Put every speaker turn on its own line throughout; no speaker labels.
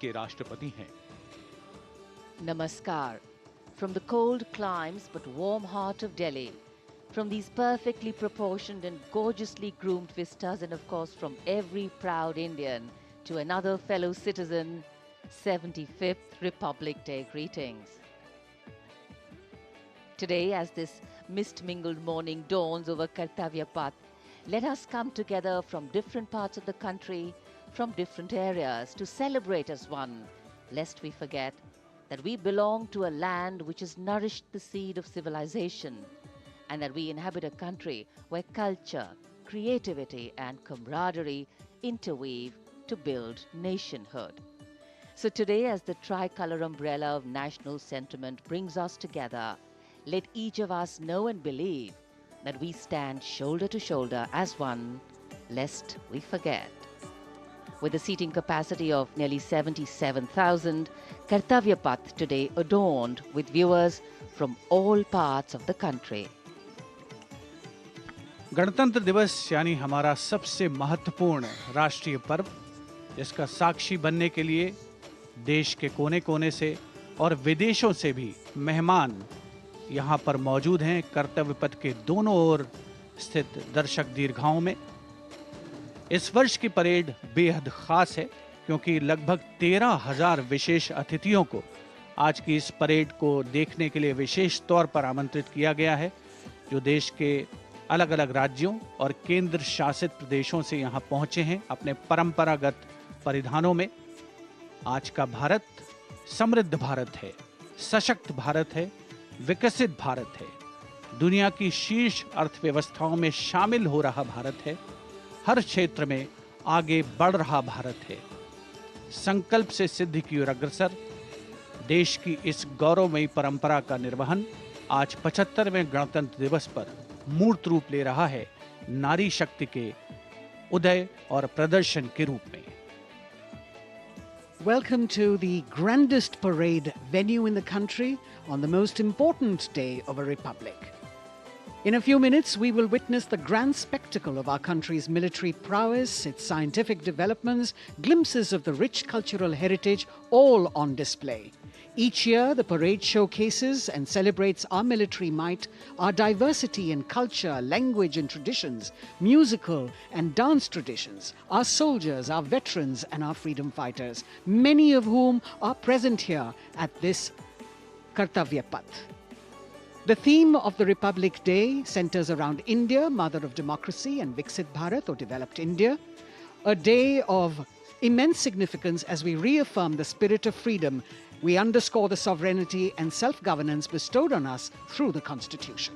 के राष्ट्रपति हैं।
Namaskar. From the cold climes but warm heart of Delhi, from these perfectly proportioned and gorgeously groomed vistas, and of course from every proud Indian to another fellow citizen, 75th Republic Day greetings. Today, as this mist-mingled morning dawns over Kartavya Path, let us come together from different parts of the country, from different areas, to celebrate as one, lest we forget that we belong to a land which has nourished the seed of civilization, and that we inhabit a country where culture, creativity, and camaraderie interweave to build nationhood. So today, as the tricolor umbrella of national sentiment brings us together, let each of us know and believe that we stand shoulder to shoulder as one, lest we forget. With a seating capacity of nearly 77,000, Kartavya Path today adorned with viewers from all parts of the country.
गणतंत्र दिवस यानी हमारा सबसे महत्वपूर्ण राष्ट्रीय पर्व, जिसका साक्षी बनने के लिए देश के कोने कोने से और विदेशों से भी मेहमान यहाँ पर मौजूद हैं। कर्तव्य पथ के दोनों ओर स्थित दर्शक दीर्घाओं में इस वर्ष की परेड बेहद खास है, क्योंकि लगभग 13,000 विशेष अतिथियों को आज की इस परेड को देखने के लिए विशेष तौर पर आमंत्रित किया गया है, जो देश के अलग अलग राज्यों और केंद्र शासित प्रदेशों से यहाँ पहुँचे हैं अपने परंपरागत परिधानों में। आज का भारत समृद्ध भारत है, सशक्त भारत है, विकसित भारत है, दुनिया की शीर्ष अर्थव्यवस्थाओं में शामिल हो रहा भारत है, हर क्षेत्र में आगे बढ़ रहा भारत है, संकल्प से सिद्धि की ओर अग्रसर। देश की इस गौरवमयी परंपरा का निर्वहन आज 75वें गणतंत्र दिवस पर मूर्त रूप ले रहा है, नारी शक्ति के उदय और प्रदर्शन के रूप में।
Welcome to the grandest parade venue in the country on the most important day of a republic. In a few minutes, we will witness the grand spectacle of our country's military prowess, its scientific developments, glimpses of the rich cultural heritage, all on display. Each year, the parade showcases and celebrates our military might, our diversity in culture, language and traditions, musical and dance traditions, our soldiers, our veterans and our freedom fighters, many of whom are present here at this Kartavya Path. The theme of the Republic Day centers around India, mother of democracy, and Viksit Bharat, or developed India, a day of immense significance as we reaffirm the spirit of freedom. We underscore the sovereignty and self-governance bestowed on us through the Constitution.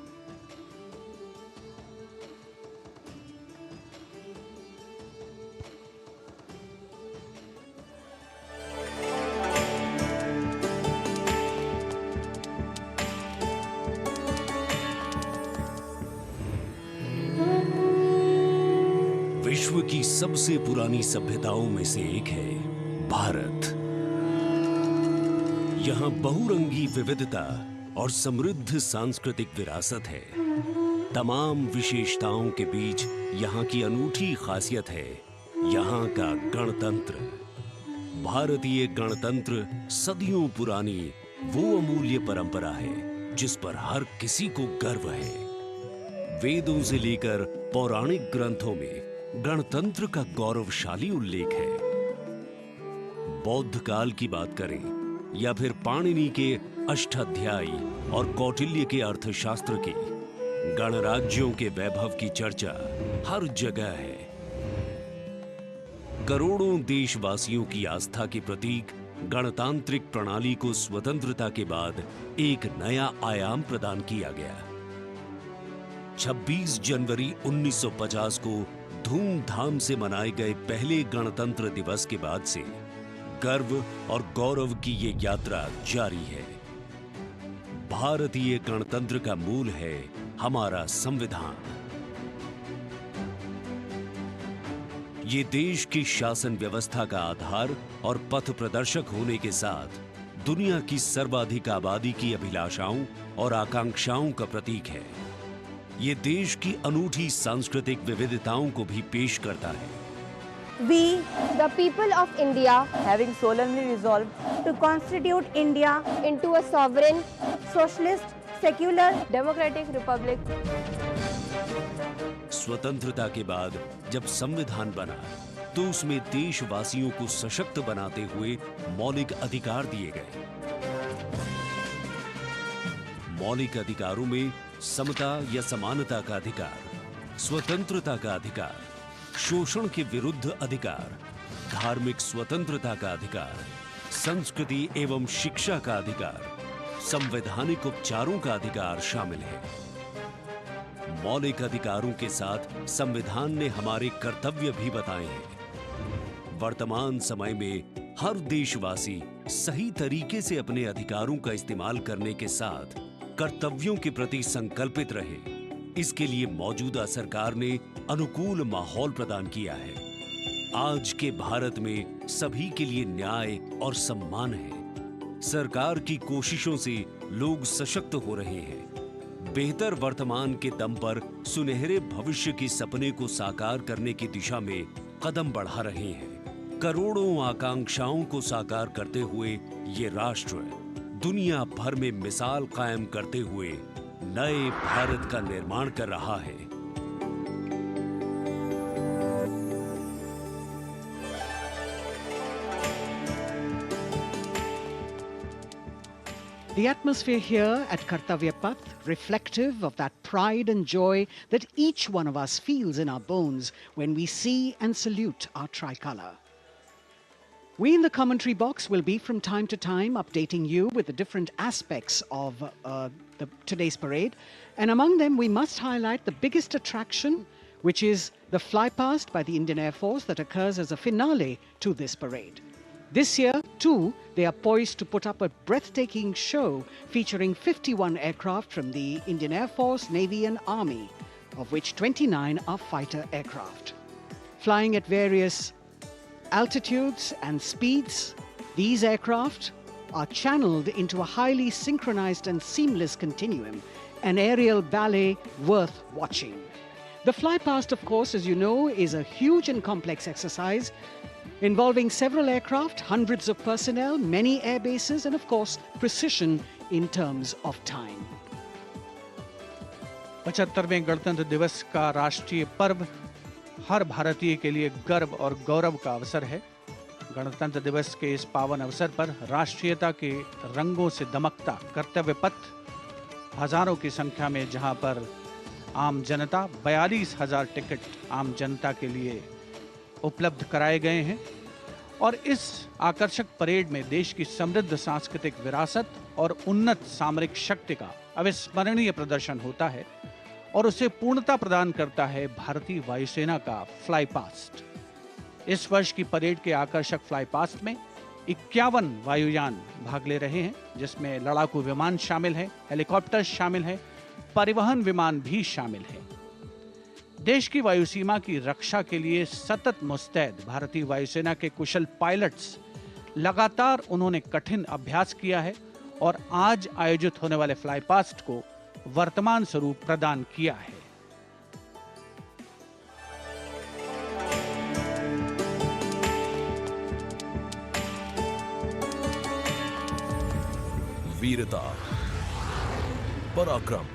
विश्व की सबसे पुरानी सभ्यताओं में से एक है भारत। यहाँ बहुरंगी विविधता और समृद्ध सांस्कृतिक विरासत है। तमाम विशेषताओं के बीच यहाँ की अनूठी खासियत है यहाँ का गणतंत्र। भारतीय गणतंत्र सदियों पुरानी वो अमूल्य परंपरा है जिस पर हर किसी को गर्व है। वेदों से लेकर पौराणिक ग्रंथों में गणतंत्र का गौरवशाली उल्लेख है। बौद्ध काल की बात करें या फिर पाणिनि के अष्टाध्यायी और कौटिल्य के अर्थशास्त्र की, गणराज्यों के वैभव की चर्चा हर जगह है। करोड़ों देशवासियों की आस्था के प्रतीक गणतांत्रिक प्रणाली को स्वतंत्रता के बाद एक नया आयाम प्रदान किया गया। 26 जनवरी 1950 को धूमधाम से मनाए गए पहले गणतंत्र दिवस के बाद से गर्व और गौरव की ये यात्रा जारी है। भारतीय गणतंत्र का मूल है हमारा संविधान। ये देश की शासन व्यवस्था का आधार और पथ प्रदर्शक होने के साथ दुनिया की सर्वाधिक आबादी की अभिलाषाओं और आकांक्षाओं का प्रतीक है। ये देश की अनूठी सांस्कृतिक विविधताओं को भी पेश करता है।
We, the people of India,
having solemnly resolved
to constitute India into a sovereign, socialist, secular, democratic republic.
स्वतंत्रता के बाद जब संविधान बना तो उसमें देशवासियों को सशक्त बनाते हुए मौलिक अधिकार दिए गए। मौलिक अधिकारों में समता या समानता का अधिकार, स्वतंत्रता का अधिकार, शोषण के विरुद्ध अधिकार, धार्मिक स्वतंत्रता का अधिकार, संस्कृति एवं शिक्षा का अधिकार, संवैधानिक उपचारों का अधिकार शामिल है। मौलिक अधिकारों के साथ संविधान ने हमारे कर्तव्य भी बताए हैं। वर्तमान समय में हर देशवासी सही तरीके से अपने अधिकारों का इस्तेमाल करने के साथ कर्तव्यों के प्रति संकल्पित रहे, इसके लिए मौजूदा सरकार ने अनुकूल माहौल प्रदान किया है। आज के भारत में सभी के लिए न्याय और सम्मान है। सरकार की कोशिशों से लोग सशक्त हो रहे हैं। बेहतर वर्तमान के दम पर सुनहरे भविष्य के सपने को साकार करने की दिशा में कदम बढ़ा रहे हैं। करोड़ों आकांक्षाओं को साकार करते हुए ये राष्ट्र दुनिया भर में मिसाल कायम करते हुए नए भारत का निर्माण कर रहा है।
The atmosphere here at Kartavya Path, reflective of that pride and joy that each one of us feels in our bones when we see and salute our tricolour. We in the commentary box will be from time to time updating you with the different aspects of today's parade. And among them, we must highlight the biggest attraction, which is the flypast by the Indian Air Force that occurs as a finale to this parade. This year, too, they are poised to put up a breathtaking show featuring 51 aircraft from the Indian Air Force, Navy and Army, of which 29 are fighter aircraft. Flying at various altitudes and speeds, these aircraft are channeled into a highly synchronized and seamless continuum, an aerial ballet worth watching. The flypast, of course, as you know, is a huge and complex exercise involving several aircraft, hundreds of personnel, many air bases, and of course, precision in terms of time.
75वें गणतंत्र दिवस का राष्ट्रीय पर्व हर भारतीय के लिए गर्व और गौरव का अवसर है। गणतंत्र दिवस के इस पावन अवसर पर राष्ट्रीयता के रंगों से दमकता कर्तव्य पथ हजारों की संख्या में, जहां पर आम जनता 42,000 टिकट आम जनता के लिए उपलब्ध कराए गए हैं। और इस आकर्षक परेड में देश की समृद्ध सांस्कृतिक विरासत और उन्नत सामरिक शक्ति का अविस्मरणीय प्रदर्शन होता है और उसे पूर्णता प्रदान करता है भारतीय वायुसेना का फ्लाई पास्ट। इस वर्ष की परेड के आकर्षक फ्लाई पास्ट में 51 वायुयान भाग ले रहे हैं, जिसमें लड़ाकू विमान शामिल है, हेलीकॉप्टर शामिल है, परिवहन विमान भी शामिल है। देश की वायुसीमा की रक्षा के लिए सतत मुस्तैद भारतीय वायुसेना के कुशल पायलट्स लगातार उन्होंने कठिन अभ्यास किया है और आज आयोजित होने वाले फ्लाई पास्ट को वर्तमान स्वरूप प्रदान किया है।
वीरता, पराक्रम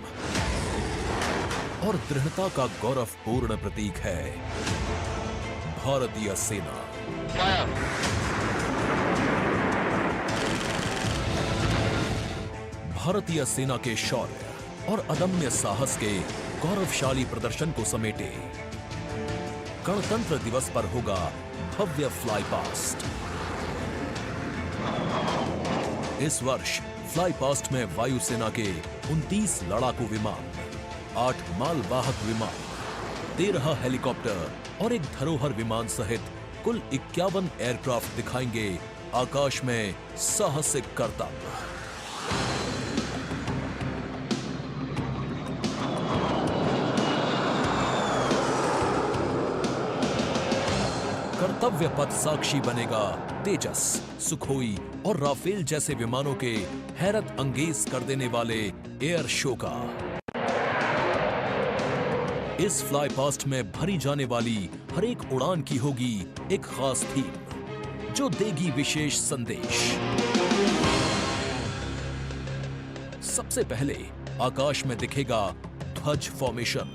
और दृढ़ता का गौरवपूर्ण प्रतीक है भारतीय सेना। भारतीय सेना के शौर्य और अदम्य साहस के गौरवशाली प्रदर्शन को समेटे गणतंत्र दिवस पर होगा भव्य फ्लाई पास्ट। इस वर्ष फ्लाई पास्ट में वायुसेना के 29 लड़ाकू विमान, 8 मालवाहक विमान, 13 हेलीकॉप्टर और एक धरोहर विमान सहित कुल 51 एयरक्राफ्ट दिखाएंगे आकाश में साहसिक करतब। कर्तव्य पथ साक्षी बनेगा तेजस, सुखोई और राफेल जैसे विमानों के हैरत अंगेज कर देने वाले एयर शो का। इस फ्लाई पास्ट में भरी जाने वाली हर एक उड़ान की होगी एक खास थीम जो देगी विशेष संदेश। सबसे पहले आकाश में दिखेगा ध्वज फॉर्मेशन।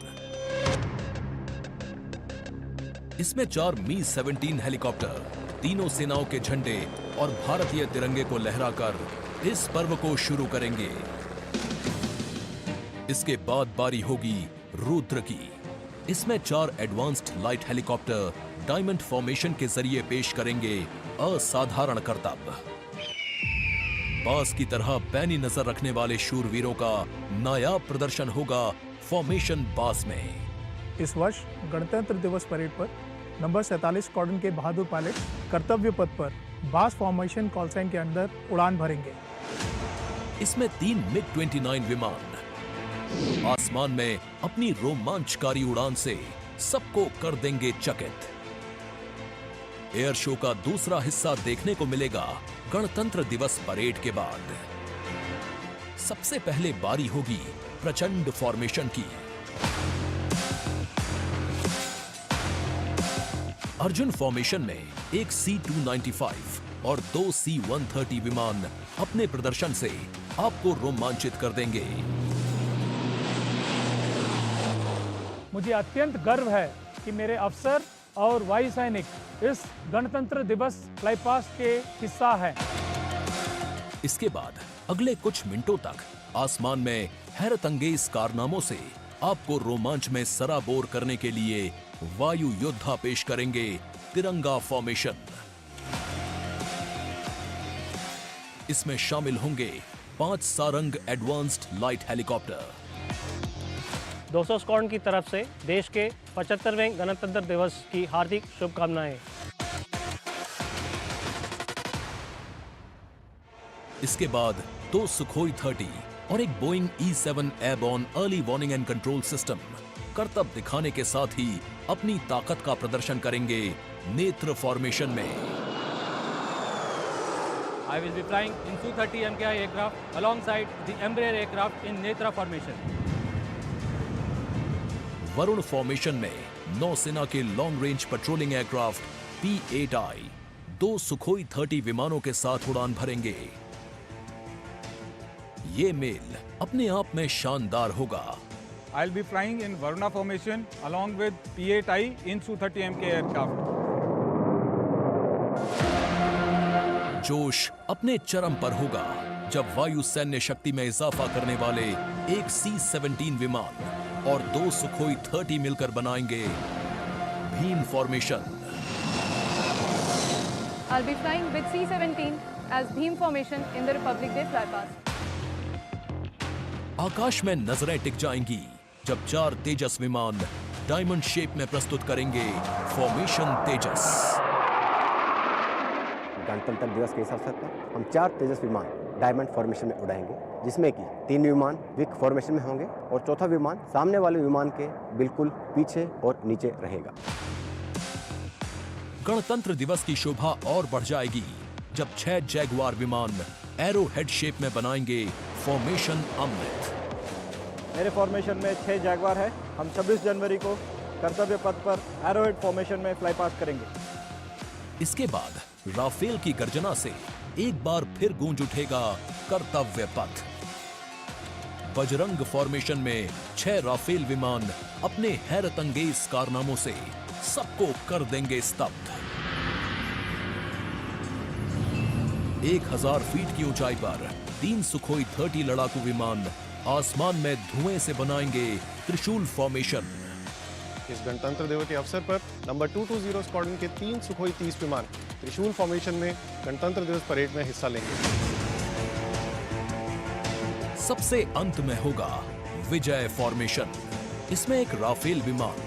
इसमें 4 मी-17 हेलीकॉप्टर तीनों सेनाओं के झंडे और भारतीय तिरंगे को लहराकर इस पर्व को शुरू करेंगे। इसके बाद बारी होगी रुद्र की। इसमें 4 advanced light helicopter diamond formation के जरिए पेश करेंगे असाधारण करतब। बास की तरह पैनी नजर रखने वाले शूरवीरों का नायाब प्रदर्शन होगा फॉर्मेशन बास में।
इस वर्ष गणतंत्र दिवस परेड पर नंबर 47 स्क्वाड्रन के बहादुर पायलट कर्तव्य पथ पर बास फॉर्मेशन कॉल साइन के अंदर उड़ान भरेंगे।
इसमें 3 मिग-29 विमान आसमान में अपनी रोमांचकारी उड़ान से सबको कर देंगे चकित। एयर शो का दूसरा हिस्सा देखने को मिलेगा गणतंत्र दिवस परेड के बाद। सबसे पहले बारी होगी प्रचंड फॉर्मेशन की। अर्जुन फॉर्मेशन में एक C-295 और 2 C-130 विमान अपने प्रदर्शन से आपको रोमांचित कर देंगे।
मुझे अत्यंत गर्व है कि मेरे अफसर और वायु सैनिक इस गणतंत्र दिवस फ्लाई पास्ट के हिस्सा है।
इसके बाद अगले कुछ मिनटों तक आसमान में हैरतअंगेज कारनामों से आपको रोमांच में सराबोर करने के लिए वायु योद्धा पेश करेंगे तिरंगा फॉर्मेशन। इसमें शामिल होंगे 5 Sarang advanced light helicopter.
200 squadron की तरफ से देश के 75वें गणतंत्र दिवस की हार्दिक शुभकामनाएं।
इसके बाद 2 सुखोई 30 और एक Boeing E-7 airborne early warning and control system करतब दिखाने के साथ ही अपनी ताकत का प्रदर्शन करेंगे नेत्र फॉर्मेशन में।
I will be flying in Su-30 MKI aircraft alongside the Embraer aircraft in Netra formation.
Varun formation में नौसेना के long range patrolling aircraft P-8I 2 Sukhoi 30 विमानों के साथ उड़ान भरेंगे। ये मेल अपने आप में शानदार होगा।
I'll be flying in Varuna formation along with P-8I in Su-30 MK aircraft.
जोश अपने चरम पर होगा जब वायु सैन्य शक्ति में इजाफा करने वाले एक C-17 विमान और 2 सुखोई 30 मिलकर बनाएंगे Bhim formation.
I'll be flying with C-17 as Bhim formation in the Republic Day flypast.
आकाश में नजरें टिक जाएंगी जब 4 तेजस विमान डायमंड शेप में प्रस्तुत करेंगे फॉर्मेशन तेजस।
गणतंत्र दिवस के इस अवसर पर हम 4 तेजस विमान डायमंड फॉर्मेशन में उड़ाएंगे, जिसमें कि 3 विमान विक फॉर्मेशन में होंगे और चौथा विमान सामने वाले विमान के बिल्कुल पीछे और नीचे रहेगा।
गणतंत्र दिवस की शोभा और बढ़ जाएगी जब 6 जैगुआर विमान एरो हेड शेप में बनाएंगे फॉर्मेशन अमृत।
मेरे फॉर्मेशन में 6 जैगुआर है। हम 26 जनवरी को कर्तव्य पथ पर एरो हेड फॉर्मेशन में फ्लाई पास्ट करेंगे।
इसके बाद राफेल की गर्जना से एक बार फिर गूंज उठेगा कर्तव्य पथ। बजरंग फॉर्मेशन में 6 राफेल विमान अपने हैरतअंगेज कारनामों से सबको कर देंगे स्तब्ध। 1000 फीट की ऊंचाई पर 3 सुखोई 30 लड़ाकू विमान आसमान में धुएं से बनाएंगे त्रिशूल फॉर्मेशन।
इस गणतंत्र दिवस के अवसर पर नंबर 220 स्क्वाड्रन के 3 सुखोई 30 विमान त्रिशूल फॉर्मेशन में गणतंत्र दिवस परेड में हिस्सा लेंगे।
सबसे अंत में होगा विजय फॉर्मेशन। इसमें एक राफेल विमान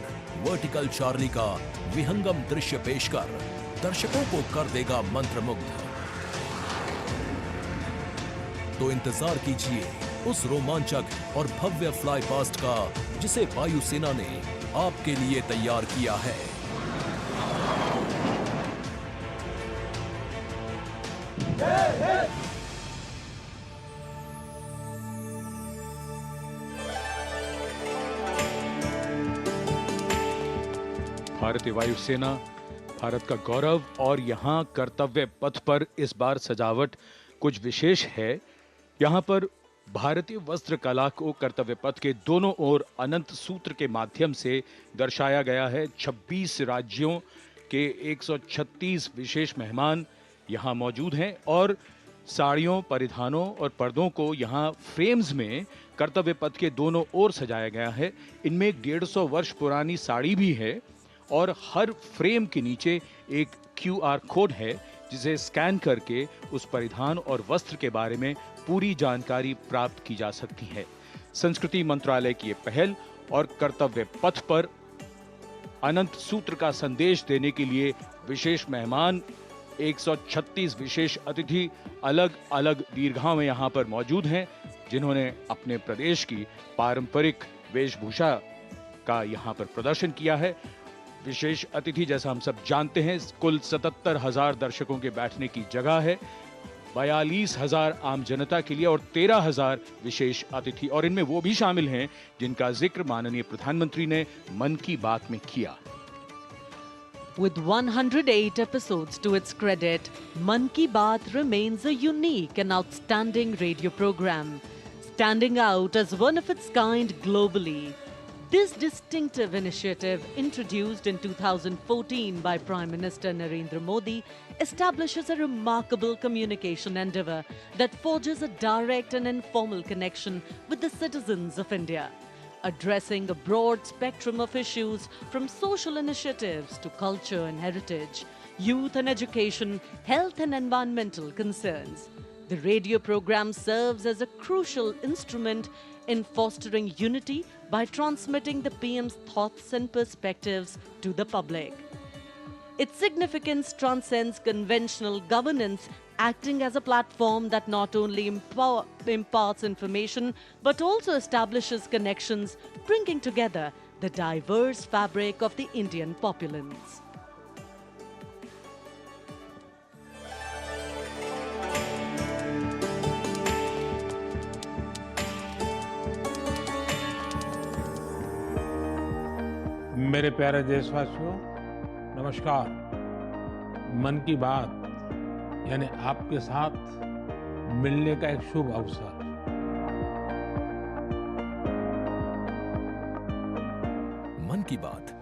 वर्टिकल चार्ली का विहंगम दृश्य पेश कर दर्शकों को कर देगा मंत्रमुग्ध। तो इंतजार कीजिए उस रोमांचक और भव्य फ्लाई पास्ट का जिसे वायुसेना ने आपके लिए तैयार किया है।
भारतीय वायुसेना भारत का गौरव और यहाँ कर्तव्य पथ पर इस बार सजावट कुछ विशेष है। यहाँ पर भारतीय वस्त्र कला को कर्तव्य पथ के दोनों ओर अनंत सूत्र के माध्यम से दर्शाया गया है। 26 राज्यों के 136 विशेष मेहमान यहाँ मौजूद हैं और साड़ियों, परिधानों और पर्दों को यहाँ फ्रेम्स में कर्तव्य पथ के दोनों ओर सजाया गया है। इनमें 150 वर्ष पुरानी साड़ी भी है और हर फ्रेम के नीचे एक QR कोड है जिसे स्कैन करके उस परिधान और वस्त्र के बारे में पूरी जानकारी प्राप्त की जा सकती है। संस्कृति मंत्रालय की ये पहल और कर्तव्य पथ पर अनंत सूत्र का संदेश देने के लिए विशेष मेहमान 136 विशेष अतिथि अलग अलग दीर्घाओं में यहाँ पर मौजूद हैं, जिन्होंने अपने प्रदेश की पारंपरिक वेशभूषा का यहाँ पर प्रदर्शन किया है। विशेष अतिथि जैसा हम सब जानते हैं, कुल 77,000 दर्शकों के बैठने की जगह है, 42,000 आम जनता के लिए और 13,000 विशेष अतिथि, और इनमें वो भी शामिल हैं जिनका जिक्र माननीय प्रधानमंत्री ने मन की बात में किया।
With 108 episodes to its credit, Man Ki Baat remains a unique and outstanding radio program, standing out as one of its kind globally. This distinctive initiative, introduced in 2014 by Prime Minister Narendra Modi, establishes a remarkable communication endeavour that forges a direct and informal connection with the citizens of India, addressing a broad spectrum of issues from social initiatives to culture and heritage, youth and education, health and environmental concerns. The radio program serves as a crucial instrument in fostering unity by transmitting the PM's thoughts and perspectives to the public. Its significance transcends conventional governance, acting as a platform that not only imparts information but also establishes connections, bringing together the diverse fabric of the Indian populace.
मेरे प्यारे देशवासियों, नमस्कार। मन की बात यानी आपके साथ मिलने का एक शुभ अवसर।
मन की बात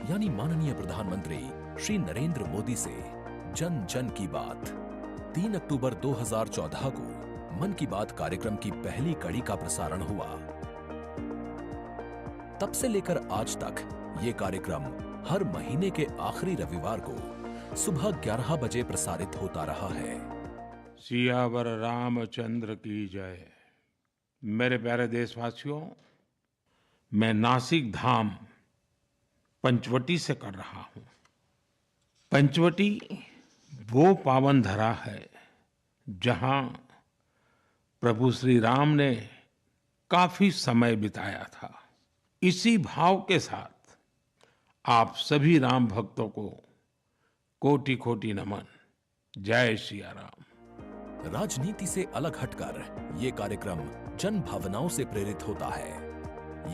यानी माननीय प्रधानमंत्री श्री नरेंद्र मोदी से जन जन की बात। 3 अक्टूबर 2014 को मन की बात कार्यक्रम की पहली कड़ी का प्रसारण हुआ। तब से लेकर आज तक ये कार्यक्रम हर महीने के आखिरी रविवार को सुबह 11 बजे प्रसारित होता रहा है।
सियावर रामचंद्र की जय। मेरे प्यारे देशवासियों, मैं नासिक धाम पंचवटी से कर रहा हूं। पंचवटी वो पावन धरा है जहां प्रभु श्री राम ने काफी समय बिताया था। इसी भाव के साथ आप सभी राम भक्तों को कोटि कोटि नमन। जय सिया राम।
राजनीति से अलग हटकर ये कार्यक्रम जन भावनाओं से प्रेरित होता है,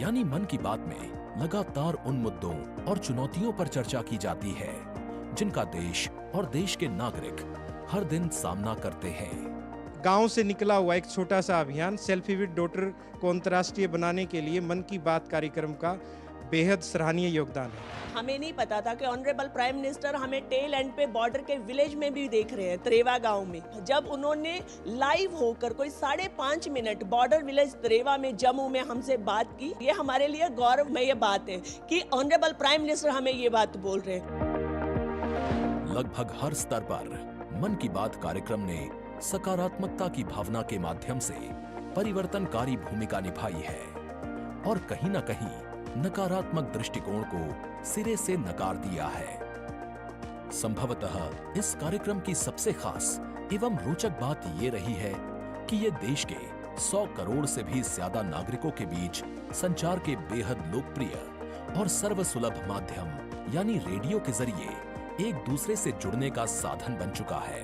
यानी मन की बात में लगातार उन मुद्दों और चुनौतियों पर चर्चा की जाती है जिनका देश और देश के नागरिक हर दिन सामना करते हैं।
गांव से निकला हुआ एक छोटा सा अभियान सेल्फी विद डॉटर को अंतर्राष्ट्रीय बनाने के लिए मन की बात कार्यक्रम का बेहद सराहनीय योगदान है।
हमें नहीं पता था कि ऑनरेबल प्राइम मिनिस्टर हमें टेल एंड पे बॉर्डर के विलेज में भी देख रहे हैं, त्रेवा गांव में। जब उन्होंने लाइव होकर कोई 5.5 मिनट बॉर्डर विलेज त्रेवा में जम्मू में हमसे बात की, ये हमारे लिए गौरवमय बात है कि ऑनरेबल प्राइम मिनिस्टर हमें ये बात बोल रहे हैं।
लगभग हर स्तर पर मन की बात कार्यक्रम ने सकारात्मकता की भावना के माध्यम से परिवर्तनकारी भूमिका निभाई है और कहीं न कहीं नकारात्मक दृष्टिकोण को सिरे से नकार दिया है। संभवतः इस कार्यक्रम की सबसे खास एवं रोचक बात ये रही है कि ये देश के 100 करोड़ से भी ज्यादा नागरिकों के बीच संचार के बेहद लोकप्रिय और सर्वसुलभ माध्यम यानी रेडियो के जरिए एक दूसरे से जुड़ने का साधन बन चुका है।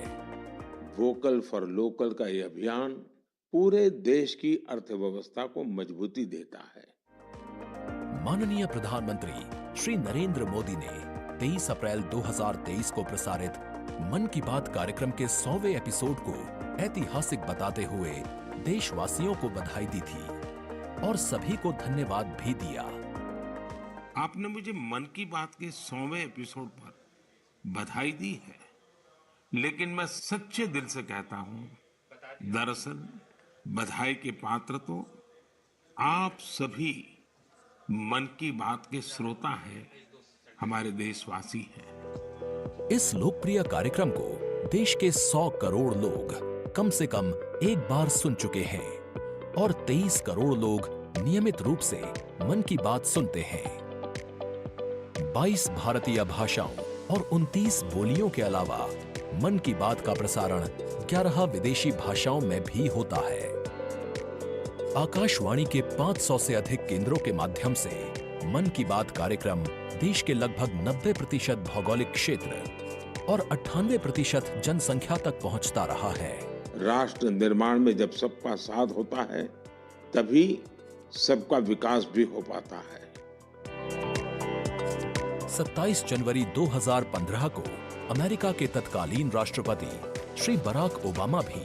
वोकल फॉर लोकल का यह अभियान पूरे देश की अर्थव्यवस्था को मजबूती देता है।
माननीय प्रधानमंत्री श्री नरेंद्र मोदी ने 23 अप्रैल 2023 को प्रसारित मन की बात कार्यक्रम के 100वें एपिसोड को ऐतिहासिक बताते हुए देशवासियों को बधाई दी थी और सभी को धन्यवाद भी दिया।
आपने मुझे मन की बात के 100वें एपिसोड पर बधाई दी है, लेकिन मैं सच्चे दिल से कहता हूं, दरअसल बधाई के पात्र तो आप सभी मन की बात के श्रोता हैं, हमारे देशवासी हैं।
इस लोकप्रिय कार्यक्रम को देश के 100 करोड़ लोग कम से कम एक बार सुन चुके हैं और 23 करोड़ लोग नियमित रूप से मन की बात सुनते हैं। 22 भारतीय भाषाओं और 29 बोलियों के अलावा मन की बात का प्रसारण 11 विदेशी भाषाओं में भी होता है। आकाशवाणी के 500 से अधिक केंद्रों के माध्यम से मन की बात कार्यक्रम देश के लगभग 90% भौगोलिक क्षेत्र और 98% जनसंख्या तक पहुंचता रहा है।
राष्ट्र निर्माण में जब सबका साथ होता है, तभी सबका विकास भी हो पाता है।
27 जनवरी 2015 को अमेरिका के तत्कालीन राष्ट्रपति श्री बराक ओबामा भी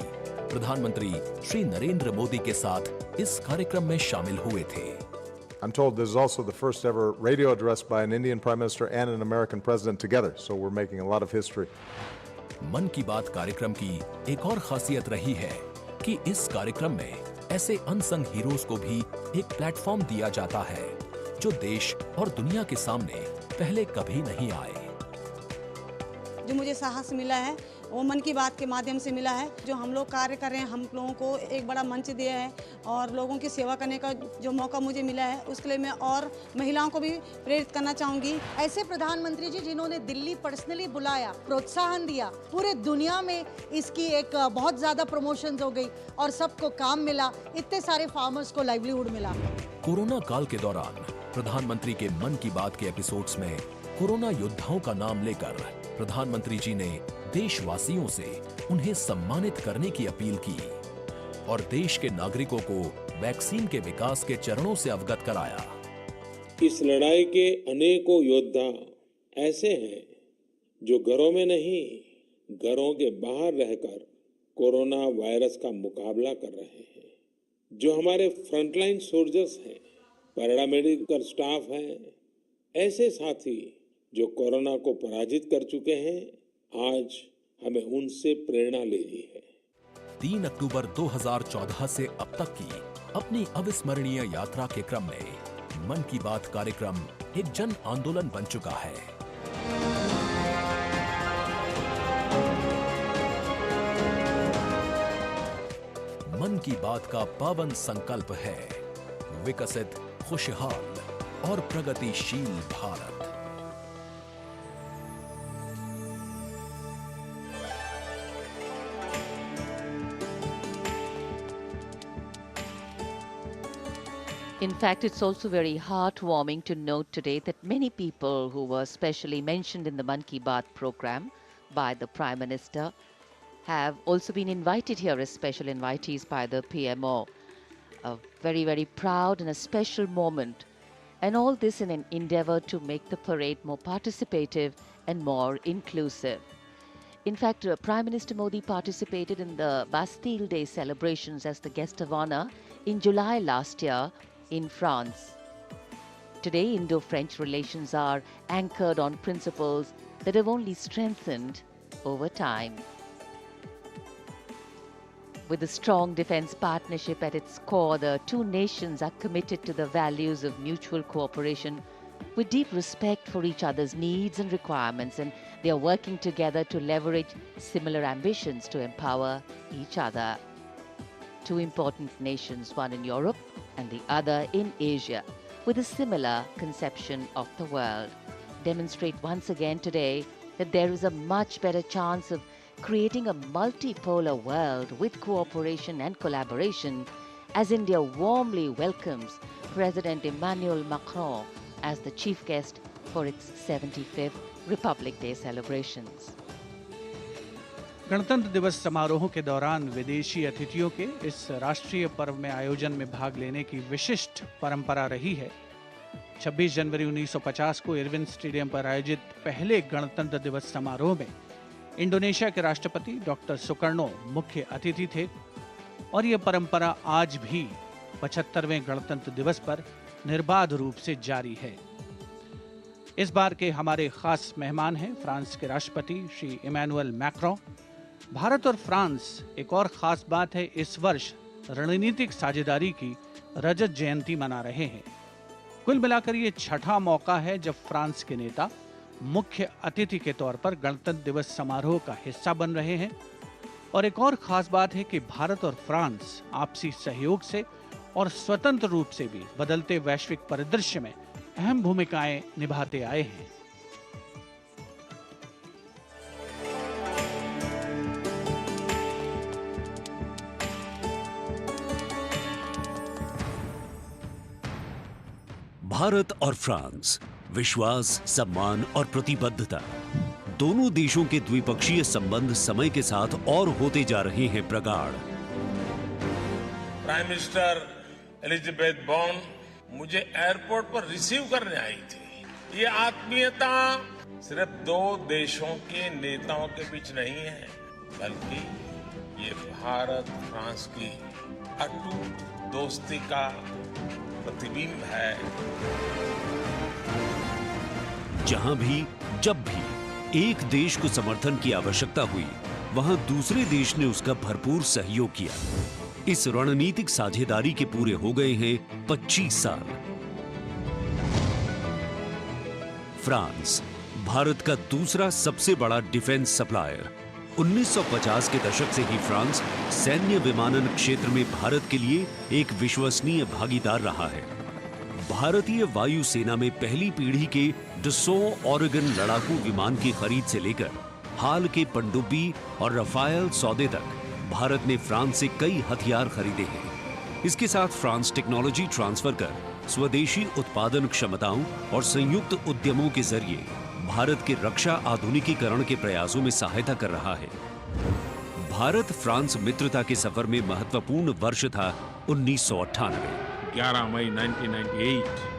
प्रधानमंत्री श्री नरेंद्र मोदी के साथ इस कार्यक्रम में शामिल हुए थे।
I'm told this is also the first ever radio address by an Indian Prime Minister and an American President together, so we're making a lot of history.
मन की बात कार्यक्रम की एक और खासियत रही है कि इस कार्यक्रम में ऐसे अनसंग हीरोज को भी एक प्लेटफॉर्म दिया जाता है जो देश और दुनिया के सामने पहले कभी नहीं आए।
जो मुझे साहस मिला है वो मन की बात के माध्यम से मिला है। जो हम लोग कार्य कर रहे हैं, हम लोगों को एक बड़ा मंच दिया है और लोगों की सेवा करने का जो मौका मुझे मिला है, उसके लिए मैं और महिलाओं को भी प्रेरित करना चाहूँगी।
ऐसे प्रधानमंत्री जी जिन्होंने दिल्ली पर्सनली बुलाया, प्रोत्साहन दिया, पूरे दुनिया में इसकी एक बहुत ज़्यादा प्रमोशन हो गई और सबको काम मिला, इतने सारे फार्मर्स को लाइवलीहुड मिला।
कोरोना काल के दौरान प्रधानमंत्री के मन की बात के एपिसोड्स में कोरोना योद्धाओं का नाम लेकर प्रधानमंत्री जी ने देशवासियों से उन्हें सम्मानित करने की अपील की और देश के नागरिकों को वैक्सीन के विकास के चरणों से अवगत कराया।
इस लड़ाई के अनेकों योद्धा ऐसे हैं जो घरों में नहीं, घरों के बाहर रहकर कोरोना वायरस का मुकाबला कर रहे हैं। जो हमारे फ्रंटलाइन सोल्जर्स हैं, पैरामेडिकल स्टाफ हैं, ऐसे साथी जो कोरोना को पराजित कर चुके हैं, आज हमें उनसे प्रेरणा लेनी है।
3 अक्टूबर 2014 से अब तक की अपनी अविस्मरणीय यात्रा के क्रम में मन की बात कार्यक्रम एक जन आंदोलन बन चुका है। मन की बात का पावन संकल्प है विकसित, खुशहाल और प्रगतिशील Bharat.
In fact, it's also very heartwarming to note today that many people who were specially mentioned in the Man Ki Baat program by the Prime Minister have also been invited here as special invitees by the PMO. A very, very proud and a special moment. And all this in an endeavor to make the parade more participative and more inclusive. In fact, Prime Minister Modi participated in the Bastille Day celebrations as the guest of honor in July last year in France. Today, Indo-French relations are anchored on principles that have only strengthened over time. With a strong defense partnership at its core, the two nations are committed to the values of mutual cooperation with deep respect for each other's needs and requirements, and they are working together to leverage similar ambitions to empower each other. Two important nations, one in Europe and the other in Asia, with a similar conception of the world, demonstrate once again today that there is a much better chance of creating a multipolar world with cooperation and collaboration as India warmly welcomes President Emmanuel Macron as the chief guest for its 75th Republic Day celebrations.
गणतंत्र दिवस समारोहों के दौरान विदेशी अतिथियों के इस राष्ट्रीय पर्व में आयोजन में भाग लेने की विशिष्ट परंपरा रही है। 26 जनवरी 1950 को इरविन स्टेडियम पर आयोजित पहले गणतंत्र दिवस समारोह में इंडोनेशिया के राष्ट्रपति डॉक्टर सुकर्णो मुख्य अतिथि थे और यह परंपरा आज भी 75वें गणतंत्र दिवस पर निर्बाध रूप से जारी है। इस बार के हमारे खास मेहमान हैं फ्रांस के राष्ट्रपति श्री इमैनुअल मैक्रों। भारत और फ्रांस, एक और खास बात है, इस वर्ष रणनीतिक साझेदारी की रजत जयंती मना रहे हैं। कुल मिलाकर ये छठा मौका है जब फ्रांस के नेता मुख्य अतिथि के तौर पर गणतंत्र दिवस समारोह का हिस्सा बन रहे हैं। और एक और खास बात है कि भारत और फ्रांस आपसी सहयोग से और स्वतंत्र रूप से भी बदलते वैश्विक परिदृश्य में अहम भूमिकाएं निभाते आए हैं।
भारत और फ्रांस, विश्वास, सम्मान और प्रतिबद्धता, दोनों देशों के द्विपक्षीय संबंध समय के साथ और होते जा रहे हैं प्रगाढ़।
प्राइम मिनिस्टर एलिजाबेथ बॉर्न मुझे एयरपोर्ट पर रिसीव करने आई थी। ये आत्मीयता सिर्फ दो देशों के नेताओं के बीच नहीं है, बल्कि ये भारत फ्रांस की अटूट दोस्ती का प्रतिबिंब है।
जहां भी, जब भी एक देश को समर्थन की आवश्यकता हुई, वहां दूसरे देश ने उसका भरपूर सहयोग किया। इस रणनीतिक साझेदारी के पूरे हो गए हैं 25 साल। फ्रांस, भारत का दूसरा सबसे बड़ा डिफेंस सप्लायर। 1950 के दशक से ही फ्रांस सैन्य विमानन क्षेत्र में भारत के लिए एक विश्वसनीय भागीदार रहा है। भारतीय वायुसेना में पहली पीढ़ी के डसो ऑरेगन लड़ाकू विमान की खरीद से लेकर हाल के पनडुब्बी और रफायल सौदे तक भारत ने फ्रांस से कई हथियार खरीदे हैं। इसके साथ फ्रांस टेक्नोलॉजी ट्रांसफर कर स्वदेशी उत्पादन क्षमताओं और संयुक्त उद्यमों के जरिए भारत के रक्षा आधुनिकीकरण के प्रयासों में सहायता कर रहा है। भारत फ्रांस मित्रता के सफर में महत्वपूर्ण वर्ष था 1998।
11 मई 1998।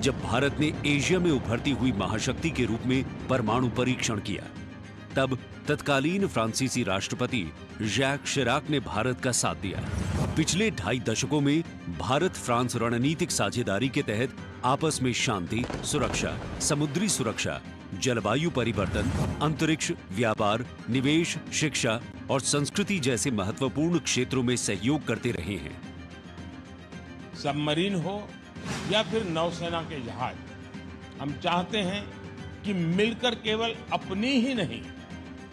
जब भारत ने एशिया में उभरती हुई महाशक्ति के रूप में परमाणु परीक्षण किया, तब तत्कालीन फ्रांसीसी राष्ट्रपति जैक शिराक ने भारत का साथ दिया। पिछले 2.5 दशकों में भारत फ्रांस रणनीतिक साझेदारी के तहत आपस में शांति, सुरक्षा, समुद्री सुरक्षा, जलवायु परिवर्तन, अंतरिक्ष, व्यापार, निवेश, शिक्षा और संस्कृति जैसे महत्वपूर्ण क्षेत्रों में सहयोग करते रहे हैं।
सबमरीन हो या फिर नौसेना के जहाज, हम चाहते हैं कि मिलकर केवल अपनी ही नहीं,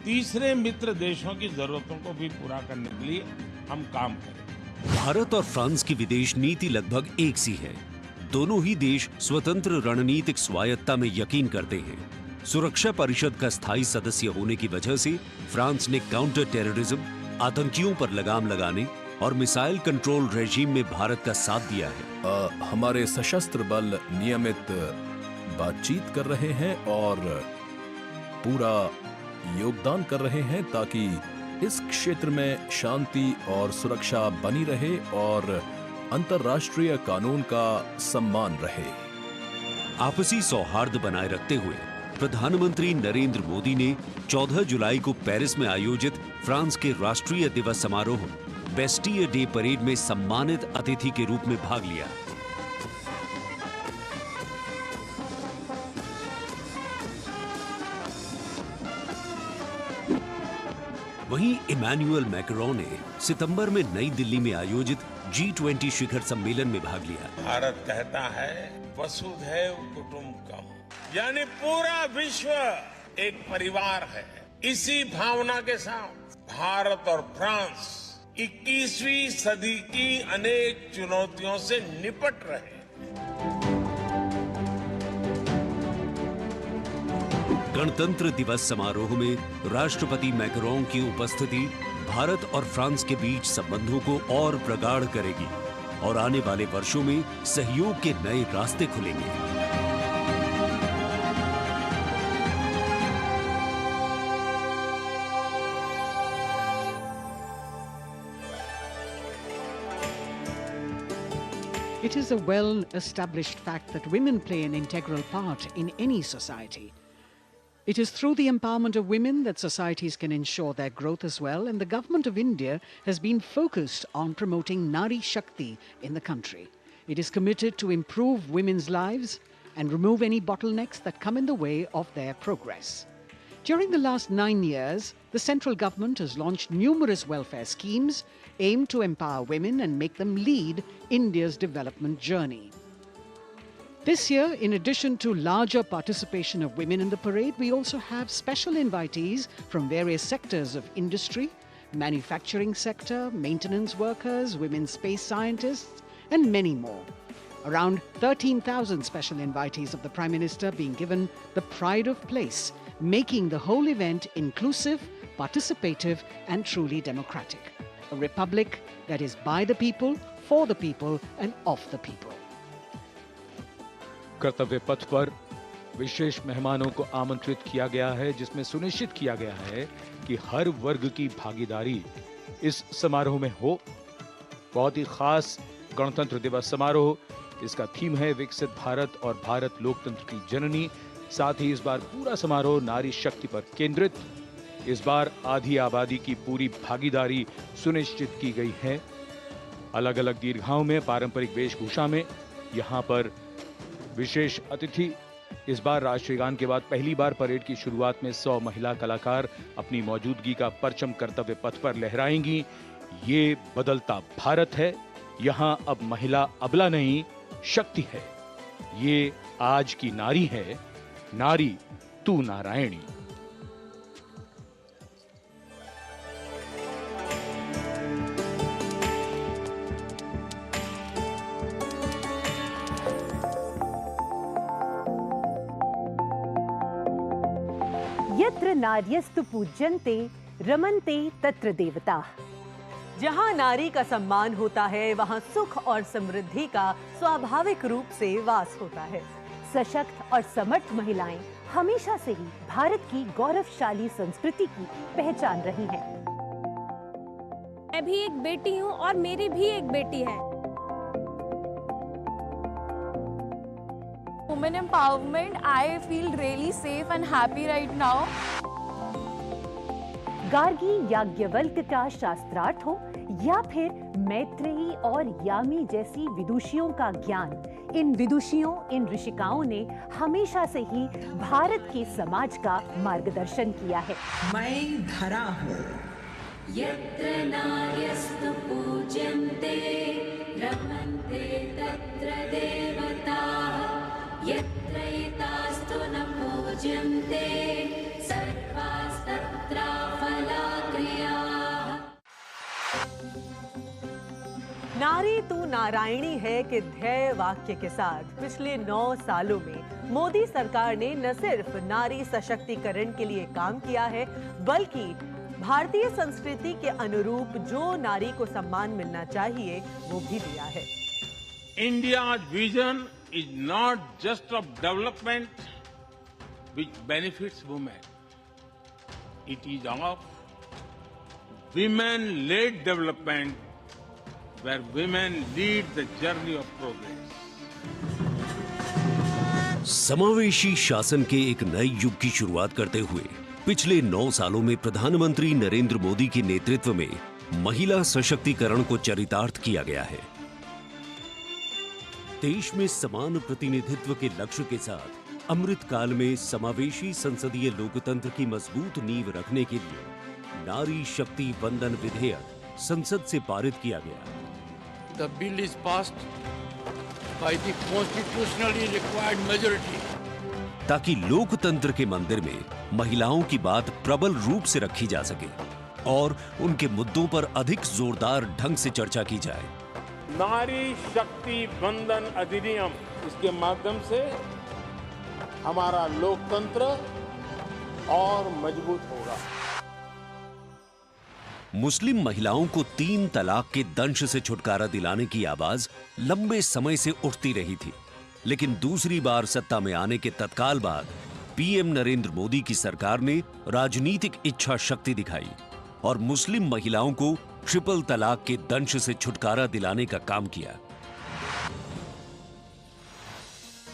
तीसरे मित्र देशों की जरूरतों को भी पूरा करने के लिए हम काम करें।
भारत और फ्रांस की विदेश नीति लगभग एक सी है। दोनों ही देश स्वतंत्र रणनीतिक स्वायत्ता में यकीन करते हैं। सुरक्षा परिषद का स्थायी सदस्य होने की वजह से फ्रांस ने काउंटर टेररिज्म, आतंकियों पर लगाम लगाने और मिसाइल कंट्रोल रेजीम में भारत का साथ दिया है।
हमारे सशस्त्र बल नियमित बातचीत कर रहे हैं और पूरा योगदान कर रहे हैं ताकि इस क्षेत्र में शांति और सुरक्षा बनी रहे और अंतर्राष्ट्रीय कानून का सम्मान रहे।
आपसी सौहार्द बनाए रखते हुए प्रधानमंत्री नरेंद्र मोदी ने 14 जुलाई को पेरिस में आयोजित फ्रांस के राष्ट्रीय दिवस समारोह बेस्टियर डे परेड में सम्मानित अतिथि के रूप में भाग लिया। वहीं इमैनुअल मैक्रों ने सितंबर में नई दिल्ली में आयोजित G20 शिखर सम्मेलन में भाग लिया।
भारत कहता है वसुधैव कुटुंबकम, यानी पूरा विश्व एक परिवार है। इसी भावना के साथ भारत और फ्रांस 21वीं सदी की अनेक चुनौतियों से निपट रहे।
गणतंत्र दिवस समारोह में राष्ट्रपति मैक्रों की उपस्थिति भारत और फ्रांस के बीच संबंधों को और प्रगाढ़ करेगी और आने वाले वर्षों में सहयोग के नए रास्ते खुलेंगे।
It is a well-established fact that women play an integral part in any society. It is through the empowerment of women that societies can ensure their growth as well, and the government of India has been focused on promoting Nari Shakti in the country. It is committed to improve women's lives and remove any bottlenecks that come in the way of their progress. During the last 9 years, the central government has launched numerous welfare schemes aimed to empower women and make them lead India's development journey. This year, in addition to larger participation of women in the parade, we also have special invitees from various sectors of industry, manufacturing sector, maintenance workers, women space scientists, and many more. Around 13,000 special invitees of the Prime Minister being given the pride of place, making the whole event inclusive, participative, and truly democratic. A republic that is by the people, for the people, and of the people.
कर्तव्य पथ पर विशेष मेहमानों को आमंत्रित किया गया है, जिसमें सुनिश्चित किया गया है कि हर वर्ग की भागीदारी इस समारोह में हो। बहुत ही खास गणतंत्र दिवस समारोह, इसका थीम है विकसित भारत और भारत लोकतंत्र की जननी। साथ ही इस बार पूरा समारोह नारी शक्ति पर केंद्रित। इस बार आधी आबादी की पूरी भागीदारी सुनिश्चित की गई है। अलग अलग दीर्घाओं में पारंपरिक वेशभूषा में यहाँ पर विशेष अतिथि। इस बार राष्ट्रीय गान के बाद पहली बार परेड की शुरुआत में 100 महिला कलाकार अपनी मौजूदगी का परचम कर्तव्य पथ पर लहराएंगी। ये बदलता भारत है, यहाँ अब महिला अबला नहीं, शक्ति है। ये आज की नारी है, नारी तू नारायणी।
यत्र नार्यस्तु पूज्यन्ते रमन्ते तत्र देवताः।
जहाँ नारी का सम्मान होता है, वहाँ सुख और समृद्धि का स्वाभाविक रूप से वास होता है।
सशक्त और समर्थ महिलाएं हमेशा से ही भारत की गौरवशाली संस्कृति की पहचान रही हैं।
मैं भी एक बेटी हूँ और मेरी भी एक बेटी है।
Women empowerment, I feel really safe and happy right now.
Gargi Yajnavalkya का शास्त्रार्थ हो या फिर मैत्रेयी और यामी जैसी विदुषियों का ज्ञान, इन विदुषियों, इन ऋषिकाओं ने हमेशा से ही भारत के समाज का मार्गदर्शन किया है।
मैं धरा हूँ।
यत्र नार्यस्तु पूज्यन्ते रमन्ते तत्र देवताः। यत्र एतास्तु न पूज्यन्ते सर्वास्तत्र फलाक्रियाः।
नारी तू नारायणी है के ध्येय वाक्य के साथ पिछले 9 सालों में मोदी सरकार ने न सिर्फ नारी सशक्तिकरण के लिए काम किया है, बल्कि भारतीय संस्कृति के अनुरूप जो नारी को सम्मान मिलना चाहिए वो भी दिया है।
India's vision is not just of development which benefits women. It is of women-led development where women lead the journey of progress.
समावेशी शासन के एक नए युग की शुरुआत करते हुए पिछले 9 सालों में प्रधानमंत्री नरेंद्र मोदी के नेतृत्व में महिला सशक्तिकरण को चरितार्थ किया गया है। देश में समान प्रतिनिधित्व के लक्ष्य के साथ अमृत काल में समावेशी संसदीय लोकतंत्र की मजबूत नींव रखने के लिए नारी शक्ति वंदन विधेयक संसद से पारित किया गया।
The bill is passed by the constitutionally required majority.
ताकि लोकतंत्र के मंदिर में महिलाओं की बात प्रबल रूप से रखी जा सके और उनके मुद्दों पर अधिक जोरदार ढंग से चर्चा की जाए।
नारी शक्ति वंदन अधिनियम, इसके माध्यम से हमारा लोकतंत्र और मजबूत होगा।
मुस्लिम महिलाओं को 3 तलाक के दंश से छुटकारा दिलाने की आवाज लंबे समय से उठती रही थी, लेकिन दूसरी बार सत्ता में आने के तत्काल बाद पीएम नरेंद्र मोदी की सरकार ने राजनीतिक इच्छा शक्ति दिखाई और मुस्लिम महिलाओं को ट्रिपल तलाक के दंश से छुटकारा दिलाने का काम किया।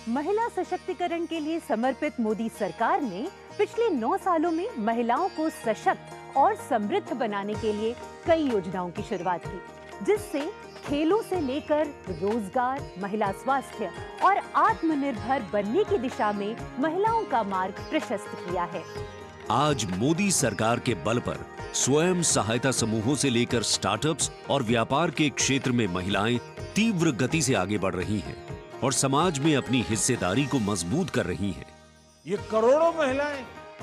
महिला सशक्तिकरण के लिए समर्पित मोदी सरकार ने पिछले 9 सालों में महिलाओं को सशक्त और समृद्ध बनाने के लिए कई योजनाओं की शुरुआत की, जिससे खेलों से लेकर रोजगार, महिला स्वास्थ्य और आत्मनिर्भर बनने की दिशा में महिलाओं का मार्ग प्रशस्त किया है।
आज मोदी सरकार के बल पर स्वयं सहायता समूहों से लेकर स्टार्टअप्स और व्यापार के क्षेत्र में महिलाएं तीव्र गति से आगे बढ़ रही हैं और समाज में अपनी हिस्सेदारी को मजबूत कर रही हैं।
ये करोड़ों महिलाएं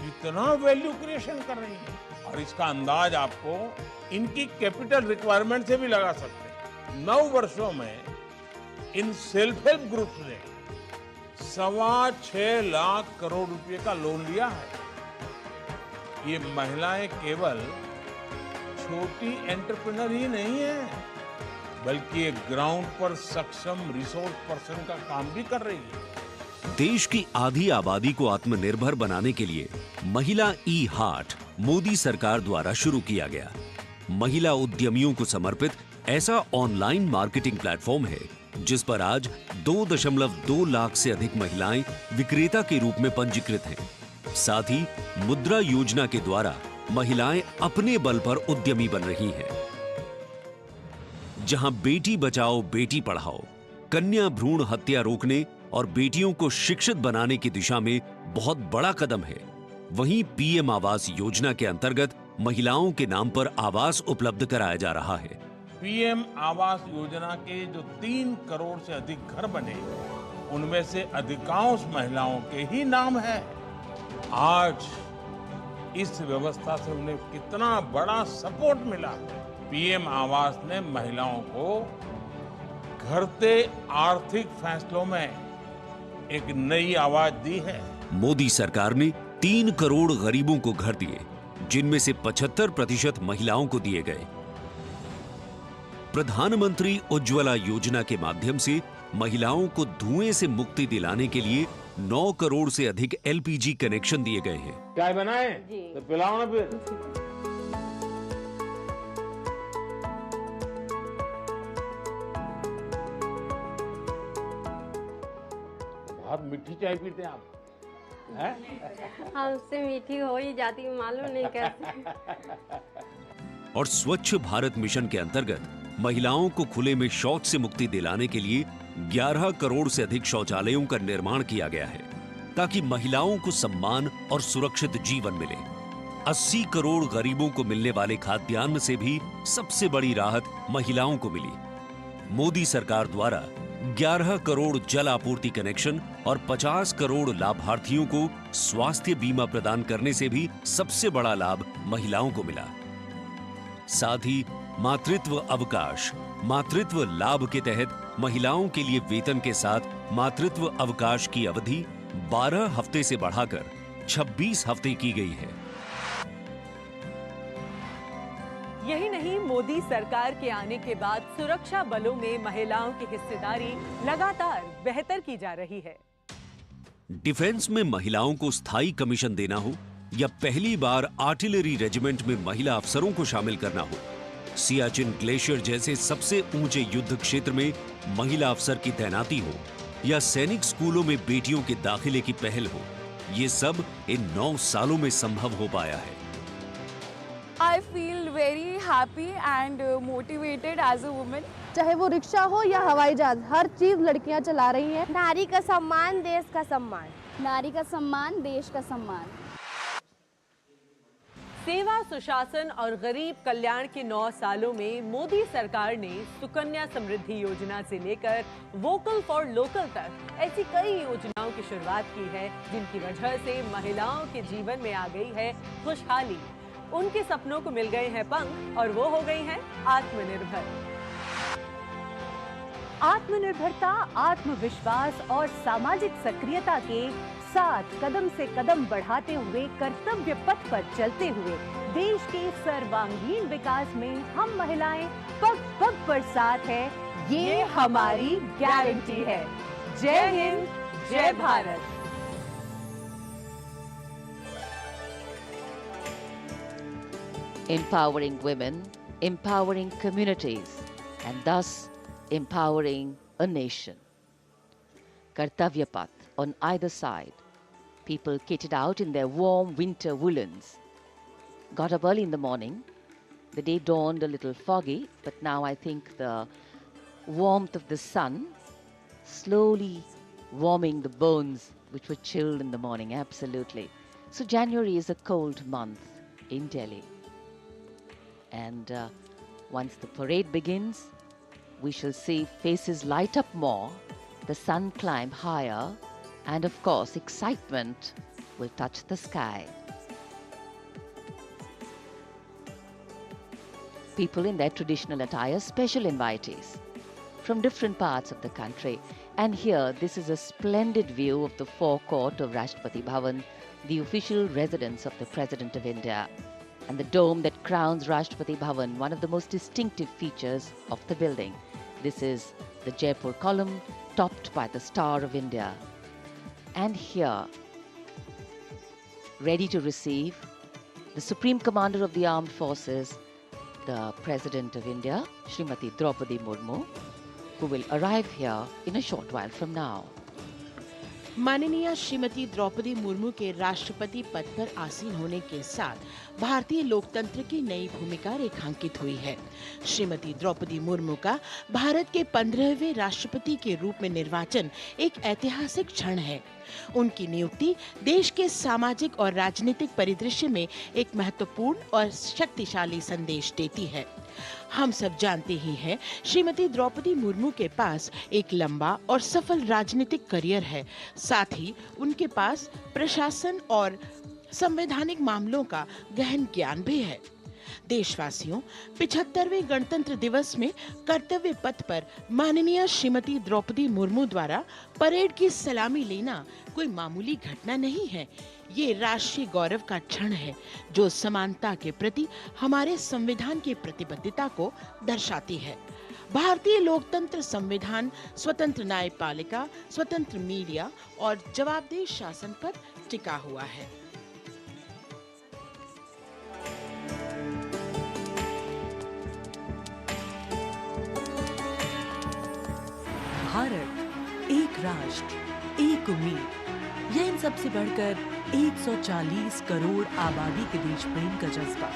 इतना वैल्यू क्रिएशन कर रही हैं और इसका अंदाज आपको इनकी कैपिटल रिक्वायरमेंट से भी लगा सकते हैं। 9 वर्षों में इन सेल्फ हेल्प ग्रुप्स ने 6.25 लाख करोड़ रुपए का लोन लिया है। ये महिलाएं केवल छोटी एंटरप्रेन्योर ही नहीं है, बल्कि एक ग्राउंड पर सक्षम रिसोर्स पर्सन का काम भी कर रही है।
देश की आधी आबादी को आत्मनिर्भर बनाने के लिए महिला ई हाट मोदी सरकार द्वारा शुरू किया गया। महिला उद्यमियों को समर्पित ऐसा ऑनलाइन मार्केटिंग प्लेटफॉर्म है जिस पर आज 2.2 लाख से अधिक महिलाएं विक्रेता के रूप में पंजीकृत हैं। साथ ही मुद्रा योजना के द्वारा महिलाएं अपने बल पर उद्यमी बन रही हैं। जहां बेटी बचाओ बेटी पढ़ाओ, कन्या भ्रूण हत्या रोकने और बेटियों को शिक्षित बनाने की दिशा में बहुत बड़ा कदम है, वहीं पीएम आवास योजना के अंतर्गत महिलाओं के नाम पर आवास उपलब्ध कराया जा रहा है।
पीएम आवास योजना के जो 3 करोड़ से अधिक घर बने, उनमें से अधिकांश महिलाओं के ही नाम है। आज इस व्यवस्था से उन्हें कितना बड़ा सपोर्ट मिला। पीएम आवास ने महिलाओं को घटते आर्थिक फैसलों में एक नई आवाज दी है।
मोदी सरकार ने 3 करोड़ गरीबों को घर दिए, जिनमें से 75% महिलाओं को दिए गए। प्रधानमंत्री उज्ज्वला योजना के माध्यम से महिलाओं को धुएं से मुक्ति दिलाने के लिए 9 करोड़ से अधिक एलपीजी कनेक्शन दिए गए हैं।
चाय बनाए तो पिलाओ ना फिर। बहुत मीठी चाय पीते हैं आप, हैं?
हमसे मीठी हो ही जाती है, मालूम नहीं कैसे।
और स्वच्छ भारत मिशन के अंतर्गत महिलाओं को खुले में शौच से मुक्ति दिलाने के लिए 11 करोड़ से अधिक शौचालयों का निर्माण किया गया है, ताकि महिलाओं को सम्मान और सुरक्षित जीवन मिले। 80 करोड़ गरीबों को मिलने वाले खाद्यान्न से भी सबसे बड़ी राहत महिलाओं को मिली। मोदी सरकार द्वारा 11 करोड़ जल आपूर्ति कनेक्शन और 50 करोड़ लाभार्थियों को स्वास्थ्य बीमा प्रदान करने से भी सबसे बड़ा लाभ महिलाओं को मिला। साथ ही मातृत्व अवकाश, मातृत्व लाभ के तहत महिलाओं के लिए वेतन के साथ मातृत्व अवकाश की अवधि 12 हफ्ते से बढ़ाकर 26 हफ्ते की गई है।
यही नहीं, मोदी सरकार के आने के बाद सुरक्षा बलों में महिलाओं की हिस्सेदारी लगातार बेहतर की जा रही है।
डिफेंस में महिलाओं को स्थायी कमीशन देना हो या पहली बार आर्टिलरी रेजिमेंट में महिला अफसरों को शामिल करना हो, सियाचिन ग्लेशियर जैसे सबसे ऊंचे युद्ध क्षेत्र में महिला अफसर की तैनाती हो या सैनिक स्कूलों में बेटियों के दाखिले की पहल हो, ये सब इन 9 सालों में संभव हो पाया है।
I feel very happy and motivated as a woman.
चाहे वो रिक्शा हो या हवाई जहाज, हर चीज लड़कियां चला रही हैं। नारी का सम्मान, देश का सम्मान।
नारी का सम्मान, देश का सम्मान।
सेवा, सुशासन और गरीब कल्याण के 9 सालों में मोदी सरकार ने सुकन्या समृद्धि योजना से लेकर वोकल फॉर लोकल तक ऐसी कई योजनाओं की शुरुआत की है, जिनकी वजह से महिलाओं के जीवन में आ गई है खुशहाली। उनके सपनों को मिल गए हैं पंख और वो हो गई हैं आत्मनिर्भर। आत्मनिर्भरता, आत्मविश्वास और सामाजिक सक्रियता के साथ कदम से कदम बढ़ाते हुए कर्तव्य पथ पर चलते हुए देश के सर्वांगीण विकास में हम महिलाएं पग पग पर साथ है, ये हमारी गारंटी है। जय हिंद, जय Bharat.
Empowering women, empowering communities, and thus empowering a nation. Kartavya Path on either side. People kitted out in their warm winter woolens. Got up early in the morning. The day dawned a little foggy, but now I think the warmth of the sun slowly warming the bones which were chilled in the morning, absolutely. So January is a cold month in Delhi. And once the parade begins, we shall see faces light up more, the sun climb higher, and of course excitement will touch the sky. People in their traditional attire, special invitees from different parts of the country. And here, this is a splendid view of the forecourt of Rashtrapati Bhavan, the official residence of the President of India, and the dome that crowns Rashtrapati Bhavan, one of the most distinctive features of the building. This is the Jaipur column, topped by the Star of India. And here, ready to receive the Supreme Commander of the Armed Forces, the President of India, Srimati Draupadi Murmu, who will arrive here in a short while from now.
माननीय श्रीमती द्रौपदी मुर्मू के राष्ट्रपति पद पर आसीन होने के साथ भारतीय लोकतंत्र की नई भूमिका रेखांकित हुई है। श्रीमती द्रौपदी मुर्मू का भारत के 15वें राष्ट्रपति के रूप में निर्वाचन एक ऐतिहासिक क्षण है। उनकी नियुक्ति देश के सामाजिक और राजनीतिक परिदृश्य में एक महत्वपूर्ण और शक्तिशाली संदेश देती है। हम सब जानते ही हैं, श्रीमती द्रौपदी मुर्मू के पास एक लंबा और सफल राजनीतिक करियर है। साथ ही उनके पास प्रशासन और संवैधानिक मामलों का गहन ज्ञान भी है। देशवासियों, 75वें गणतंत्र दिवस में कर्तव्य पथ पर माननीय श्रीमती द्रौपदी मुर्मू द्वारा परेड की सलामी लेना कोई मामूली घटना नहीं है। ये राष्ट्रीय गौरव का क्षण है जो समानता के प्रति हमारे संविधान की प्रतिबद्धता को दर्शाती है। भारतीय लोकतंत्र संविधान स्वतंत्र न्यायपालिका, स्वतंत्र मीडिया और जवाबदेह शासन पर टिका हुआ है।
भारत, एक राष्ट्र, एक उम्मीद, यह इन सबसे बढ़कर 140 करोड़ आबादी के देश प्रेम का जज्बा।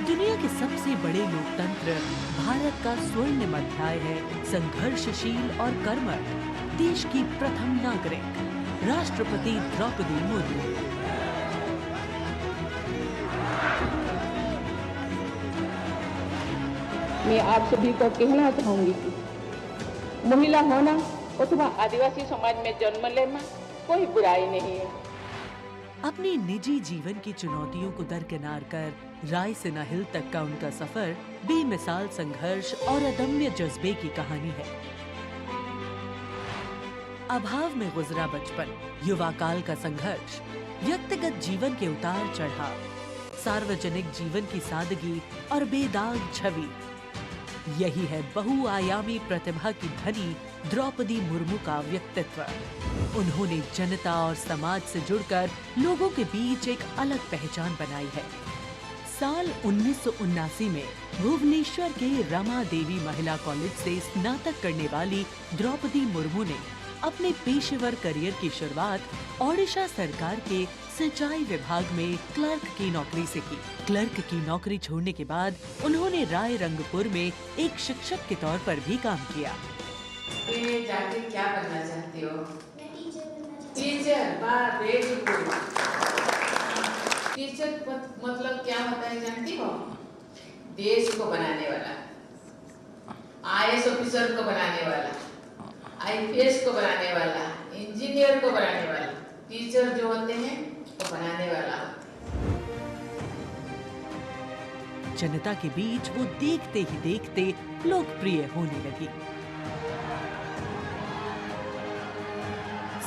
दुनिया के सबसे बड़े लोकतंत्र भारत का स्वर्णिम अध्याय है संघर्षशील और कर्मठ देश की प्रथम नागरिक राष्ट्रपति द्रौपदी मुर्मू।
मैं आप सभी को कहना चाहूंगी कि महिला होना अथवा आदिवासी समाज में जन्म लेना कोई बुराई नहीं है।
अपने निजी जीवन की चुनौतियों को दरकिनार कर रायसीना हिल तक का उनका सफर बेमिसाल संघर्ष और अदम्य जज्बे की कहानी है। अभाव में गुजरा बचपन, युवा काल का संघर्ष, व्यक्तिगत जीवन के उतार चढ़ाव, सार्वजनिक जीवन की सादगी और बेदाग छवि, यही है बहुआयामी प्रतिभा की धनी द्रौपदी मुर्मू का व्यक्तित्व। उन्होंने जनता और समाज से जुड़कर लोगों के बीच एक अलग पहचान बनाई है। साल 1979 में भुवनेश्वर के रमा देवी महिला कॉलेज से स्नातक करने वाली द्रौपदी मुर्मू ने अपने पेशेवर करियर की शुरुआत ओडिशा सरकार के सिंचाई विभाग में क्लर्क की नौकरी से की। क्लर्क की नौकरी छोड़ने के बाद उन्होंने राय रंगपुर में एक शिक्षक के तौर पर भी काम किया।
जाके क्या बनना चाहती हो? टीचर। वाह, वेरी गुड। टीचर मतलब क्या होता है जानती हो? देश को बनाने वाला, IAS ऑफिसर को बनाने वाला, IPS को बनाने वाला, इंजीनियर को बनाने वाला। टीचर जो होते हैं वो बनाने वाला।
जनता के बीच वो देखते ही देखते लोकप्रिय होने लगी।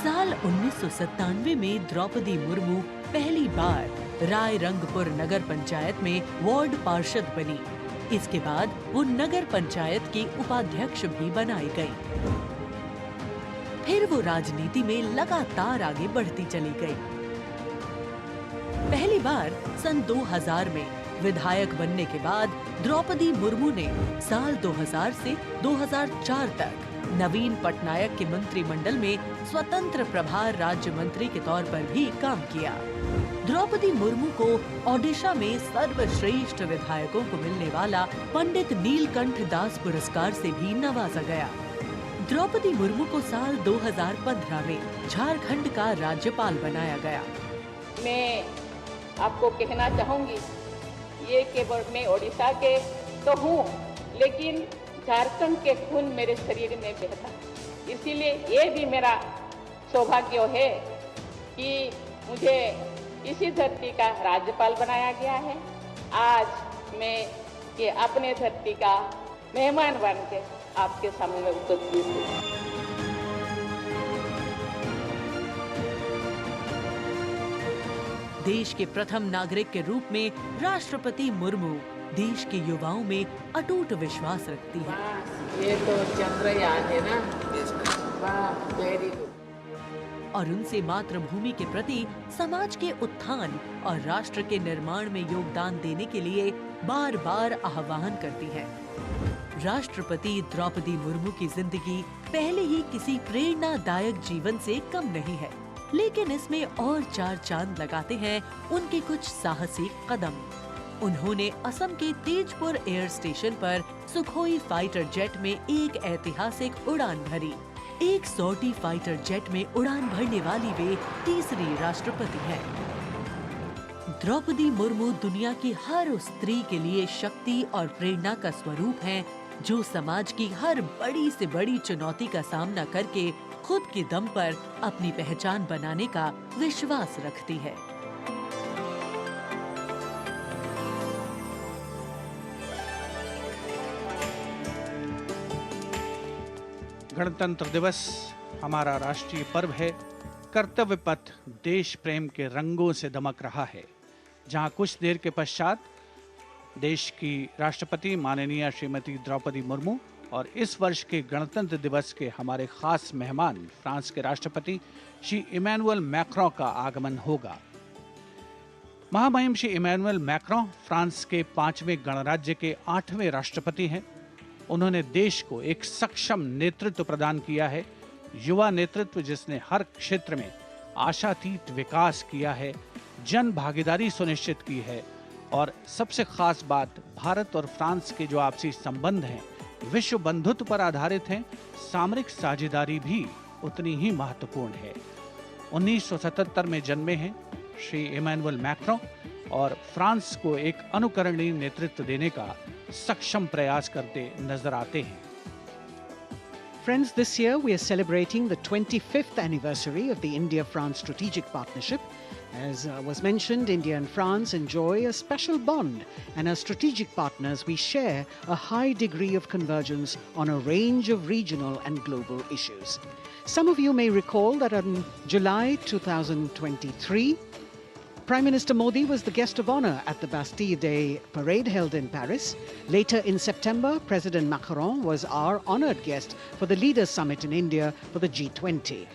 साल 1997 में द्रौपदी मुर्मू पहली बार राय रंगपुर नगर पंचायत में वार्ड पार्षद बनी। इसके बाद वो नगर पंचायत की उपाध्यक्ष भी बनाई गई। फिर वो राजनीति में लगातार आगे बढ़ती चली गई। पहली बार सन 2000 में विधायक बनने के बाद द्रौपदी मुर्मू ने साल 2000 से 2004 तक नवीन पटनायक के मंत्रिमंडल में स्वतंत्र प्रभार राज्य मंत्री के तौर पर भी काम किया। द्रौपदी मुर्मू को ओडिशा में सर्वश्रेष्ठ विधायकों को मिलने वाला पंडित नीलकंठ दास पुरस्कार से भी नवाजा गया। द्रौपदी मुर्मू को साल 2015 में झारखंड का राज्यपाल बनाया गया।
मैं आपको कहना चाहूंगी, ये केवल मैं ओडिशा के तो हूँ, लेकिन झारखंड के खून मेरे शरीर में बहता, इसीलिए ये भी मेरा सौभाग्य है कि मुझे इसी धरती का राज्यपाल बनाया गया है। आज मैं ये अपने धरती का मेहमान बन के आपके सामने उपस्थित हूँ।
देश के प्रथम नागरिक के रूप में राष्ट्रपति मुर्मू देश के युवाओं में अटूट विश्वास रखती है।
ये तो चंद्रयान है ना, वाह, वेरी गुड।
और उनसे मातृभूमि के प्रति समाज के उत्थान और राष्ट्र के निर्माण में योगदान देने के लिए बार बार आह्वान करती है। राष्ट्रपति द्रौपदी मुर्मू की जिंदगी पहले ही किसी प्रेरणादायक जीवन से कम नहीं है, लेकिन इसमें और चार चांद लगाते हैं उनके कुछ साहसी कदम। उन्होंने असम के तेजपुर एयर स्टेशन पर सुखोई फाइटर जेट में एक ऐतिहासिक उड़ान भरी। एक सॉर्टी फाइटर जेट में उड़ान भरने वाली वे तीसरी राष्ट्रपति हैं। द्रौपदी मुर्मू दुनिया की हर उस स्त्री के लिए शक्ति और प्रेरणा का स्वरूप हैं, जो समाज की हर बड़ी से बड़ी चुनौती का सामना करके खुद के दम पर अपनी पहचान बनाने का विश्वास रखती है।
गणतंत्र दिवस हमारा राष्ट्रीय पर्व है। कर्तव्य पथ देश प्रेम के रंगों से दमक रहा है, जहां कुछ देर के पश्चात देश की राष्ट्रपति माननीय श्रीमती द्रौपदी मुर्मू और इस वर्ष के गणतंत्र दिवस के हमारे खास मेहमान फ्रांस के राष्ट्रपति श्री इमैनुअल मैक्रों का आगमन होगा। महामहिम श्री इमैनुअल मैक्रों फ्रांस के 5वें गणराज्य के 8वें राष्ट्रपति हैं। उन्होंने देश को एक सक्षम नेतृत्व प्रदान किया है, युवा नेतृत्व जिसने हर क्षेत्र में आशातीत विकास किया है, जन भागीदारी सुनिश्चित की है और सबसे खास बात, भारत और फ्रांस के जो आपसी संबंध हैं विश्व बंधुत्व पर आधारित हैं। सामरिक साझेदारी भी उतनी ही महत्वपूर्ण है। 1977 में जन्मे हैं श्री इमैनुअल मैक्रों और फ्रांस को एक अनुकरणीय नेतृत्व देने का सक्षम प्रयास करते नजर आते हैं।
Friends, this year we are celebrating the 25th anniversary of the India-France strategic partnership. As was mentioned, India and France enjoy a special bond, and as strategic partners we share a high degree of convergence on a range of regional and global issues. Some of you may recall that in July 2023, Prime Minister Modi was the guest of honor at the Bastille Day parade held in Paris. Later in September, President Macron was our honored guest for the Leaders Summit in India for the G20.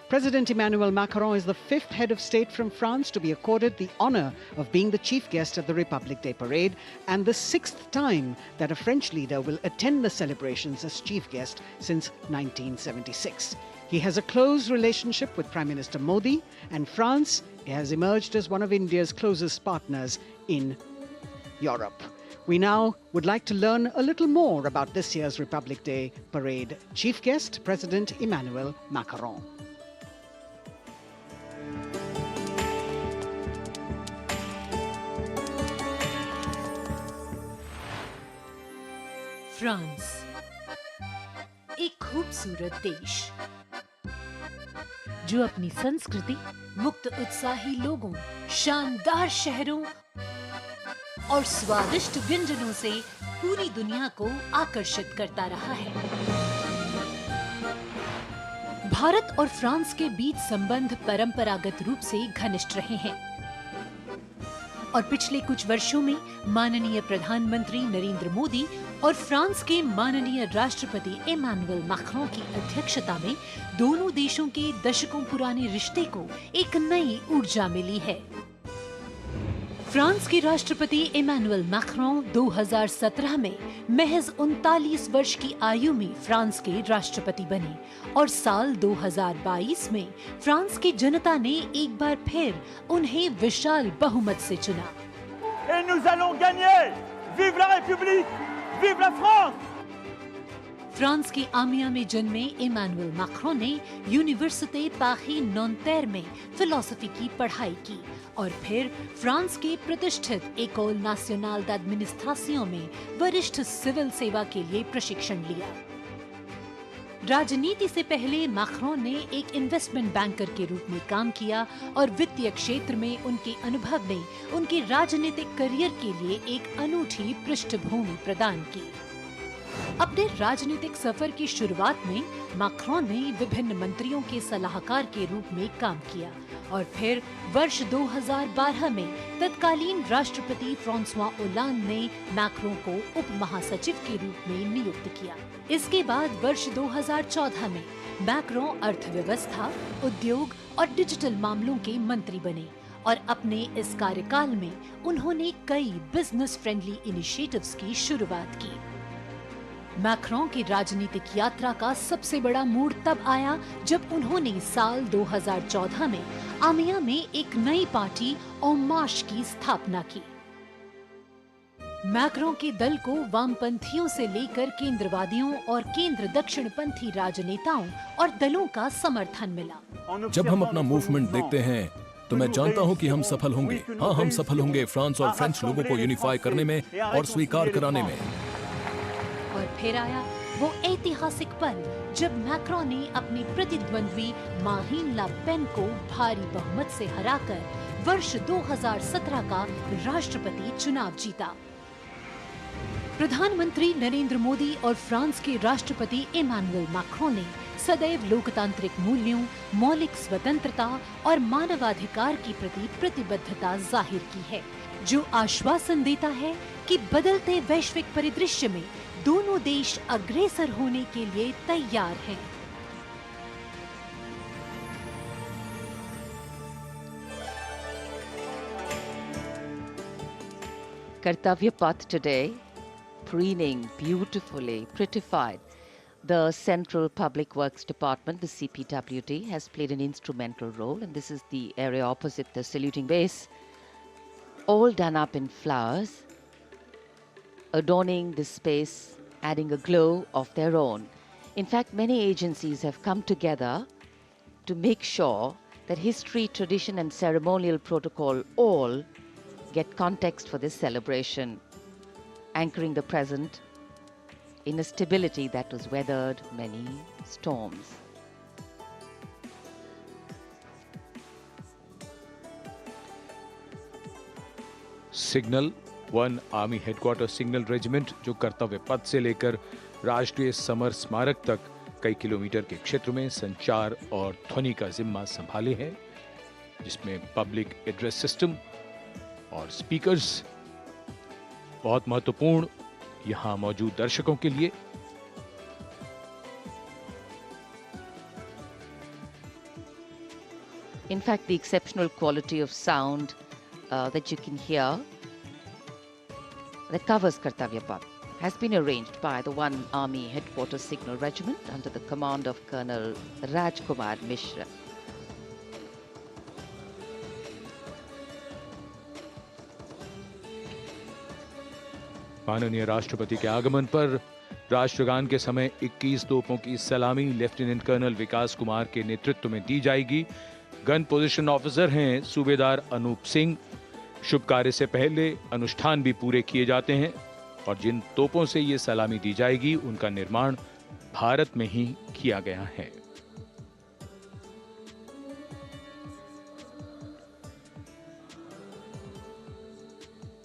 President Emmanuel Macron is the 5th head of state from France to be accorded the honor of being the chief guest at the Republic Day parade, and the 6th time that a French leader will attend the celebrations as chief guest since 1976. He has a close relationship with Prime Minister Modi, and France has emerged as one of India's closest partners in Europe. We now would like to learn a little more about this year's Republic Day parade. Chief guest, President Emmanuel Macron.
France, एक खूबसूरत देश जो अपनी संस्कृति, मुक्त उत्साही लोगों, शानदार शहरों और स्वादिष्ट व्यंजनों से पूरी दुनिया को आकर्षित करता रहा है। भारत और फ्रांस के बीच संबंध परंपरागत रूप से घनिष्ठ रहे हैं और पिछले कुछ वर्षों में माननीय प्रधानमंत्री नरेंद्र मोदी और फ्रांस के माननीय राष्ट्रपति इमैनुअल मैक्रों की अध्यक्षता में दोनों देशों के दशकों पुराने रिश्ते को एक नई ऊर्जा मिली है। फ्रांस के राष्ट्रपति इमैनुअल मैक्रों 2017 में महज 39 वर्ष की आयु में फ्रांस के राष्ट्रपति बने और साल 2022 में फ्रांस की जनता ने एक बार फिर उन्हें विशाल बहुमत से चुना।
Et nous allons gagner! Vive la République! Vive la France!
France की आमिया में जन्मे इमैनुअल मैक्रों ने यूनिवर्सिटी पारी नॉन्टेर में फिलोसफी की पढ़ाई की और फिर फ्रांस के प्रतिष्ठित एकोल नेशनल d'administration में वरिष्ठ सिविल सेवा के लिए प्रशिक्षण लिया। राजनीति से पहले मैक्रों ने एक इन्वेस्टमेंट बैंकर के रूप में काम किया और वित्तीय क्षेत्र में उनके अनुभव ने उनके राजनीतिक करियर के लिए एक अनूठी पृष्ठभूमि प्रदान की। अपने राजनीतिक सफर की शुरुआत में मैक्रों ने विभिन्न मंत्रियों के सलाहकार के रूप में काम किया और फिर वर्ष 2012 में तत्कालीन राष्ट्रपति फ्रांसवा ओलांद ने मैक्रों को उप महासचिव के रूप में नियुक्त किया। इसके बाद वर्ष 2014 में मैक्रों अर्थव्यवस्था, उद्योग और डिजिटल मामलों के मंत्री बने और अपने इस कार्यकाल में उन्होंने कई बिजनेस फ्रेंडली इनिशिएटिव्स की शुरुआत की। मैक्रों की राजनीतिक यात्रा का सबसे बड़ा मोड़ तब आया जब उन्होंने साल 2014 में आमिया में एक नई पार्टी En Marche की स्थापना की। मैक्रों के दल को वामपंथियों से लेकर केंद्रवादियों और केंद्र दक्षिणपंथी राजनेताओं और दलों का समर्थन मिला।
जब हम अपना मूवमेंट देखते हैं तो मैं जानता हूं कि हम सफल होंगे। हाँ, हम सफल होंगे फ्रांस और फ्रेंच लोगों को यूनिफाई करने में और स्वीकार कराने में।
और फिर आया वो ऐतिहासिक पल जब मैक्रों ने अपने प्रतिद्वंद्वी मारीन ला पेन को भारी बहुमत से हराकर वर्ष 2017 का राष्ट्रपति चुनाव जीता। प्रधानमंत्री नरेंद्र मोदी और फ्रांस के राष्ट्रपति इमैनुअल मैक्रों ने सदैव लोकतांत्रिक मूल्यों, मौलिक स्वतंत्रता और मानवाधिकार के प्रति प्रतिबद्धता जाहिर की है, जो आश्वासन देता है कि बदलते वैश्विक परिदृश्य में दोनों देश अग्रसर होने के लिए तैयार हैं।
Kartavya Path today, preening beautifully, prettified. The Central Public Works Department, the CPWD, has played an instrumental role, and this is the area opposite the saluting base, all done up in flowers, adorning this space, adding a glow of their own. In fact, many agencies have come together to make sure that history, tradition and ceremonial protocol all get context for this celebration, anchoring the present in a stability that was weathered many storms.
Signal 1 army headquarter signal regiment जो कर्तव्य पथ से लेकर राष्ट्रीय summer स्मारक तक कई kilometre के क्षेत्र में संचार और ध्वनि का जिम्मा संभाले है, जिसमें पब्लिक एड्रेस सिस्टम और स्पीकर्स बहुत महत्वपूर्ण यहां मौजूद दर्शकों के लिए।
In fact, the exceptional quality of sound that you can hear that covers Kartavya Path has been arranged by the 1 Army Headquarters Signal Regiment under the command of Colonel Rajkumar Mishra.
माननीय राष्ट्रपति के आगमन पर राष्ट्रगान के समय 21 तोपों की सलामी लेफ्टिनेंट कर्नल विकास कुमार के नेतृत्व में दी जाएगी। गन पोजीशन ऑफिसर हैं सूबेदार अनूप सिंह। शुभ कार्य से पहले अनुष्ठान भी पूरे किए जाते हैं और जिन तोपों से ये सलामी दी जाएगी उनका निर्माण भारत में ही किया गया है।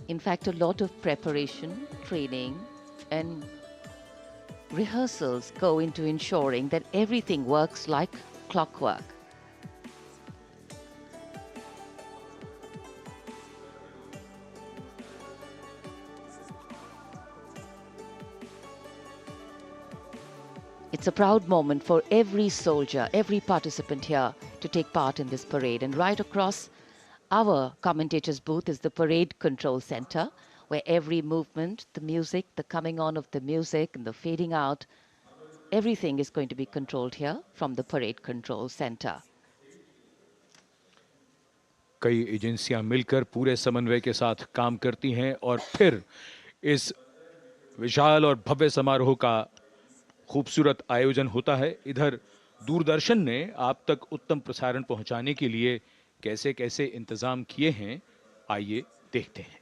In fact, a lot of preparation, training, and rehearsals go into ensuring that everything works like clockwork. It's a proud moment for every soldier, every participant here to take part in this parade. And right across Our commentator's booth is the parade control center, where every movement, the music, the coming on of the music and the fading out, everything is going to be controlled here from the parade control center.
कई एजेंसियां मिलकर पूरे समन्वय के साथ काम करती हैं और फिर इस विशाल और भव्य समारोह का खूबसूरत आयोजन होता है। इधर दूरदर्शन ने आप तक उत्तम प्रसारण पहुंचाने के लिए कैसे कैसे इंतजाम किए हैं, आइए देखते हैं।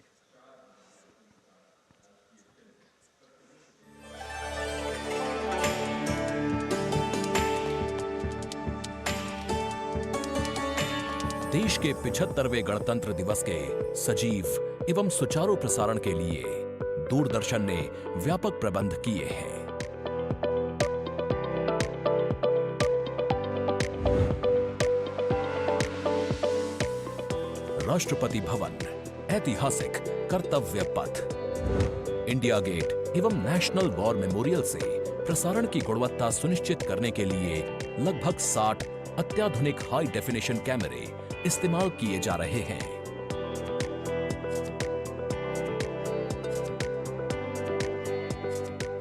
देश के 75वें गणतंत्र दिवस के सजीव एवं सुचारू प्रसारण के लिए दूरदर्शन ने व्यापक प्रबंध किए हैं। राष्ट्रपति भवन, ऐतिहासिक कर्तव्य पथ, इंडिया गेट एवं नेशनल वॉर मेमोरियल से प्रसारण की गुणवत्ता सुनिश्चित करने के लिए लगभग 60 अत्याधुनिक हाई डेफिनेशन कैमरे इस्तेमाल किए जा रहे हैं।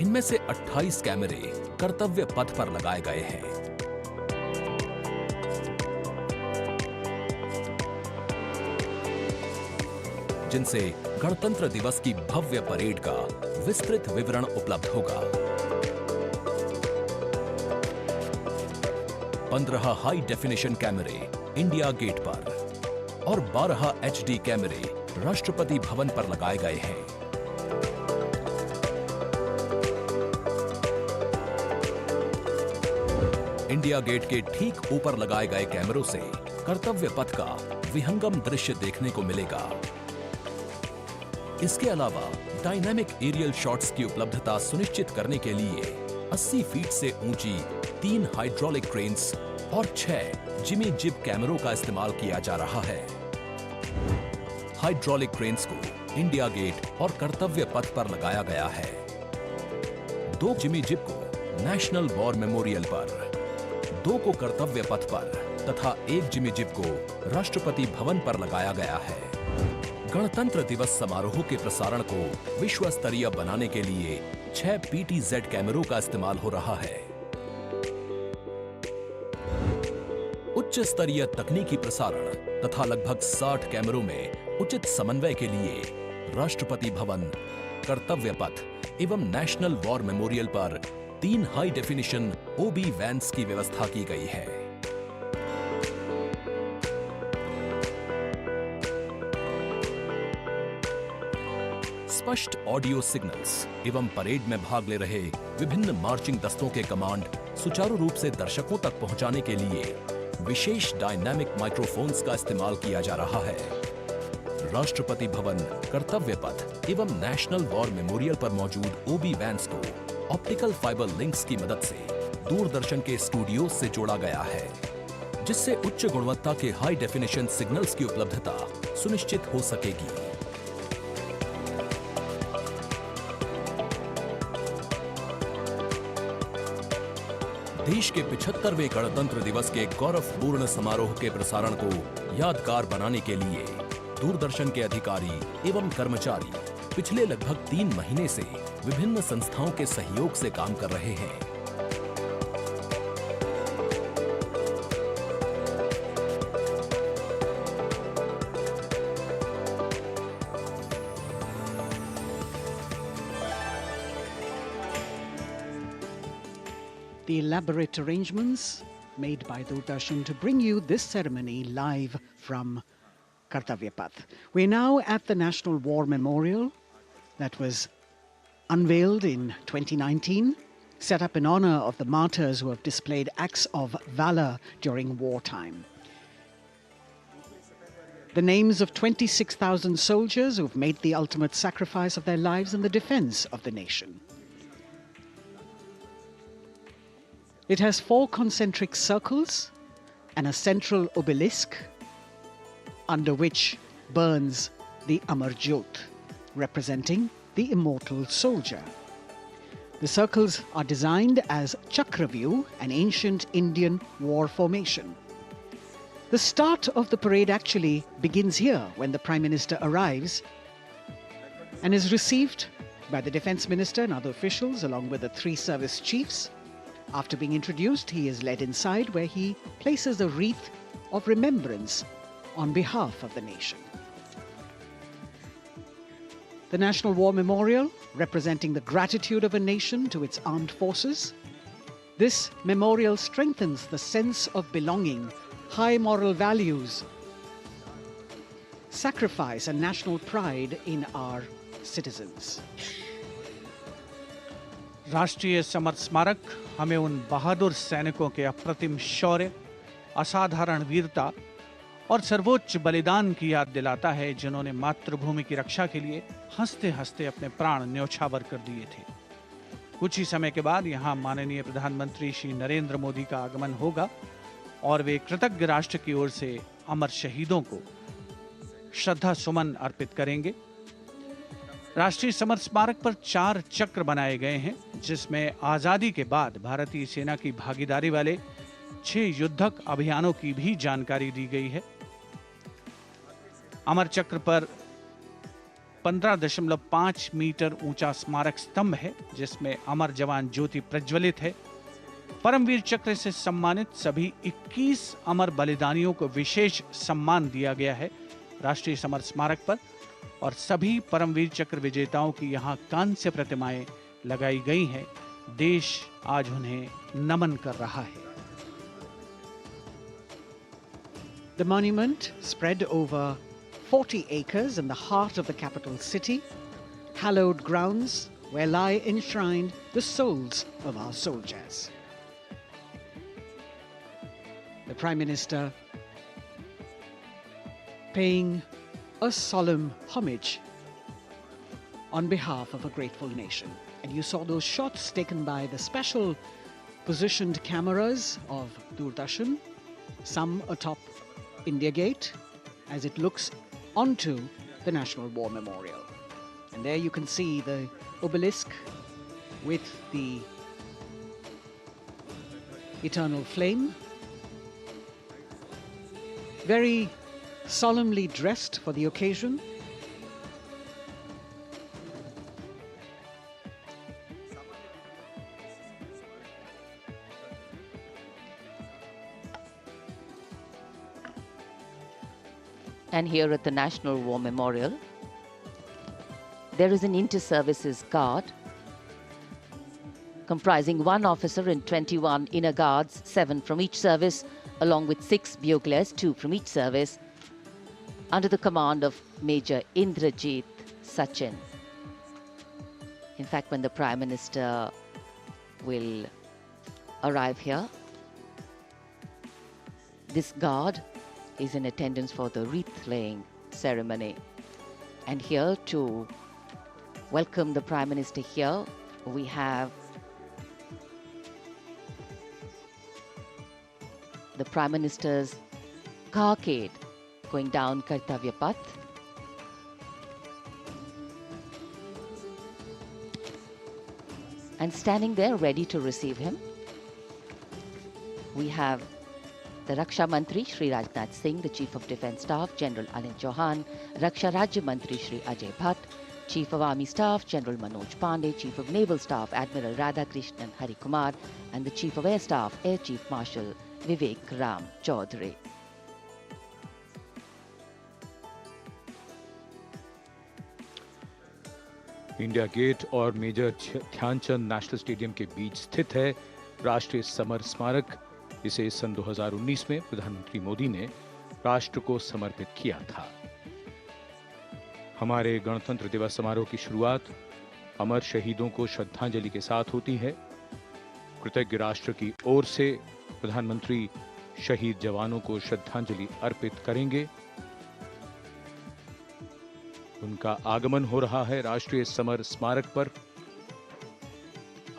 इनमें से 28 कैमरे कर्तव्य पथ पर लगाए गए हैं। जिनसे गणतंत्र दिवस की भव्य परेड का विस्तृत विवरण उपलब्ध होगा। 15 हाई डेफिनेशन कैमरे इंडिया गेट पर और 12 HD कैमरे राष्ट्रपति भवन पर लगाए गए हैं। इंडिया गेट के ठीक ऊपर लगाए गए कैमरों से कर्तव्य पथ का विहंगम दृश्य देखने को मिलेगा। इसके अलावा डायनामिक एरियल शॉट्स की उपलब्धता सुनिश्चित करने के लिए 80 फीट से ऊंची 3 हाइड्रोलिक क्रेन्स और 6 जिमी जिब कैमरों का इस्तेमाल किया जा रहा है। हाइड्रोलिक क्रेन्स को इंडिया गेट और कर्तव्य पथ पर लगाया गया है। 2 जिमी जिब को नेशनल वॉर मेमोरियल पर, 2 को कर्तव्य पथ पर तथा 1 जिमी जिब को राष्ट्रपति भवन पर लगाया गया है। गणतंत्र दिवस समारोह के प्रसारण को विश्व स्तरीय बनाने के लिए 6 PTZ कैमरों का इस्तेमाल हो रहा है। उच्च स्तरीय तकनीकी प्रसारण तथा लगभग 60 कैमरों में उचित समन्वय के लिए राष्ट्रपति भवन, कर्तव्य पथ एवं नेशनल वॉर मेमोरियल पर 3 हाई डेफिनेशन OB वैन्स की व्यवस्था की गई है। स्पष्ट ऑडियो सिग्नल्स एवं परेड में भाग ले रहे विभिन्न मार्चिंग दस्तों के कमांड सुचारू रूप से दर्शकों तक पहुंचाने के लिए विशेष डायनामिक माइक्रोफोन्स का इस्तेमाल किया जा रहा है। राष्ट्रपति भवन, कर्तव्य पथ एवं नेशनल वॉर मेमोरियल पर मौजूद OB वैन्स को ऑप्टिकल फाइबर लिंक्स की मदद से दूरदर्शन के स्टूडियो से जोड़ा गया है, जिससे उच्च गुणवत्ता के हाई डेफिनेशन सिग्नल्स की उपलब्धता सुनिश्चित हो सकेगी। देश के 75वें गणतंत्र दिवस के गौरवपूर्ण समारोह के प्रसारण को यादगार बनाने के लिए दूरदर्शन के अधिकारी एवं कर्मचारी पिछले लगभग 3 महीने से विभिन्न संस्थाओं के सहयोग से काम कर रहे हैं।
The elaborate arrangements made by Doordarshan to bring you this ceremony live from Kartavya Path. We're now at the National War Memorial that was unveiled in 2019, set up in honor of the martyrs who have displayed acts of valor during wartime. The names of 26,000 soldiers who have made the ultimate sacrifice of their lives in the defense of the nation. It has 4 concentric circles and a central obelisk under which burns the Amar Jyot, representing the immortal soldier. The circles are designed as Chakravyu, an ancient Indian war formation. The start of the parade actually begins here when the Prime Minister arrives and is received by the Defence Minister and other officials along with the 3 service chiefs. After being introduced, he is led inside where he places a wreath of remembrance on behalf of the nation. The National War Memorial, representing the gratitude of a nation to its armed forces. This memorial strengthens the sense of belonging, high moral values, sacrifice and national pride in our citizens.
राष्ट्रीय summer स्मारक हमें उन बहादुर सैनिकों के अप्रतिम शौर्य, असाधारण वीरता और सर्वोच्च बलिदान की याद दिलाता है जिन्होंने मातृभूमि की रक्षा के लिए हंसते हंसते अपने प्राण न्यौछावर कर दिए थे। कुछ ही समय के बाद यहाँ माननीय प्रधानमंत्री श्री नरेंद्र मोदी का आगमन होगा और वे कृतज्ञ राष्ट्र की ओर से अमर शहीदों को श्रद्धा सुमन अर्पित करेंगे। राष्ट्रीय समर स्मारक पर 4 चक्र बनाए गए हैं जिसमें आजादी के बाद भारतीय सेना की भागीदारी वाले 6 युद्धक अभियानों की भी जानकारी दी गई है। अमर चक्र पर 15.5 मीटर ऊंचा स्मारक स्तंभ है जिसमें अमर जवान ज्योति प्रज्वलित है। परमवीर चक्र से सम्मानित सभी 21 अमर बलिदानियों को विशेष सम्मान दिया गया है राष्ट्रीय समर स्मारक पर और सभी परमवीर चक्र विजेताओं की यहाँ कांस्य प्रतिमाएं लगाई गई हैं। देश आज उन्हें नमन कर रहा है।
The monument, spread over 40 acres in the heart of the capital city, hallowed grounds where lie enshrined the souls of our soldiers. The Prime Minister paying a solemn homage on behalf of a grateful nation. And you saw those shots taken by the special positioned cameras of Doordarshan, some atop India Gate, as it looks onto the National War Memorial. And there you can see the obelisk with the eternal flame, very solemnly dressed for the occasion.
And here at the National War Memorial, there is an inter-services guard comprising 1 officer and 21 inner guards, 7 from each service, along with 6 buglers, 2 from each service, under the command of Major Indrajit Sachin. In fact, when the Prime Minister will arrive here, this guard is in attendance for the wreath-laying ceremony. And here to welcome the Prime Minister here, we have the Prime Minister's carcade going down Kartavya Path. And standing there ready to receive him, we have the Raksha Mantri Shri Rajnath Singh, the Chief of Defence Staff General Anil Chauhan, Raksha Rajya Mantri Shri Ajay Bhatt, Chief of Army Staff General Manoj Pandey, Chief of Naval Staff Admiral Radhakrishnan Hari Kumar, and the Chief of Air Staff Air Chief Marshal Vivek Ram Chaudhary.
India gate और major Dhyanchand national stadium के बीच स्थित है राष्ट्रीय summer स्मारक। इसे सन 2019 में प्रधानमंत्री मोदी ने राष्ट्र को समर्पित किया था। हमारे गणतंत्र दिवस समारोह की शुरुआत अमर शहीदों को श्रद्धांजलि के साथ होती है। कृतज्ञ राष्ट्र की ओर से प्रधानमंत्री शहीद जवानों को श्रद्धांजलि अर्पित करेंगे। उनका आगमन हो रहा है राष्ट्रीय समर स्मारक पर।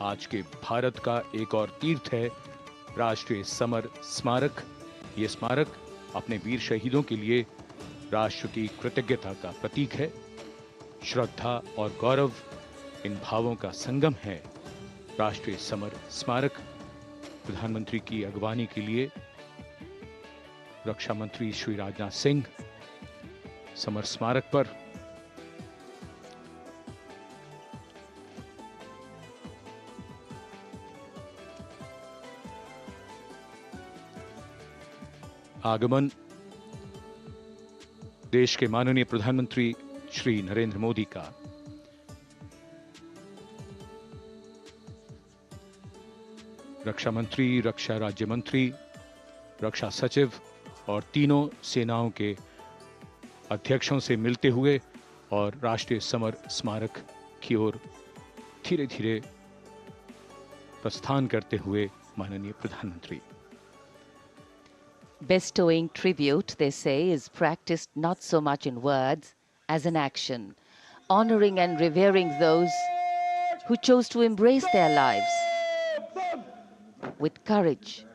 आज के भारत का एक और तीर्थ है राष्ट्रीय समर स्मारक। ये स्मारक अपने वीर शहीदों के लिए राष्ट्र की कृतज्ञता का प्रतीक है। श्रद्धा और गौरव इन भावों का संगम है। राष्ट्रीय समर स्मारक प्रधानमंत्री की अगवानी के लिए रक्षा मंत्री श्री राजनाथ सिंह समर स्मारक पर आगमन देश के माननीय प्रधानमंत्री श्री नरेंद्र मोदी का रक्षा मंत्री, रक्षा राज्य मंत्री, रक्षा सचिव और तीनों सेनाओं के अध्यक्षों से मिलते हुए और राष्ट्रीय समर स्मारक की ओर धीरे धीरे प्रस्थान करते हुए माननीय प्रधानमंत्री।
Bestowing tribute, they say, is practiced not so much in words as in action, honoring and revering those who chose to embrace their lives with courage,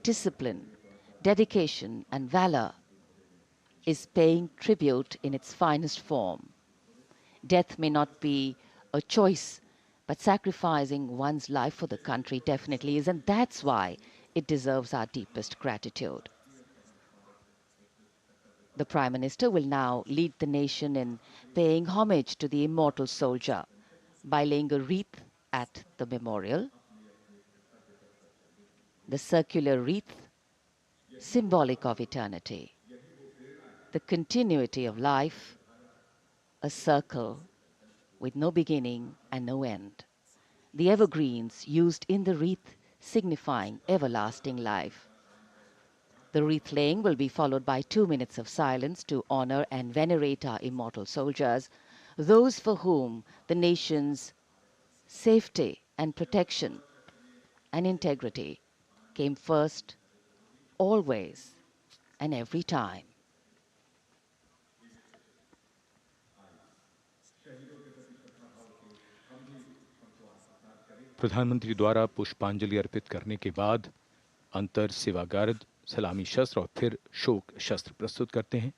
discipline, dedication, and valor is paying tribute in its finest form. Death may not be a choice, but sacrificing one's life for the country definitely is, and that's why it deserves our deepest gratitude. The Prime Minister will now lead the nation in paying homage to the immortal soldier by laying a wreath at the memorial. The circular wreath, symbolic of eternity, the continuity of life, a circle with no beginning and no end. The evergreens used in the wreath signifying everlasting life. The wreath laying will be followed by 2 minutes of silence to honor and venerate our immortal soldiers, those for whom the nation's safety and protection and integrity came first, always and every time.
प्रधानमंत्री द्वारा पुष्पांजलि अर्पित करने के बाद अंतर सेवागार्द सलामी शस्त्र और फिर शोक शस्त्र प्रस्तुत करते हैं।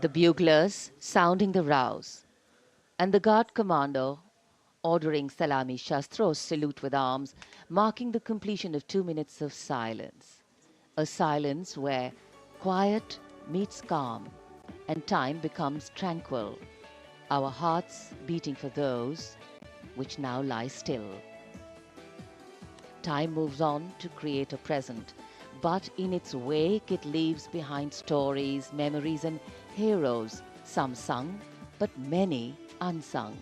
The buglers sounding the rouse, and the guard commander ordering Salami Shastros salute with arms, marking the completion of 2 minutes of silence. A silence where quiet meets calm and time becomes tranquil, our hearts beating for those which now lie still. Time moves on to create a present, but in its wake it leaves behind stories, memories and heroes, some sung, but many unsung.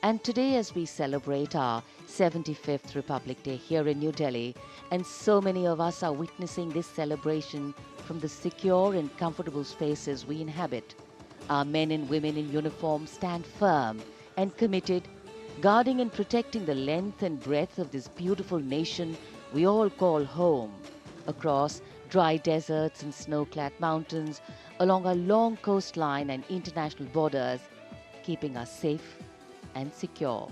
And today, as we celebrate our 75th Republic Day here in New Delhi, and so many of us are witnessing this celebration from the secure and comfortable spaces we inhabit, our men and women in uniform stand firm and committed, guarding and protecting the length and breadth of this beautiful nation we all call home, across dry deserts and snow-clad mountains, along our long coastline and international borders, keeping us safe and secure.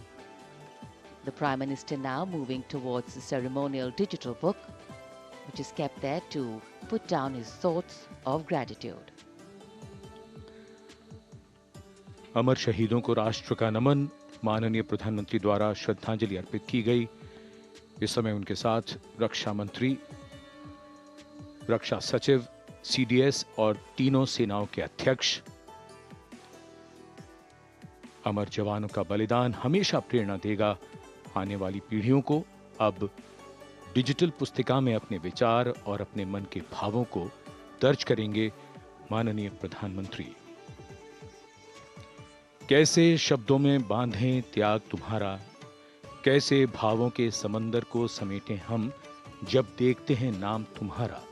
The Prime Minister now moving towards the ceremonial digital book, which is kept there to put down his thoughts of gratitude.
अमर शहीदों को राष्ट्र का नमन, माननीय प्रधानमंत्री द्वारा श्रद्धांजलि अर्पित की गई। इस समय उनके साथ रक्षा मंत्री, रक्षा सचिव, सीडीएस और तीनों सेनाओं के अध्यक्ष। अमर जवानों का बलिदान हमेशा प्रेरणा देगा आने वाली पीढ़ियों को। अब डिजिटल पुस्तिका में अपने विचार और अपने मन के भावों को दर्ज करेंगे माननीय प्रधानमंत्री। कैसे शब्दों में बांधें त्याग तुम्हारा, कैसे भावों के समंदर को समेटें हम जब देखते हैं नाम तुम्हारा।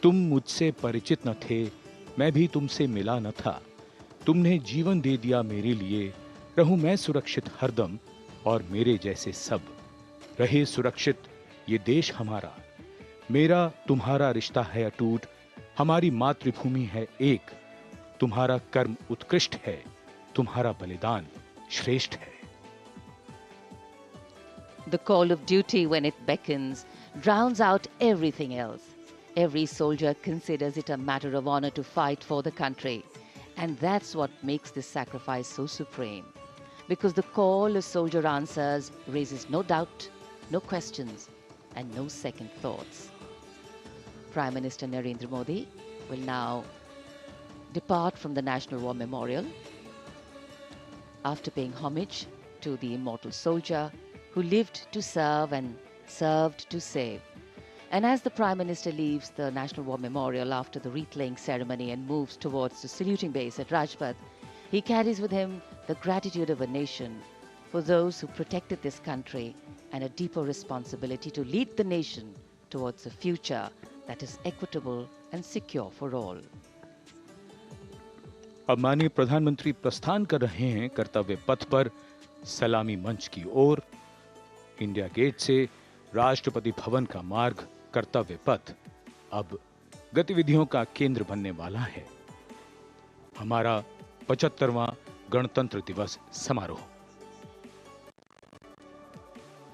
तुम मुझसे परिचित न थे, मैं भी तुमसे मिला न था, तुमने जीवन दे दिया मेरे लिए, रहूं मैं सुरक्षित हरदम और मेरे जैसे सब रहे सुरक्षित ये देश हमारा। मेरा तुम्हारा रिश्ता है अटूट, हमारी मातृभूमि है एक, तुम्हारा कर्म उत्कृष्ट है, तुम्हारा बलिदान श्रेष्ठ है।
The call of duty, when it beckons, drowns out everything else. Every soldier considers it a matter of honor to fight for the country. And that's what makes this sacrifice so supreme. Because the call a soldier answers raises no doubt, no questions, and no second thoughts. Prime Minister Narendra Modi will now depart from the National War Memorial after paying homage to the immortal soldier who lived to serve and served to save. And as the Prime Minister leaves the National War Memorial after the wreath-laying ceremony and moves towards the saluting base at Rajpath, he carries with him the gratitude of a nation for those who protected this country and a deeper responsibility to lead the nation towards a future that is equitable and secure for all.
अब माननीय प्रधानमंत्री प्रस्थान कर रहे हैं कर्तव्य पथ पर सलामी मंच की ओर। इंडिया गेट से राष्ट्रपति भवन का मार्ग कर्तव्य पथ अब गतिविधियों का केंद्र बनने वाला है। हमारा 75वां गणतंत्र दिवस समारोह।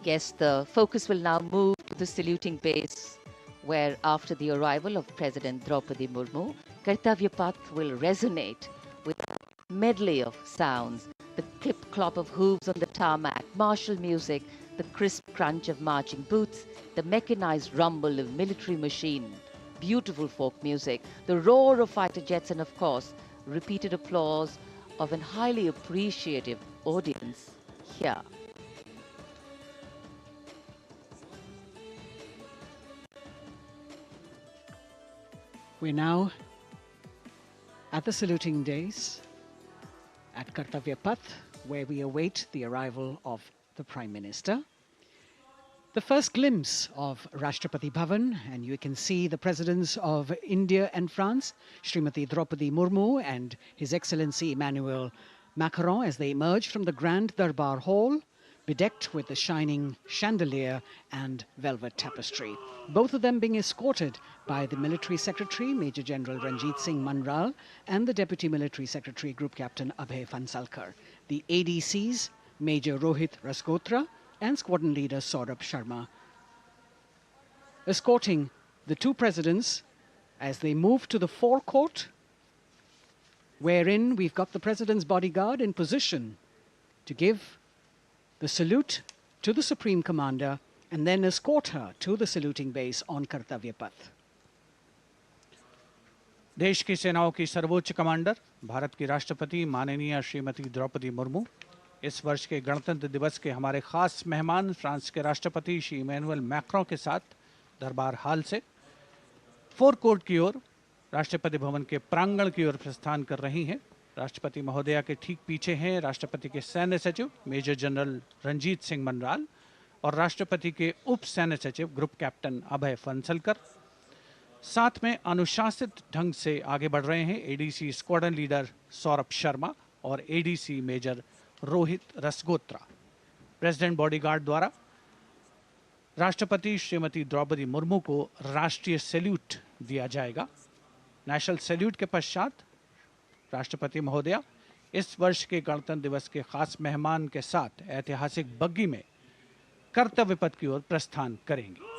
Yes, the focus will now move to the saluting base, where after the arrival of President Draupadi Murmu, Kartavya Path will resonate with a medley of sounds, the clip-clop of hooves on the tarmac, martial music, the crisp crunch of marching boots, the mechanized rumble of military machine, beautiful folk music, the roar of fighter jets, and of course, repeated applause of an highly appreciative audience here.
We're now at the saluting days at Kartavya Path, where we await the arrival of the Prime Minister. The first glimpse of Rashtrapati Bhavan, and you can see the presidents of India and France, Srimati Draupadi Murmu and His Excellency Emmanuel Macron, as they emerge from the Grand Darbar Hall, bedecked with the shining chandelier and velvet tapestry. Both of them being escorted by the Military Secretary, Major General Ranjit Singh Manral, and the Deputy Military Secretary, Group Captain Abhay Phansalkar. The ADCs, Major Rohit Rasgotra and Squadron Leader Saurabh Sharma, escorting the two presidents as they move to the forecourt, wherein we've got the President's bodyguard in position to give the salute to the Supreme Commander and then escort her to the saluting base on Kartavya Path.
देश की सेनाओं की सर्वोच्च commander Bharat की राष्ट्रपति माननीय श्रीमती द्रौपदी मुर्मू इस वर्ष के गणतंत्र दिवस के हमारे खास मेहमान फ्रांस के राष्ट्रपति श्री इमैनुअल मैक्रों के साथ दरबार हाल से फोर कोर्ट की ओर राष्ट्रपति भवन के प्रांगण की ओर प्रस्थान कर रही हैं। राष्ट्रपति महोदया के ठीक पीछे हैं राष्ट्रपति के सैन्य सचिव मेजर जनरल रंजीत सिंह मनराल और राष्ट्रपति के उप सैन्य सचिव ग्रुप कैप्टन अभय फंसलकर। साथ में अनुशासित ढंग से आगे बढ़ रहे हैं ADC squadron leader Saurabh Sharma और ADC major Rohit Rasgotra. President bodyguard द्वारा राष्ट्रपति श्रीमती द्रौपदी मुर्मू को राष्ट्रीय सैल्यूट दिया जाएगा। नेशनल सैल्यूट के पश्चात राष्ट्रपति महोदया इस वर्ष के गणतंत्र दिवस के खास मेहमान के साथ ऐतिहासिक बग्गी में कर्तव्य पथ की ओर प्रस्थान करेंगी।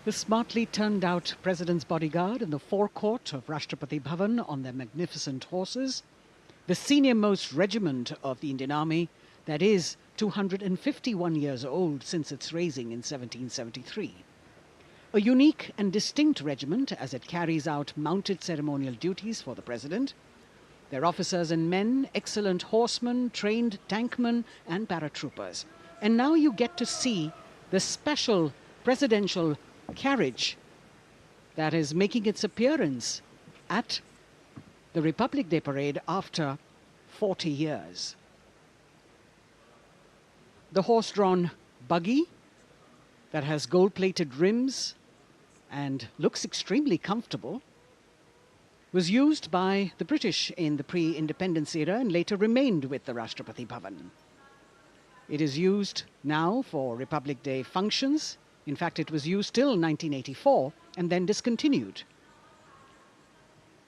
The smartly turned out President's bodyguard in the forecourt of Rashtrapati Bhavan on their magnificent horses, the senior-most regiment of the Indian Army, that is 251 years old since its raising in 1773. A unique and distinct regiment as it carries out mounted ceremonial duties for the President. Their officers and men, excellent horsemen, trained tankmen and paratroopers. And now you get to see the special presidential carriage that is making its appearance at the Republic Day parade after 40 years. The horse-drawn buggy that has gold-plated rims and looks extremely comfortable was used by the British in the pre-independence era and later remained with the Rashtrapati Bhavan. It is used now for Republic Day functions. In fact, it was used till 1984 and then discontinued.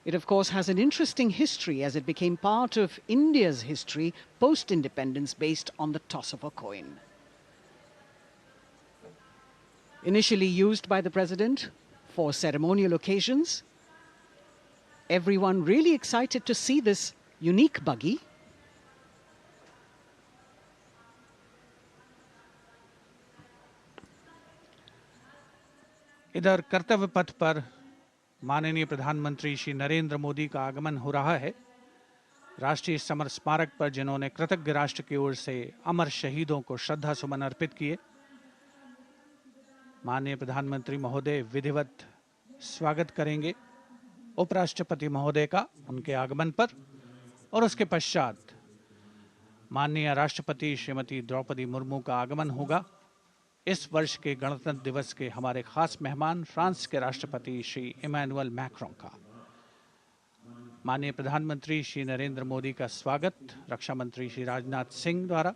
It, of course, has an interesting history as it became part of India's history post-independence based on the toss of a coin. Initially used by the President for ceremonial occasions, everyone really excited to see this unique buggy.
इधर कर्तव्य पथ पर माननीय प्रधानमंत्री श्री नरेंद्र मोदी का आगमन हो रहा है। राष्ट्रीय समर स्मारक पर जिन्होंने कृतज्ञ राष्ट्र की ओर से अमर शहीदों को श्रद्धा सुमन अर्पित किए, माननीय प्रधानमंत्री महोदय विधिवत स्वागत करेंगे उपराष्ट्रपति महोदय का उनके आगमन पर और उसके पश्चात माननीय राष्ट्रपति श्रीमती द्रौपदी मुर्मू का आगमन होगा। इस वर्ष के गणतंत्र दिवस के हमारे खास मेहमान फ्रांस के राष्ट्रपति श्री इमैनुअल मैक्रों का। माननीय प्रधानमंत्री श्री नरेंद्र मोदी का स्वागत रक्षा मंत्री श्री राजनाथ सिंह द्वारा।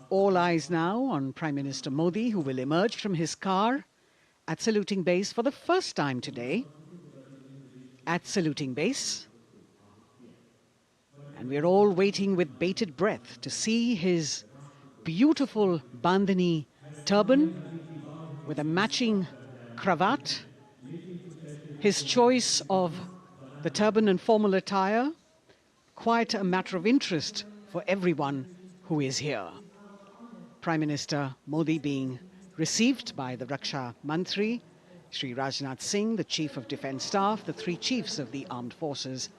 All eyes now on Prime Minister Modi, who will emerge from his car at saluting base for the first time today. At saluting base. And we're all waiting with bated breath to see his beautiful bandhani turban with a matching cravat. His choice of the turban and formal attire, quite a matter of interest for everyone who is here. Prime Minister Modi being received by the Raksha Mantri, Shri Rajnath Singh, the Chief of Defence Staff, the three chiefs of the armed forces,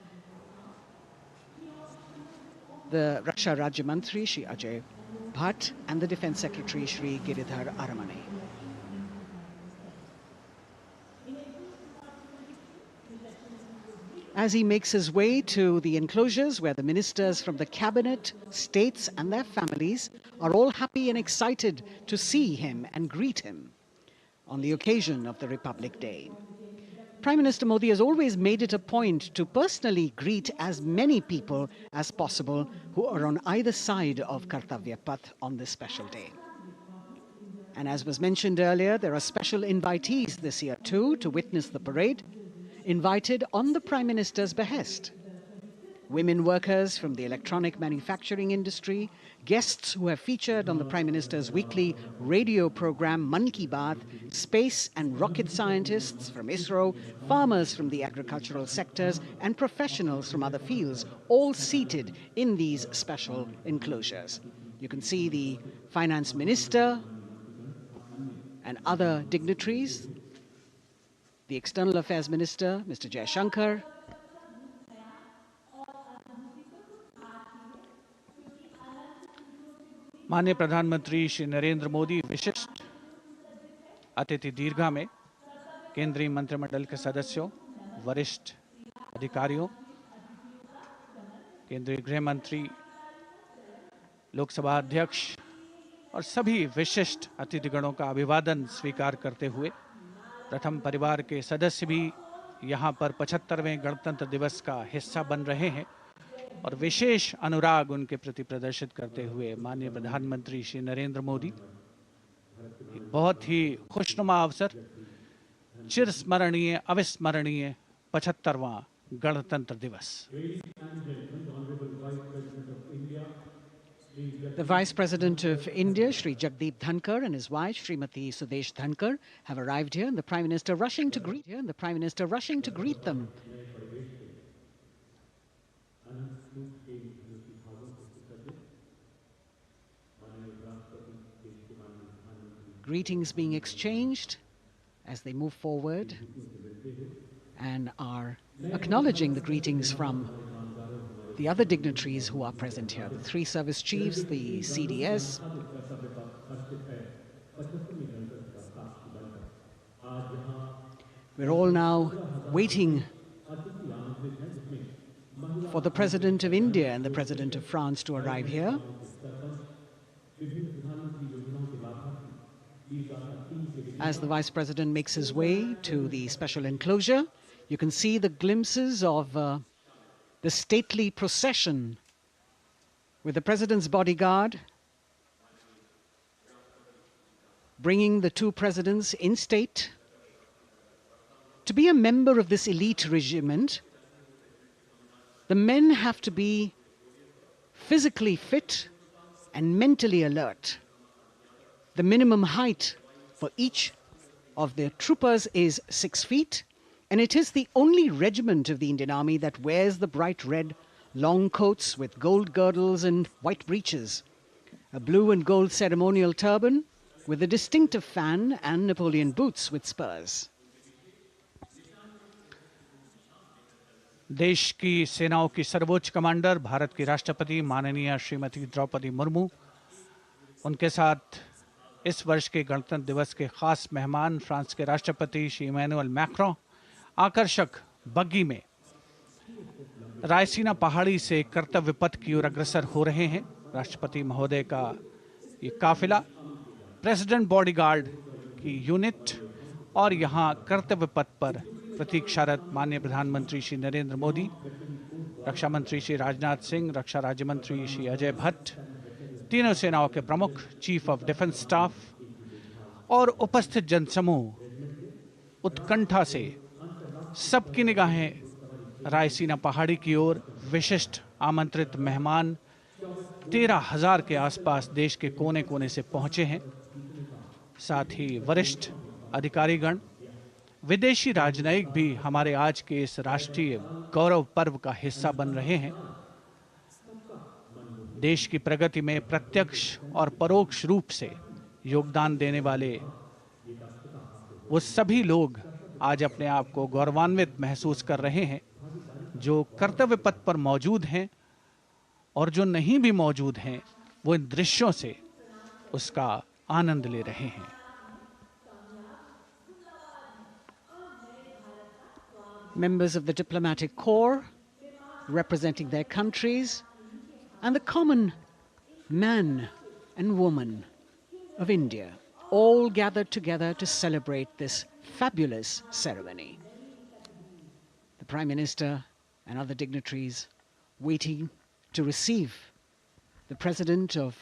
the Raksha Rajya Mantri, Shri Ajay Bhatt, and the Defence Secretary, Shri Giridhar Aramane. As he makes his way to the enclosures where the ministers from the cabinet, states and their families are all happy and excited to see him and greet him on the occasion of the Republic Day. Prime Minister Modi has always made it a point to personally greet as many people as possible who are on either side of Kartavya Path on this special day. And as was mentioned earlier, there are special invitees this year too to witness the parade, invited on the Prime Minister's behest. Women workers from the electronic manufacturing industry, guests who have featured on the Prime Minister's weekly radio program Mann Ki Baat, space and rocket scientists from ISRO, farmers from the agricultural sectors and professionals from other fields, all seated in these special enclosures. You can see the Finance Minister and other dignitaries, the External Affairs Minister, Mr. Jaishankar,
माननीय प्रधानमंत्री श्री नरेंद्र मोदी विशिष्ट अतिथि दीर्घा में केंद्रीय मंत्रिमंडल के सदस्यों, वरिष्ठ अधिकारियों, केंद्रीय गृह मंत्री, लोकसभा अध्यक्ष और सभी विशिष्ट अतिथिगणों का अभिवादन स्वीकार करते हुए प्रथम परिवार के सदस्य भी यहाँ पर 75वें गणतंत्र दिवस का हिस्सा बन रहे हैं और विशेष अनुराग उनके प्रति प्रदर्शित करते हुए माननीय प्रधानमंत्री श्री नरेंद्र मोदी बहुत ही खुशनुमा अवसर, चिरस्मरणीय अविस्मरणीय 75वां गणतंत्र दिवस।
The Vice President of India, Shri Jagdeep Dhankar, and his wife, Srimati Sudesh Dhankar, have arrived here, and the Prime Minister rushing to greet them. Greetings being exchanged as they move forward and are acknowledging the greetings from the other dignitaries who are present here, the three service chiefs, the CDS. We're all now waiting for the President of India and the President of France to arrive here. As the Vice President makes his way to the special enclosure, you can see the glimpses of the stately procession with the President's bodyguard bringing the two presidents in state. To be a member of this elite regiment, the men have to be physically fit and mentally alert. The minimum height for each of the troopers is 6 feet, and it is the only regiment of the Indian Army that wears the bright red long coats with gold girdles and white breeches, a blue and gold ceremonial turban with a distinctive fan and Napoleon boots with spurs.
देश की सेनाओं की सर्वोच्च commander Bharat की राष्ट्रपति माननीय श्रीमती द्रौपदी मुर्मू, उनके साथ इस वर्ष के गणतंत्र दिवस के खास मेहमान फ्रांस के राष्ट्रपति श्री इमैनुअल मैक्रों आकर्षक बग्गी में रायसीना पहाड़ी से कर्तव्य पथ की ओर अग्रसर हो रहे हैं। राष्ट्रपति महोदय का ये काफिला, प्रेसिडेंट बॉडीगार्ड की यूनिट और यहाँ कर्तव्य पथ पर प्रतीक्षारत माननीय प्रधानमंत्री श्री नरेंद्र मोदी, रक्षा मंत्री श्री राजनाथ सिंह, रक्षा राज्य मंत्री श्री अजय भट्ट, तीनों सेनाओं के प्रमुख, चीफ ऑफ डिफेंस स्टाफ और उपस्थित जनसमूह उत्कंठा से सबकी निगाहें रायसीना पहाड़ी की ओर। विशिष्ट आमंत्रित मेहमान 13,000 के आसपास देश के कोने कोने से पहुंचे हैं। साथ ही वरिष्ठ अधिकारीगण, विदेशी राजनयिक भी हमारे आज के इस राष्ट्रीय गौरव पर्व का हिस्सा बन रहे हैं। देश की प्रगति में प्रत्यक्ष और परोक्ष रूप से योगदान देने वाले वो सभी लोग आज अपने आप को गौरवान्वित महसूस कर रहे हैं, जो कर्तव्य पथ पर मौजूद हैं और जो नहीं भी मौजूद हैं, वो इन दृश्यों से उसका आनंद ले रहे हैं।
Members of the diplomatic corps representing their countries and the common man and woman of India all gathered together to celebrate this fabulous ceremony. The Prime Minister and other dignitaries waiting to receive the President of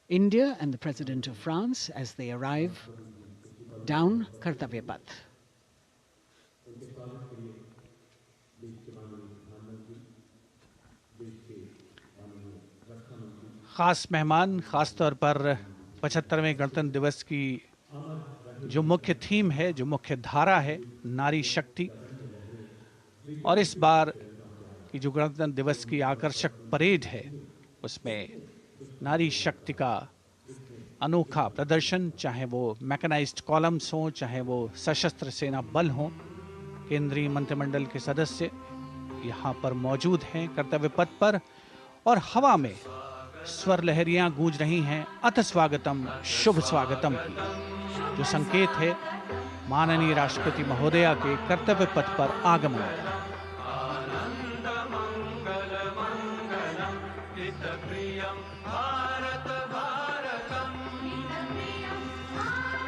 India and the President of France as they arrive down Kartavya Path.
खास मेहमान, खास तौर पर 75वें गणतंत्र दिवस की जो मुख्य थीम है, जो मुख्य धारा है, नारी शक्ति, और इस बार की जो गणतंत्र दिवस की आकर्षक परेड है, उसमें नारी शक्ति का अनोखा प्रदर्शन, चाहे वो मैकेनाइज्ड कॉलम्स हों, चाहे वो सशस्त्र सेना बल हों, केंद्रीय मंत्रिमंडल के सदस्य यहाँ पर मौजूद हैं कर्तव्य पथ पर, और हवा में स्वर लहरियां गूंज रही हैं अथ स्वागतम, शुभ स्वागतम की, जो संकेत है माननीय राष्ट्रपति महोदया के कर्तव्य पथ पर आगमन का।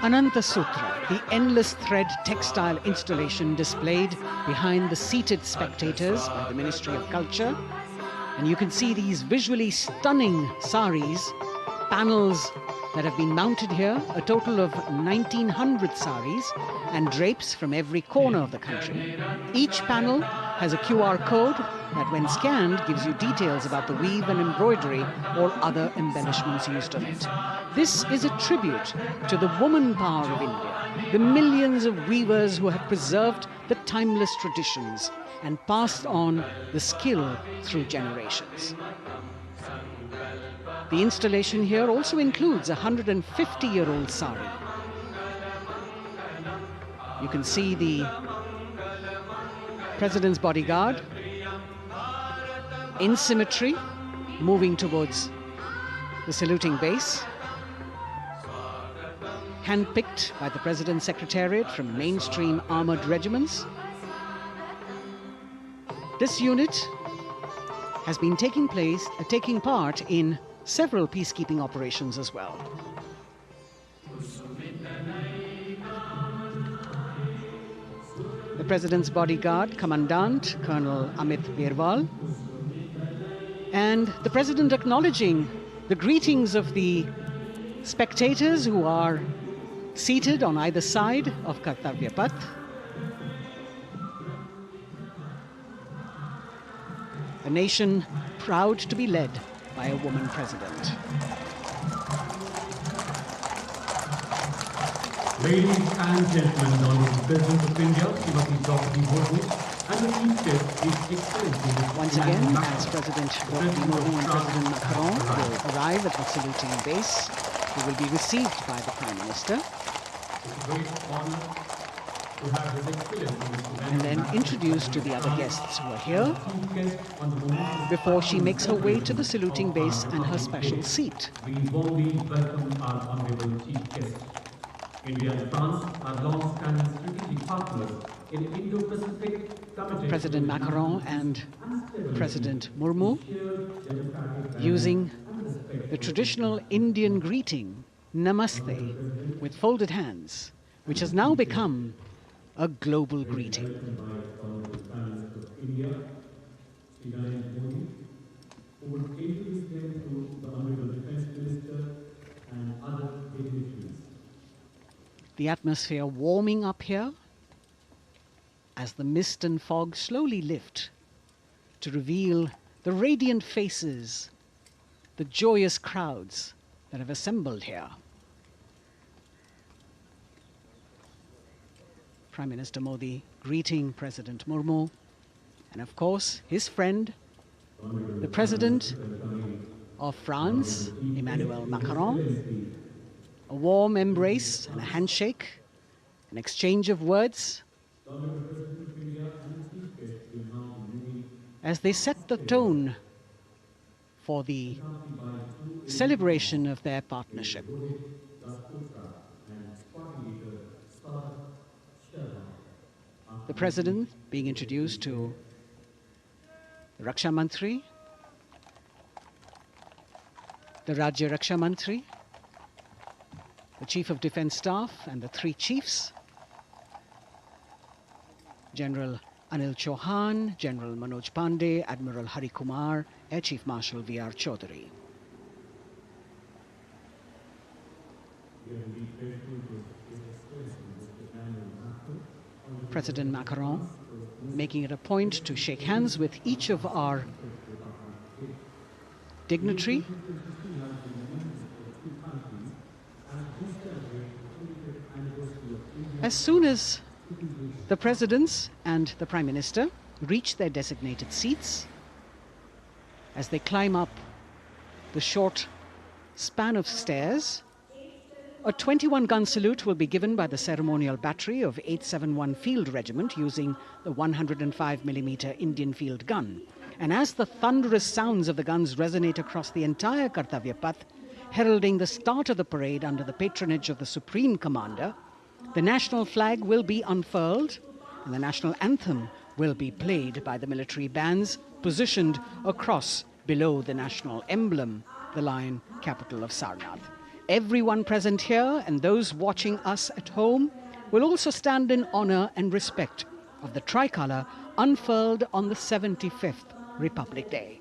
Ananta Sutra, the endless thread textile installation displayed behind the seated spectators by the Ministry of Culture. And you can see these visually stunning saris, panels that have been mounted here, a total of 1,900 saris and drapes from every corner of the country. Each panel has a QR code that when scanned gives you details about the weave and embroidery or other embellishments used on it. This is a tribute to the woman power of India, the millions of weavers who have preserved the timeless traditions and passed on the skill through generations. The installation here also includes a 150-year-old sari. You can see the President's bodyguard in symmetry, moving towards the saluting base, handpicked by the President's Secretariat from mainstream armored regiments. This unit has been taking part in several peacekeeping operations as well. The President's bodyguard, Commandant Colonel Amit Birwal, and the President acknowledging the greetings of the spectators who are seated on either side of Kartavya Path. A nation proud to be led by a woman president.
Ladies and gentlemen, the Honorable President of India, Srimati Draupadi Murmu, and the Chief Guest, His Excellency
Once again, as President Draupadi Murmu and President Macron will arrive at the saluting base, they will be received by the Prime Minister.
It's a great honor to have His Excellency
and then introduced to the other guests who are here before she makes her way to the saluting base and her special seat.
We warmly welcome our Honorable Chief Guest India and France are long-standing strategic partners in Indo-Pacific committed
President Macron and President Murmu using the traditional Indian greeting, Namaste, with folded hands, which has now become a global greeting. The atmosphere warming up here as the mist and fog slowly lift to reveal the radiant faces, the joyous crowds that have assembled here. Prime Minister Modi greeting President Murmu, and of course his friend, the President of France, Emmanuel Macron. A warm embrace and a handshake, an exchange of words as they set the tone for the celebration of their partnership. The President being introduced to the Raksha Mantri, the Rajya Raksha Mantri, the Chief of Defence Staff and the three chiefs, General Anil Chauhan, General Manoj Pandey, Admiral Hari Kumar, Air Chief Marshal V.R. Chaudhary. President Macron making it a point to shake hands with each of our dignitary. As soon as the presidents and the Prime Minister reach their designated seats, as they climb up the short span of stairs, a 21-gun salute will be given by the ceremonial battery of 871 Field Regiment using the 105mm Indian field gun. And as the thunderous sounds of the guns resonate across the entire Kartavya Path, heralding the start of the parade under the patronage of the Supreme Commander, the national flag will be unfurled and the national anthem will be played by the military bands positioned across below the national emblem, the lion capital of Sarnath. Everyone present here and those watching us at home will also stand in honor and respect of the tricolour unfurled on the 75th Republic Day.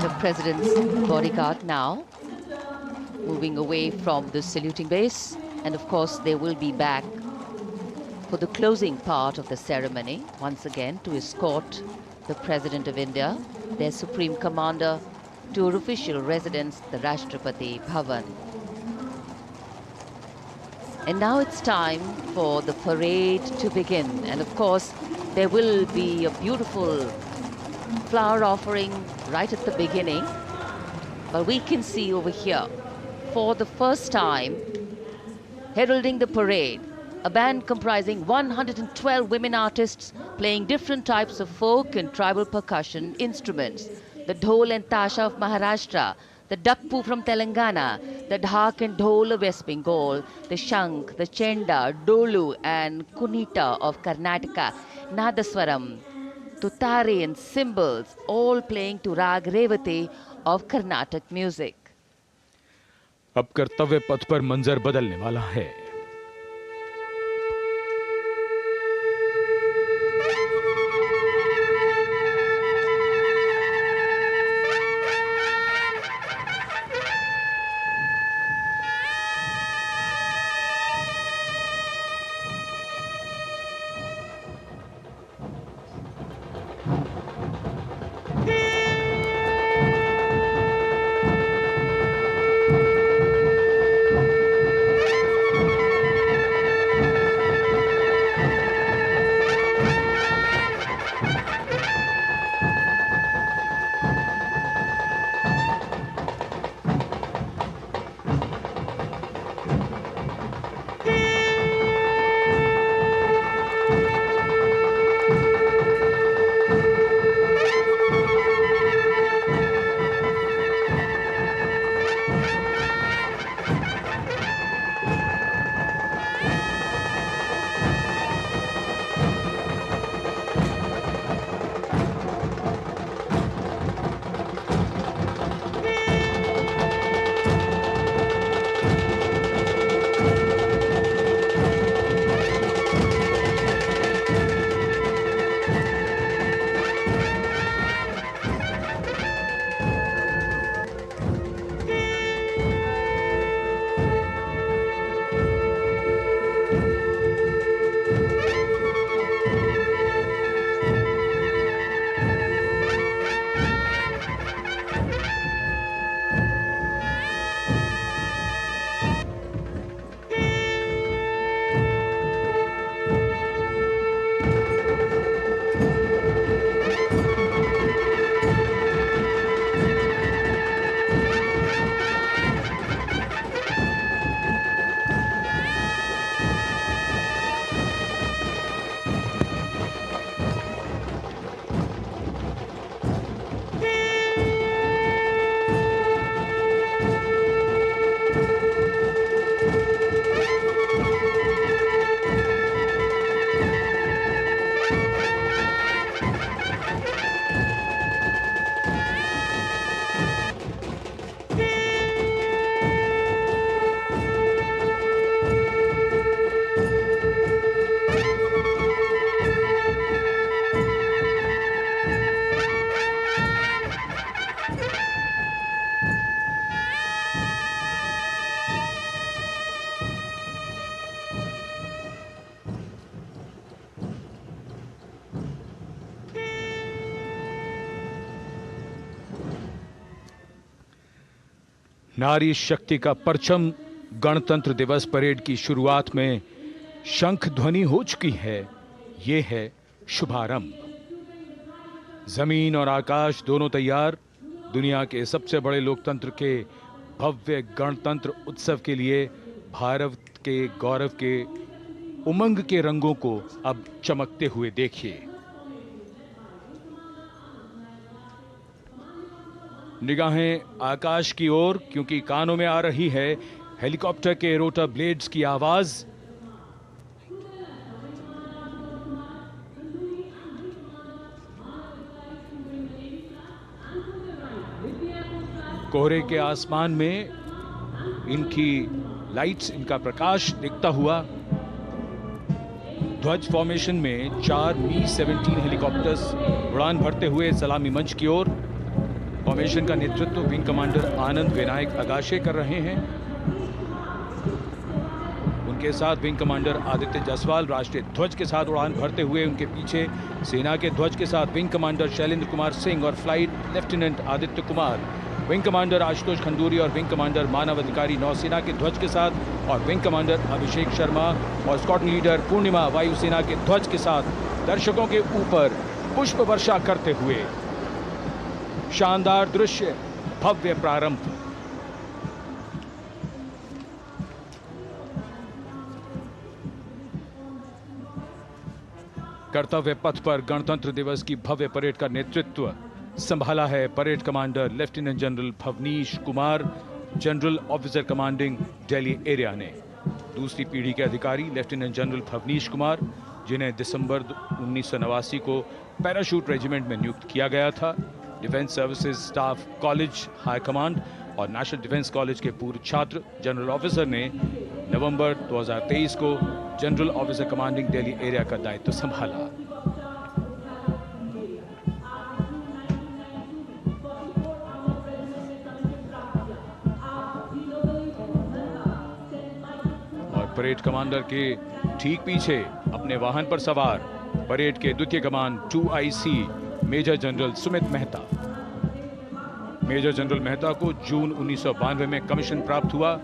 The President's bodyguard now moving away from the saluting base, and of course they will be back for the closing part of the ceremony, once again to escort the President of India, their Supreme Commander, to her official residence, the Rashtrapati Bhavan. And now it's time for the parade to begin. And of course, there will be a beautiful flower offering right at the beginning. But we can see over here, for the first time, heralding the parade, a band comprising 112 women artists playing different types of folk and tribal percussion instruments. The dhol and tasha of Maharashtra, the dakpu from Telangana, the dhak and dhol of West Bengal, the shank, the chenda, dolu and kunita of Karnataka, nadaswaram, tutari and cymbals, all playing to rag Revati of Carnatic music.
अब कर्तव्य पथ पर मंजर बदलने वाला है। नारी शक्ति का परचम गणतंत्र दिवस परेड की शुरुआत में शंख ध्वनि हो चुकी है। ये है शुभारंभ। जमीन और आकाश दोनों तैयार। दुनिया के सबसे बड़े लोकतंत्र के भव्य गणतंत्र उत्सव के लिए भारत के गौरव के उमंग के रंगों को अब चमकते हुए देखिए। निगाहें आकाश की ओर, क्योंकि कानों में आ रही है हेलीकॉप्टर के रोटर ब्लेड्स की आवाज। कोहरे के आसमान में इनकी लाइट्स, इनका प्रकाश दिखता हुआ ध्वज फॉर्मेशन में 4 Mi-17 हेलीकॉप्टर्स उड़ान भरते हुए सलामी मंच की ओर। फॉर्मेशन का नेतृत्व विंग कमांडर आनंद विनायक अगाशे कर रहे हैं। उनके साथ विंग कमांडर आदित्य जायसवाल राष्ट्रीय ध्वज के साथ उड़ान भरते हुए, उनके पीछे सेना के ध्वज के साथ विंग कमांडर शैलेंद्र कुमार सिंह और flight lieutenant Aditya Kumar, wing commander Ashutosh Khanduri और विंग कमांडर मानव अधिकारी नौसेना के ध्वज के साथ और विंग कमांडर अभिषेक शर्मा और स्क्वाड्रन लीडर पूर्णिमा वायुसेना के ध्वज के साथ दर्शकों के ऊपर पुष्प वर्षा करते हुए। शानदार दृश्य, भव्य प्रारंभ। कर्तव्य पथ पर गणतंत्र दिवस की भव्य परेड का नेतृत्व संभाला है parade commander lieutenant general Bhavnish Kumar, general officer commanding Delhi area ने। दूसरी पीढ़ी के अधिकारी लेफ्टिनेंट जनरल भवनीश कुमार, जिन्हें दिसंबर 1989 को पैराशूट रेजिमेंट में नियुक्त किया गया था, defence services staff college high command और नेशनल डिफेंस कॉलेज के पूर्व छात्र जनरल ऑफिसर ने नवंबर 2023 को general officer commanding Delhi area का दायित्व संभाला। और परेड कमांडर के ठीक पीछे अपने वाहन पर सवार परेड के द्वितीय कमान 2IC major general Sumit Mehta. Major general Mehta को जून 1992 में कमीशन प्राप्त हुआ।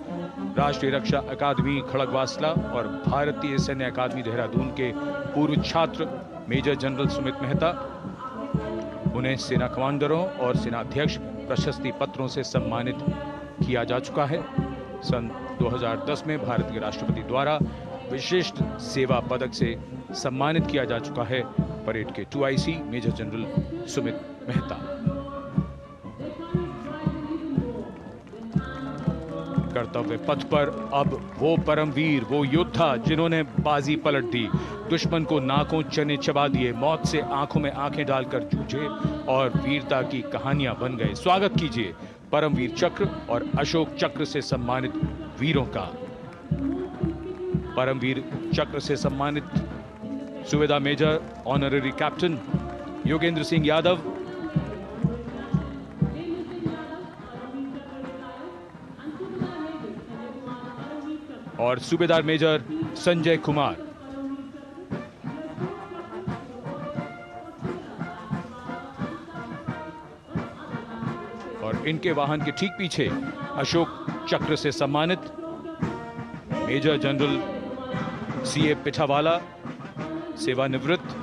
राष्ट्रीय रक्षा अकादमी खड़गवासला और भारतीय सैन्य अकादमी देहरादून के पूर्व छात्र मेजर जनरल सुमित मेहता। उन्हें सेना कमांडरों और सेनाध्यक्ष प्रशस्ति पत्रों से सम्मानित किया जा चुका है। सन 2010 में भारत के राष्ट्रपति द्वारा विशिष्ट सेवा पदक से सम्मानित किया जा चुका है परेड के 2IC major general Sumit Mehta. कर्तव्य पथ पर अब वो परमवीर, वो योद्धा जिन्होंने बाजी पलट दी, दुश्मन को नाकों चने चबा दिए, मौत से आंखों में आंखें डालकर जूझे और वीरता की कहानियां बन गए। स्वागत कीजिए परमवीर चक्र और अशोक चक्र से सम्मानित वीरों का। परमवीर चक्र से सम्मानित Subedar major honorary captain Yogendra Singh Yadav, और सूबेदार मेजर संजय कुमार। और इनके वाहन के ठीक पीछे अशोक चक्र से सम्मानित मेजर जनरल CA पिठावाला, सेवानिवृत्त,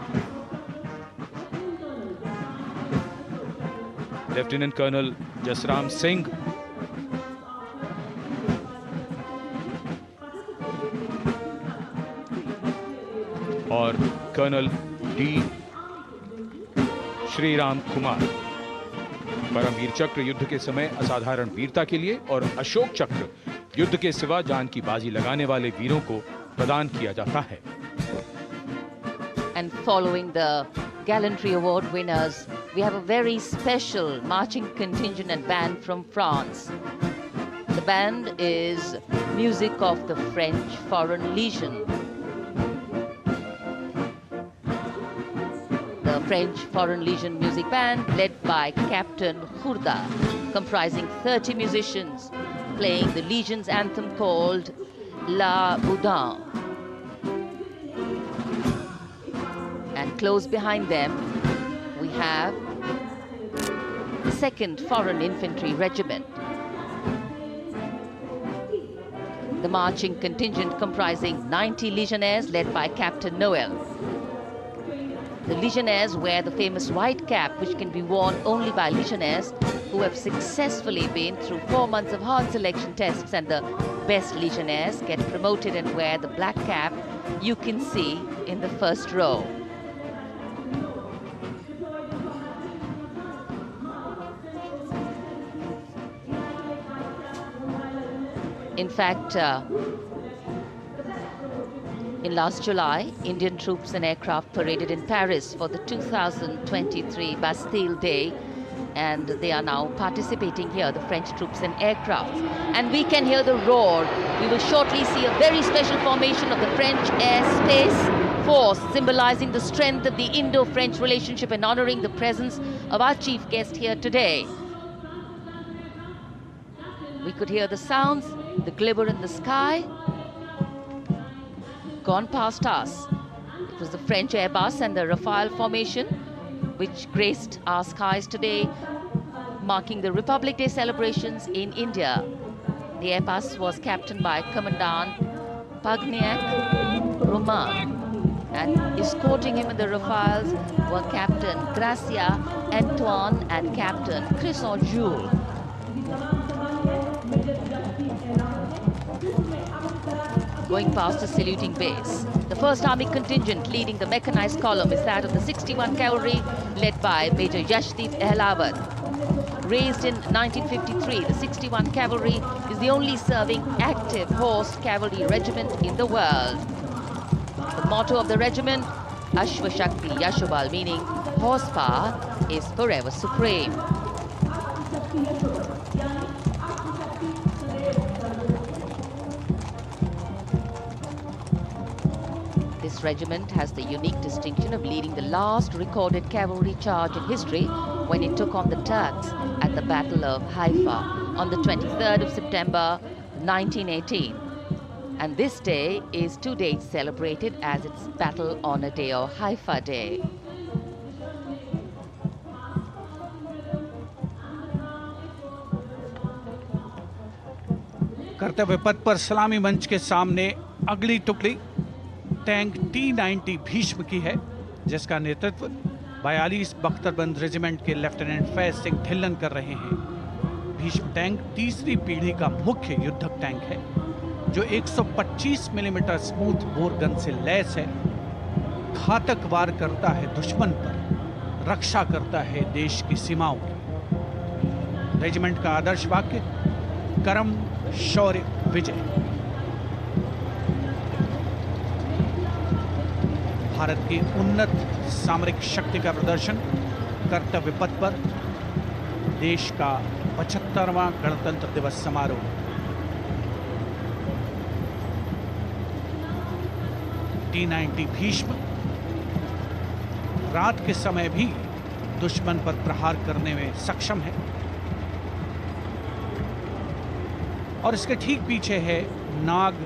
लेफ्टिनेंट कर्नल जसराम सिंह, और कर्नल D श्रीराम कुमार। परमवीर चक्र युद्ध के समय असाधारण वीरता के लिए और अशोक चक्र युद्ध के सिवा जान की बाजी लगाने वाले वीरों को प्रदान किया जाता है।
And following the gallantry award winners, we have a very special marching contingent and band from France. The band is music of the French Foreign Legion. The French Foreign Legion music band led by Captain Khourda, comprising 30 musicians, playing the Legion's anthem called La Boudin. And close behind them, we have the 2nd Foreign Infantry Regiment. The marching contingent comprising 90 Legionnaires led by Captain Noel. The Legionnaires wear the famous white cap, which can be worn only by Legionnaires who have successfully been through 4 months of hard selection tests, and the best Legionnaires get promoted and wear the black cap you can see in the first row. In fact, in last July, Indian troops and aircraft paraded in Paris for the 2023 Bastille Day, and they are now participating here, the French troops and aircraft. And we can hear the roar. We will shortly see a very special formation of the French Air Space Force, symbolizing the strength of the Indo-French relationship and honoring the presence of our chief guest here today. We could hear the sounds, the glimmer in the sky. gone past us. It was the French Airbus and the Rafale formation which graced our skies today, marking the Republic Day celebrations in India. The Airbus was captained by Commandant Pagniak Roman, and escorting him in the Rafales were Captain Gracia Antoine and Captain Crisson Jules. Going past the saluting base, the 1st Army contingent leading the mechanized column is that of the 61 Cavalry, led by Major Yashdeep Ehlawat. Raised in 1953, the 61 Cavalry is the only serving active horse cavalry regiment in the world. The motto of the regiment, Ashwa Shakti Yashobal, meaning horsepower is forever supreme. This regiment has the unique distinction of leading the last recorded cavalry charge in history when it took on the Turks at the Battle of Haifa on the 23rd of September 1918. And this day is to date celebrated as its Battle Honor Day or Haifa Day.
कर्तव्य पथ पर सलामी मंच के सामने अगली टुकड़ी tank T-90 Bhishma की है, जिसका नेतृत्व 42 बख्तरबंद रेजिमेंट के लेफ्टिनेंट फैज सिंह ढिल्लन कर रहे हैं। भीष्म टैंक तीसरी पीढ़ी का मुख्य युद्धक टैंक है, जो 125 मिलीमीटर स्मूथ बोर गन से लैस है, घातक वार करता है दुश्मन पर, रक्षा करता है देश की सीमाओं की। रेजिमेंट का आदर्श वाक्य कर्म शौर्य विजय। भारत की उन्नत सामरिक शक्ति का प्रदर्शन कर्तव्य पथ पर देश का 75वां गणतंत्र दिवस समारोह। T-90 भीष्म रात के समय भी दुश्मन पर प्रहार करने में सक्षम है और इसके ठीक पीछे है नाग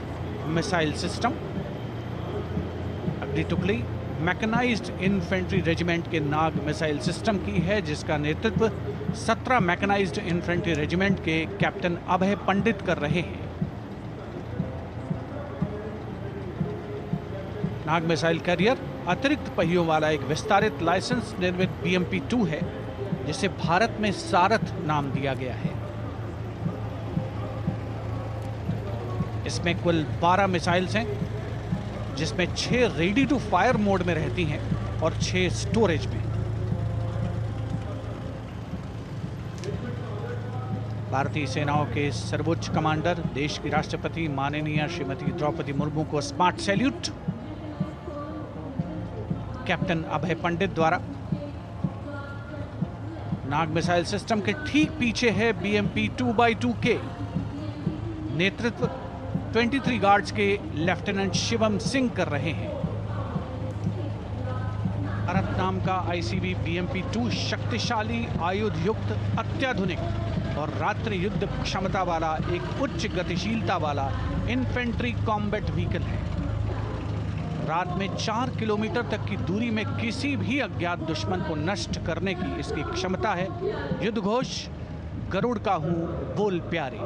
मिसाइल सिस्टम। अगली टुकड़ी मैकेनाइज्ड इन्फेंट्री रेजिमेंट के नाग मिसाइल सिस्टम की है, जिसका नेतृत्व 17 मैकेनाइज्ड इन्फेंट्री रेजिमेंट के कैप्टन अभय पंडित कर रहे हैं। नाग मिसाइल कैरियर अतिरिक्त पहियों वाला एक विस्तारित लाइसेंस निर्मित BMP-2 है, जिसे भारत में सारथ नाम दिया गया है। इसमें कुल 12 मिसाइल्स हैं, जिसमें 6 रेडी टू फायर मोड में रहती हैं और 6 स्टोरेज में। भारतीय सेनाओं के सर्वोच्च कमांडर देश की राष्ट्रपति माननीय श्रीमती द्रौपदी मुर्मू को स्मार्ट सैल्यूट कैप्टन अभय पंडित द्वारा। नाग मिसाइल सिस्टम के ठीक पीछे है BMP-2x2 के नेतृत्व 23 गार्ड्स के लेफ्टिनेंट शिवम सिंह कर रहे हैं। भारत नाम का ICV BMP-2 शक्तिशाली आयुध युक्त अत्याधुनिक और रात्रि युद्ध क्षमता वाला एक उच्च गतिशीलता वाला इन्फेंट्री कॉम्बैट व्हीकल है। रात में 4 किलोमीटर तक की दूरी में किसी भी अज्ञात दुश्मन को नष्ट करने की इसकी क्षमता है। युद्ध घोष गरुड़ का हूं बोल प्यारे।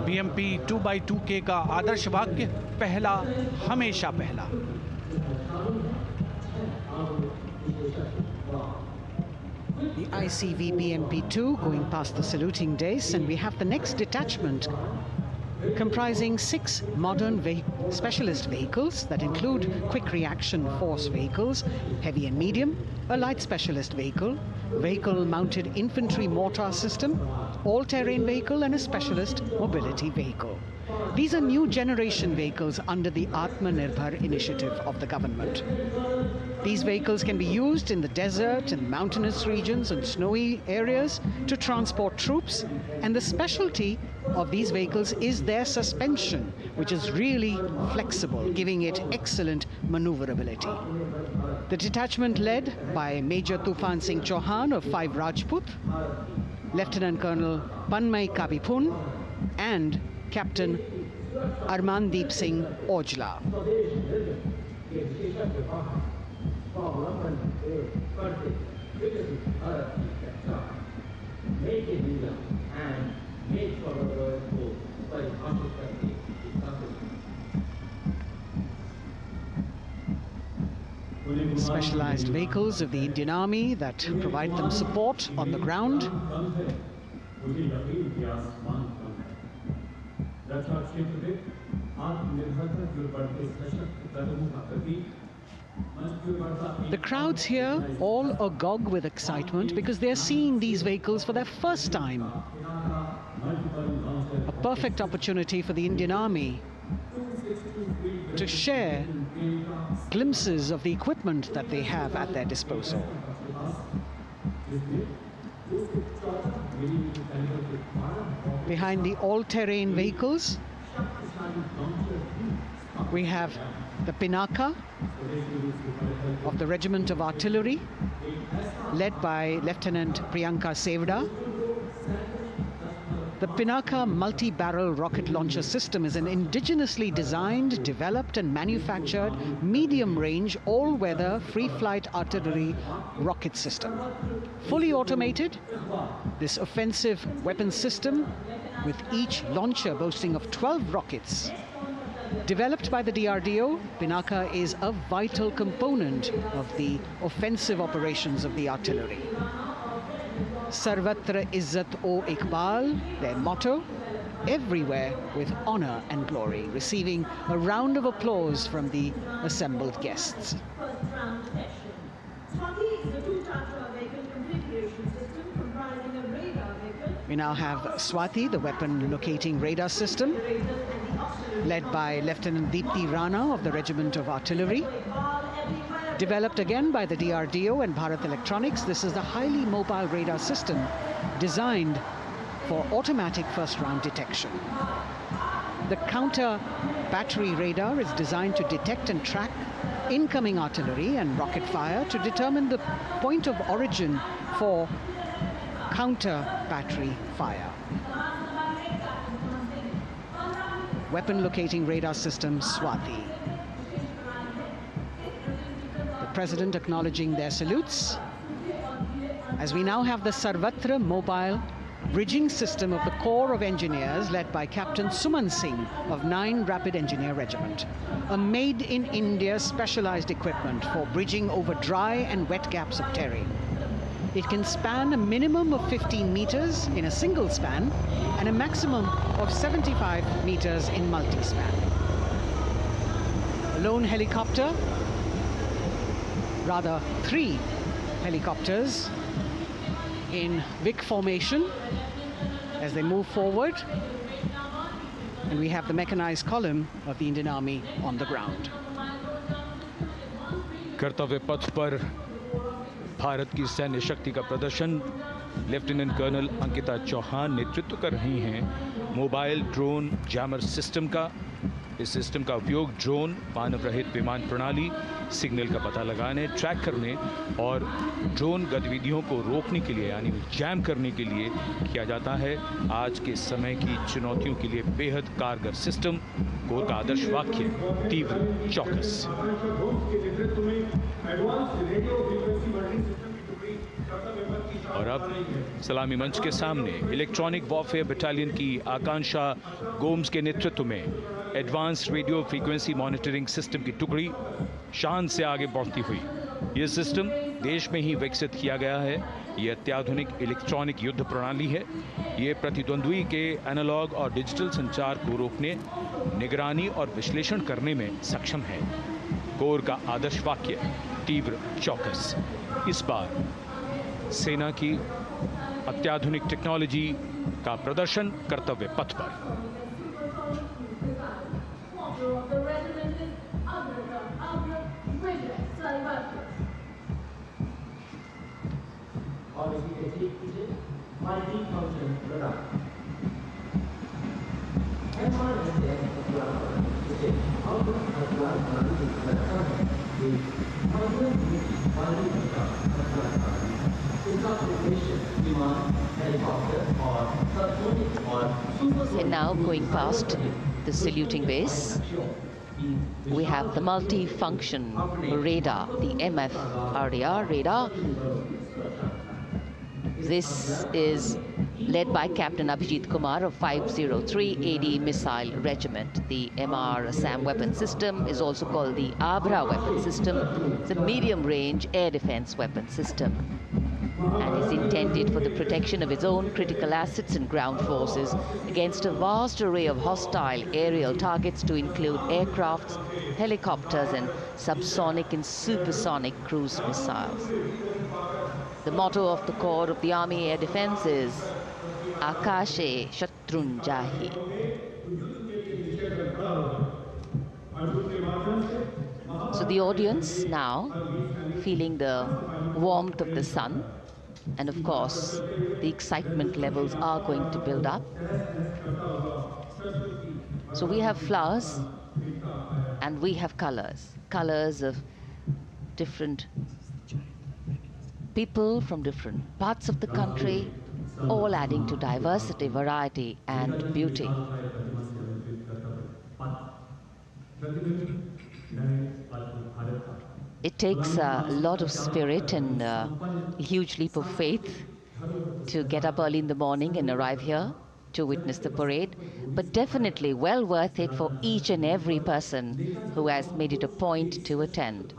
BMP-2x2K का आदर्श वाक्य पहला हमेशा पहला।
The ICV BMP-2 going past the saluting dais, and we have the next detachment comprising 6 modern specialist vehicles that include quick reaction force vehicles, heavy and medium, a light specialist vehicle, vehicle mounted infantry mortar system, all-terrain vehicle and a specialist mobility vehicle. These are new generation vehicles under the Atmanirbhar initiative of the government. These vehicles can be used in the desert and mountainous regions and snowy areas to transport troops, and the specialty of these vehicles is their suspension, which is really flexible, giving it excellent maneuverability. The detachment led by Major Tufan Singh Chauhan of 5 Rajput, Lieutenant Colonel Panmay Kabipun, and Captain Armandeep Singh Ojla. Specialized vehicles of the Indian Army that provide them support on the ground. The crowds here all agog with excitement because they're seeing these vehicles for their first time. A perfect opportunity for the Indian Army to share glimpses of the equipment that they have at their disposal. Behind the all-terrain vehicles, we have the Pinaka of the Regiment of Artillery, led by Lieutenant Priyanka Sevda. The Pinaka multi-barrel rocket launcher system is an indigenously designed, developed and manufactured medium-range, all-weather, free-flight artillery rocket system. Fully automated, this offensive weapon system, with each launcher boasting of 12 rockets, developed by the DRDO, Pinaka is a vital component of the offensive operations of the artillery. Sarvatra Izzat-o Iqbal, their motto, everywhere with honor and glory, receiving a round of applause from the assembled guests. We now have Swati, the weapon locating radar system, led by Lieutenant Deepti Rana of the Regiment of Artillery. Developed again by the DRDO and Bharat Electronics, this is a highly mobile radar system designed for automatic first-round detection. The counter battery radar is designed to detect and track incoming artillery and rocket fire to determine the point of origin for counter battery fire. Weapon locating radar system Swati. President acknowledging their salutes, as we now have the Sarvatra mobile bridging system of the Corps of Engineers led by Captain Suman Singh of 9 Rapid Engineer Regiment, a made-in-India specialized equipment for bridging over dry and wet gaps of terrain. It can span a minimum of 15 meters in a single span and a maximum of 75 meters in multi-span. A lone helicopter, rather 3 helicopters in Vic formation as they move forward, and we have the mechanized column of the Indian Army on the ground.
कर्तव्य पथ पर भारत की सैन्य शक्ति का प्रदर्शन lieutenant colonel Ankita Chauhan नेतृत्व कर रही हैं मोबाइल ड्रोन जैमर सिस्टम का। इस सिस्टम का उपयोग ड्रोन, मानव रहित विमान प्रणाली, सिग्नल का पता लगाने, ट्रैक करने और ड्रोन गतिविधियों को रोकने के लिए यानी जैम करने के लिए किया जाता है। आज के समय की चुनौतियों के लिए बेहद कारगर सिस्टम। कोर का आदर्श वाक्य तीव्र चौकस। और अब सलामी मंच के सामने इलेक्ट्रॉनिक वॉरफेयर बटालियन की आकांक्षा गोम्स के नेतृत्व में advance radio frequency monitoring system की टुकड़ी शान से आगे बढ़ती हुई। यह सिस्टम देश में ही विकसित किया गया है। यह अत्याधुनिक इलेक्ट्रॉनिक युद्ध प्रणाली है। ये प्रतिद्वंद्वी के एनालॉग और डिजिटल संचार को रोकने, निगरानी और विश्लेषण करने में सक्षम है। कोर का आदर्श वाक्य तीव्र चौकस। इस बार सेना की अत्याधुनिक टेक्नोलॉजी का प्रदर्शन कर्तव्य पथ पर।
And now going past the saluting base, we have the multi-function radar, the MF-RDR radar. This is led by Captain Abhijit Kumar of 503 AD Missile Regiment. The MR-SAM weapon system is also called the Abra weapon system. It's a medium-range air defense weapon system and is intended for the protection of its own critical assets and ground forces against a vast array of hostile aerial targets to include aircrafts, helicopters, and subsonic and supersonic cruise missiles. The motto of the Corps of the Army Air Defense is Akashe Shatrun Jahi. So the audience now feeling the warmth of the sun, and of course the excitement levels are going to build up. So we have flowers and we have colors of different people from different parts of the country, all adding to diversity, variety, and beauty. It takes a lot of spirit and a huge leap of faith to get up early in the morning and arrive here to witness the parade, but definitely well worth it for each and every person who has made it a point to attend.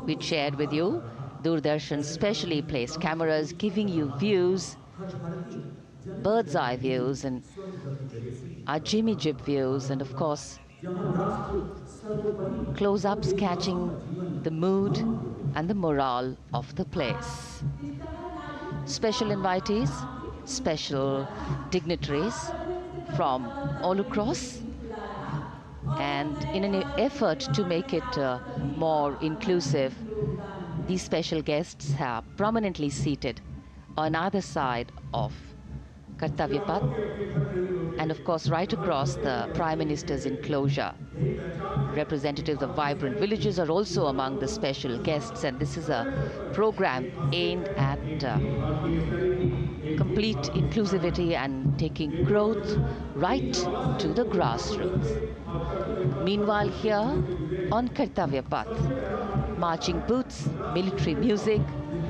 We shared with you Doordarshan's specially placed cameras giving you views, bird's eye views, and our Jimmy Jib views, and of course close-ups catching the mood and the morale of the place. Special invitees, special dignitaries from all across, and in an effort to make it more inclusive, these special guests are prominently seated on either side of Kartavya Path, and of course right across the Prime Minister's enclosure. Representatives of vibrant villages are also among the special guests, and this is a program aimed at complete inclusivity and taking growth right to the grassroots. Meanwhile, here on Kartavya Path, marching boots, military music,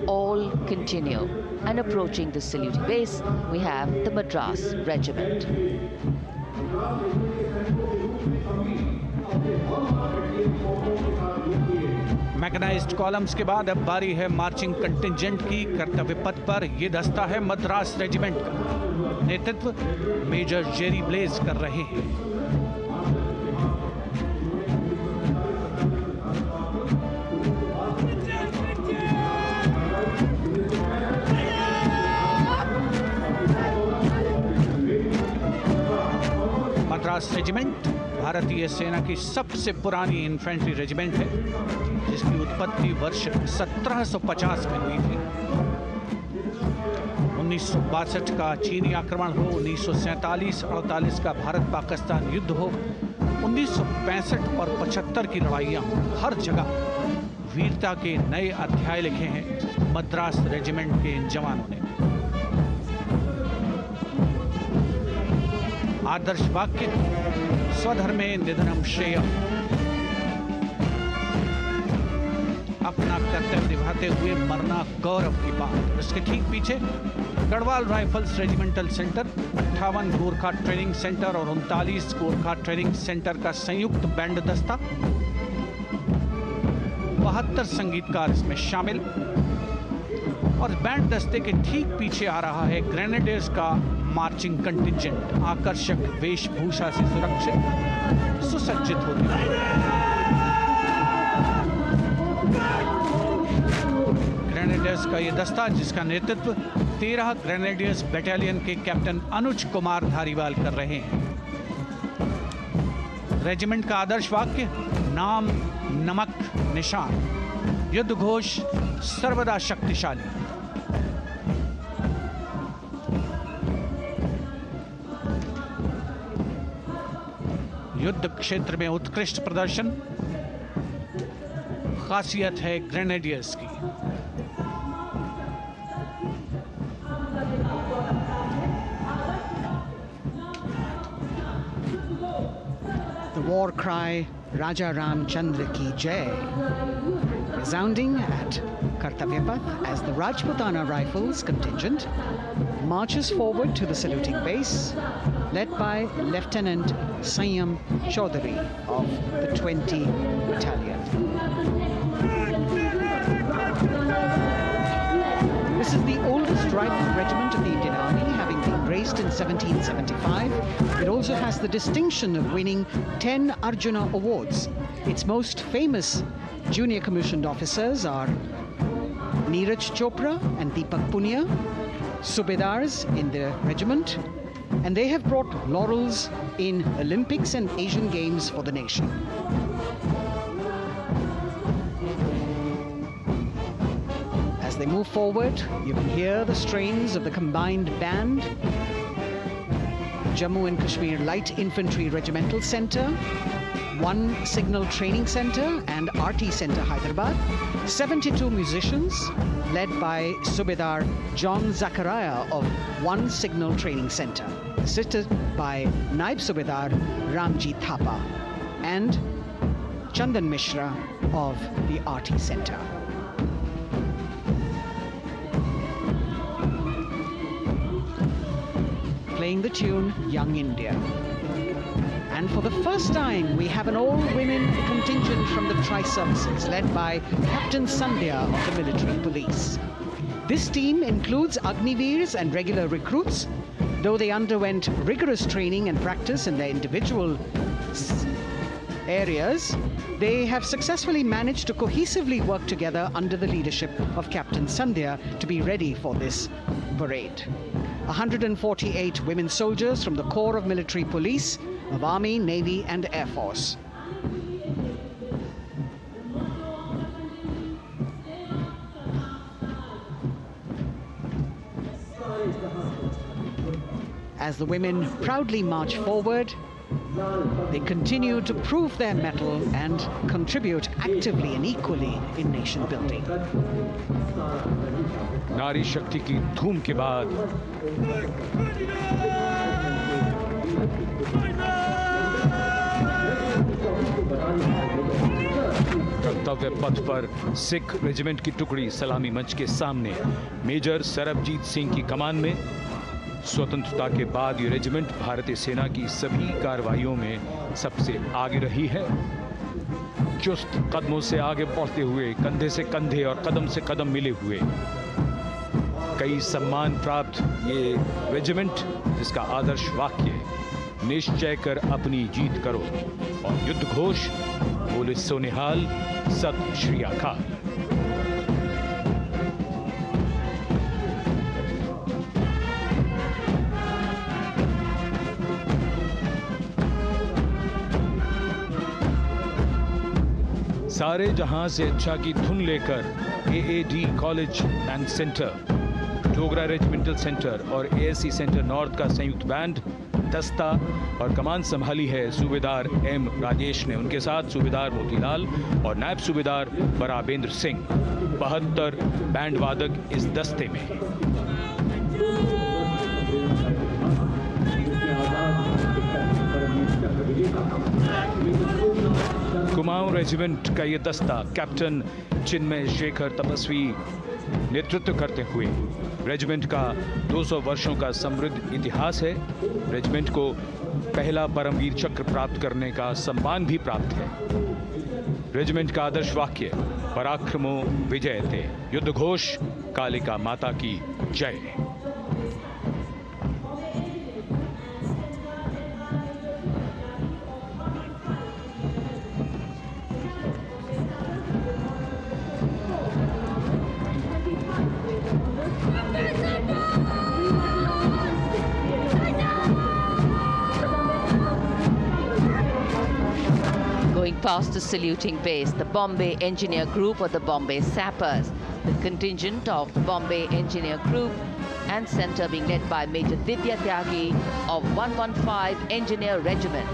all continue. And approaching the saluting base, we have the Madras Regiment.
Mechanised columns के बाद अब बारी है marching contingent की। कर्तव्य पथ पर ये दस्ता है मद्रास रेजिमेंट का। नेतृत्व मेजर जेरी ब्लेज कर रहे हैं। मद्रास रेजिमेंट भारतीय सेना की सबसे पुरानी इन्फेंट्री रेजिमेंट है, जिसकी उत्पत्ति वर्ष 1750 में हुई थी। 1962 का चीनी आक्रमण हो, 1947-48 का भारत पाकिस्तान युद्ध हो, 1965 और 75 की लड़ाइयाँ हो, हर जगह वीरता के नए अध्याय लिखे हैं मद्रास रेजिमेंट के इन जवानों ने। आदर्श वाक्य स्वधर्मे निधनम श्रेय, अपना कर्तव्य निभाते हुए मरना गौरव की बात। इसके ठीक पीछे Garhwal rifles regimental centre, 58 Gorkha training centre और 39 गोरखा ट्रेनिंग सेंटर का संयुक्त बैंड दस्ता, 72 संगीतकार इसमें शामिल। और बैंड दस्ते के ठीक पीछे आ रहा है ग्रेनेडियर्स का मार्चिंग कंटिंजेंट, आकर्षक वेशभूषा से सुरक्षित सुसज्जित होते हैं। ग्रेनेडियर्स का ये दस्ता, जिसका नेतृत्व 13 ग्रेनेडियर्स बटालियन के कैप्टन अनुज कुमार धारीवाल कर रहे हैं। रेजिमेंट का आदर्श वाक्य नाम नमक निशान, युद्ध घोष सर्वदा शक्तिशाली। युद्ध क्षेत्र में उत्कृष्ट प्रदर्शन, खासियत है ग्रेनेडियर्स की।
The war cry Raja Ram Chandra Ki Jai resounding at Kartavya Path as the Rajputana Rifles contingent marches forward to the saluting base, led by Lieutenant Sanyam Chaudhary of the 20 Battalion. This is the oldest rifle regiment of the Indian Army, having been raised in 1775. It also has the distinction of winning 10 Arjuna Awards. Its most famous junior commissioned officers are Neeraj Chopra and Deepak Punia, Subedars in the regiment, and they have brought laurels in Olympics and Asian Games for the nation. As they move forward, you can hear the strains of the combined band, Jammu and Kashmir Light Infantry Regimental Centre, 1 Signal Training Centre and RT Centre Hyderabad, 72 musicians led by Subedar John Zachariah of 1 Signal Training Centre, assisted by Naib Subedar Ramji Thapa and Chandan Mishra of the RT Centre. Playing the tune Young India. And for the first time, we have an all-women contingent from the Tri-Services, led by Captain Sandhya of the Military Police. This team includes Agniveers and regular recruits. Though they underwent rigorous training and practice in their individual areas, they have successfully managed to cohesively work together under the leadership of Captain Sandhya to be ready for this parade. 148 women soldiers from the Corps of Military Police of Army, Navy and Air Force. As the women proudly march forward, they continue to prove their mettle and contribute actively and equally in nation building.
नारी शक्ति की धूम के बाद कर्तव्य पथ पर Sikh regiment की टुकड़ी सलामी मंच के सामने मेजर सरबजीत सिंह की कमान में। स्वतंत्रता के बाद ये रेजिमेंट भारतीय सेना की सभी कार्रवाइयों में सबसे आगे रही है। चुस्त कदमों से आगे बढ़ते हुए, कंधे से कंधे और कदम से कदम मिले हुए, कई सम्मान प्राप्त ये रेजिमेंट, जिसका आदर्श वाक्य निश्चय कर अपनी जीत करो और युद्ध घोष बोले सोनिहाल सत श्री अकाल। सारे जहां से अच्छा की धुन लेकर AAD college and centre, Dogra regimental centre और एएससी सेंटर नॉर्थ का संयुक्त बैंड, दस्ता और कमान संभाली है सूबेदार एम राजेश ने। उनके साथ सूबेदार मोतीलाल और नायब सूबेदार बराबेंद्र सिंह, 72 बैंड वादक इस दस्ते में। कुमाऊं रेजिमेंट का ये दस्ता कैप्टन चिन्मय शेखर तपस्वी नेतृत्व करते हुए, रेजिमेंट का 200 वर्षों का समृद्ध इतिहास है। रेजिमेंट को पहला परमवीर चक्र प्राप्त करने का सम्मान भी प्राप्त है। रेजिमेंट का आदर्श वाक्य पराक्रमो विजयते, युद्ध घोष कालिका माता की जय।
Going past the saluting base, the Bombay Engineer Group or the Bombay Sappers, the contingent of the Bombay Engineer Group and Centre being led by Major Divya Tyagi of 115 Engineer Regiment.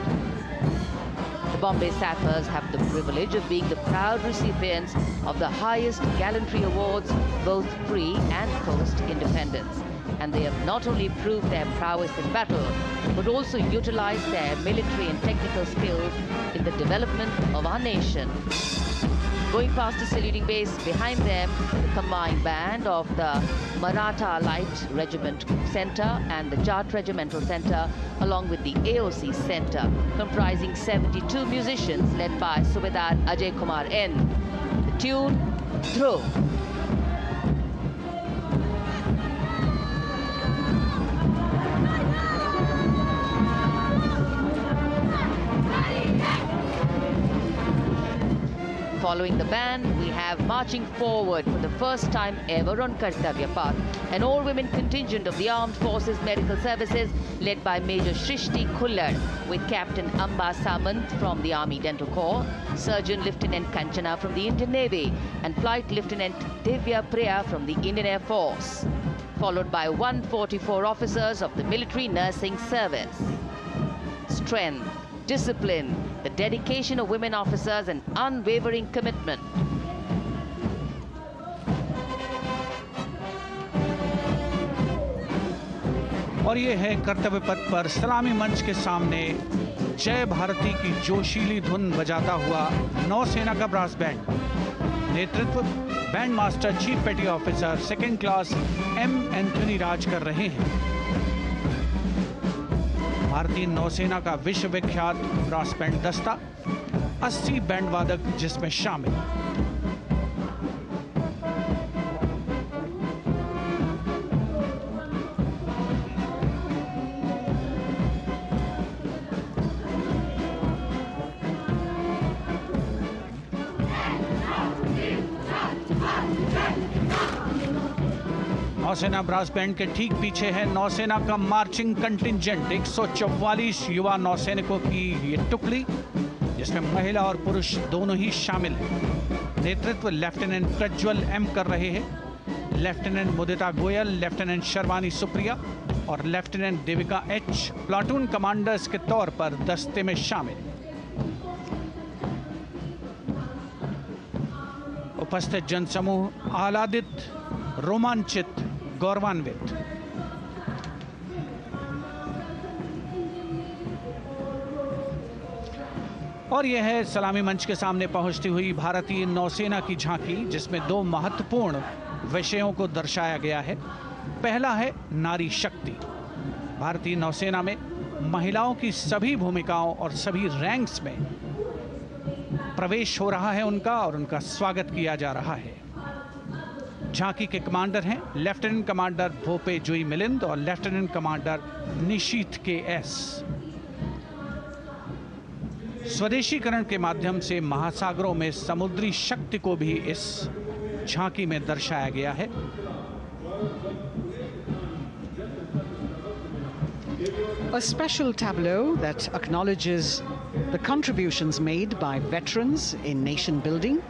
The Bombay Sappers have the privilege of being the proud recipients of the highest gallantry awards, both pre and post independence. And they have not only proved their prowess in battle, but also utilized their military and technical skills in the development of our nation. Going past the saluting base, behind them, the combined band of the Maratha Light Regiment Center and the Jat Regimental Center, along with the AOC Center, comprising 72 musicians led by Subedar Ajay Kumar N. The tune, Dhruv. Following the band, we have marching forward for the first time ever on Kartavya Path, an all-women contingent of the Armed Forces Medical Services led by Major Shrishti Khullar, with Captain Amba Samant from the Army Dental Corps, Surgeon Lieutenant Kanchana from the Indian Navy, and Flight Lieutenant Divya Priya from the Indian Air Force, followed by 144 officers of the Military Nursing Service. Strength, discipline, the dedication of women officers, and unwavering commitment.
और ये है कर्तव्य पथ पर सलामी मंच के सामने जय भारती की जोशीली धुन बजाता हुआ नौसेना का ब्रास बैंड। नेतृत्व band master chief petty officer second class M Anthony Raj कर रहे हैं। भारतीय नौसेना का विश्व विख्यात ब्रास बैंड दस्ता, 80 बैंड वादक जिसमें शामिल। नौसेना ब्रास बैंड के ठीक पीछे है नौसेना का मार्चिंग कंटिंजेंट, 144 युवा नौसैनिकों की ये टुकड़ी, जिसमें महिला और पुरुष दोनों ही शामिल हैं। नेतृत्व लेफ्टिनेंट प्रज्वल एम कर रहे हैं। लेफ्टिनेंट मुदिता गोयल, लेफ्टिनेंट शर्वानी सुप्रिया और lieutenant Devika H platoon commanders के तौर पर दस्ते में शामिल। उपस्थित जनसमूह आह्लादित, रोमांचित, गौरवान्वित। और यह है सलामी मंच के सामने पहुंचती हुई भारतीय नौसेना की झांकी, जिसमें दो महत्वपूर्ण विषयों को दर्शाया गया है। पहला है नारी शक्ति। भारतीय नौसेना में महिलाओं की सभी भूमिकाओं और सभी रैंक्स में प्रवेश हो रहा है उनका, और उनका स्वागत किया जा रहा है। झांकी के कमांडर हैं लेफ्टिनेंट कमांडर भोपे जुई मिलिंद और लेफ्टिनेंट कमांडर निशीथ के एस। स्वदेशीकरण के माध्यम से महासागरों में समुद्री शक्ति को भी इस झांकी में दर्शाया गया है।
A special tableau that acknowledges the contributions made by veterans in nation building.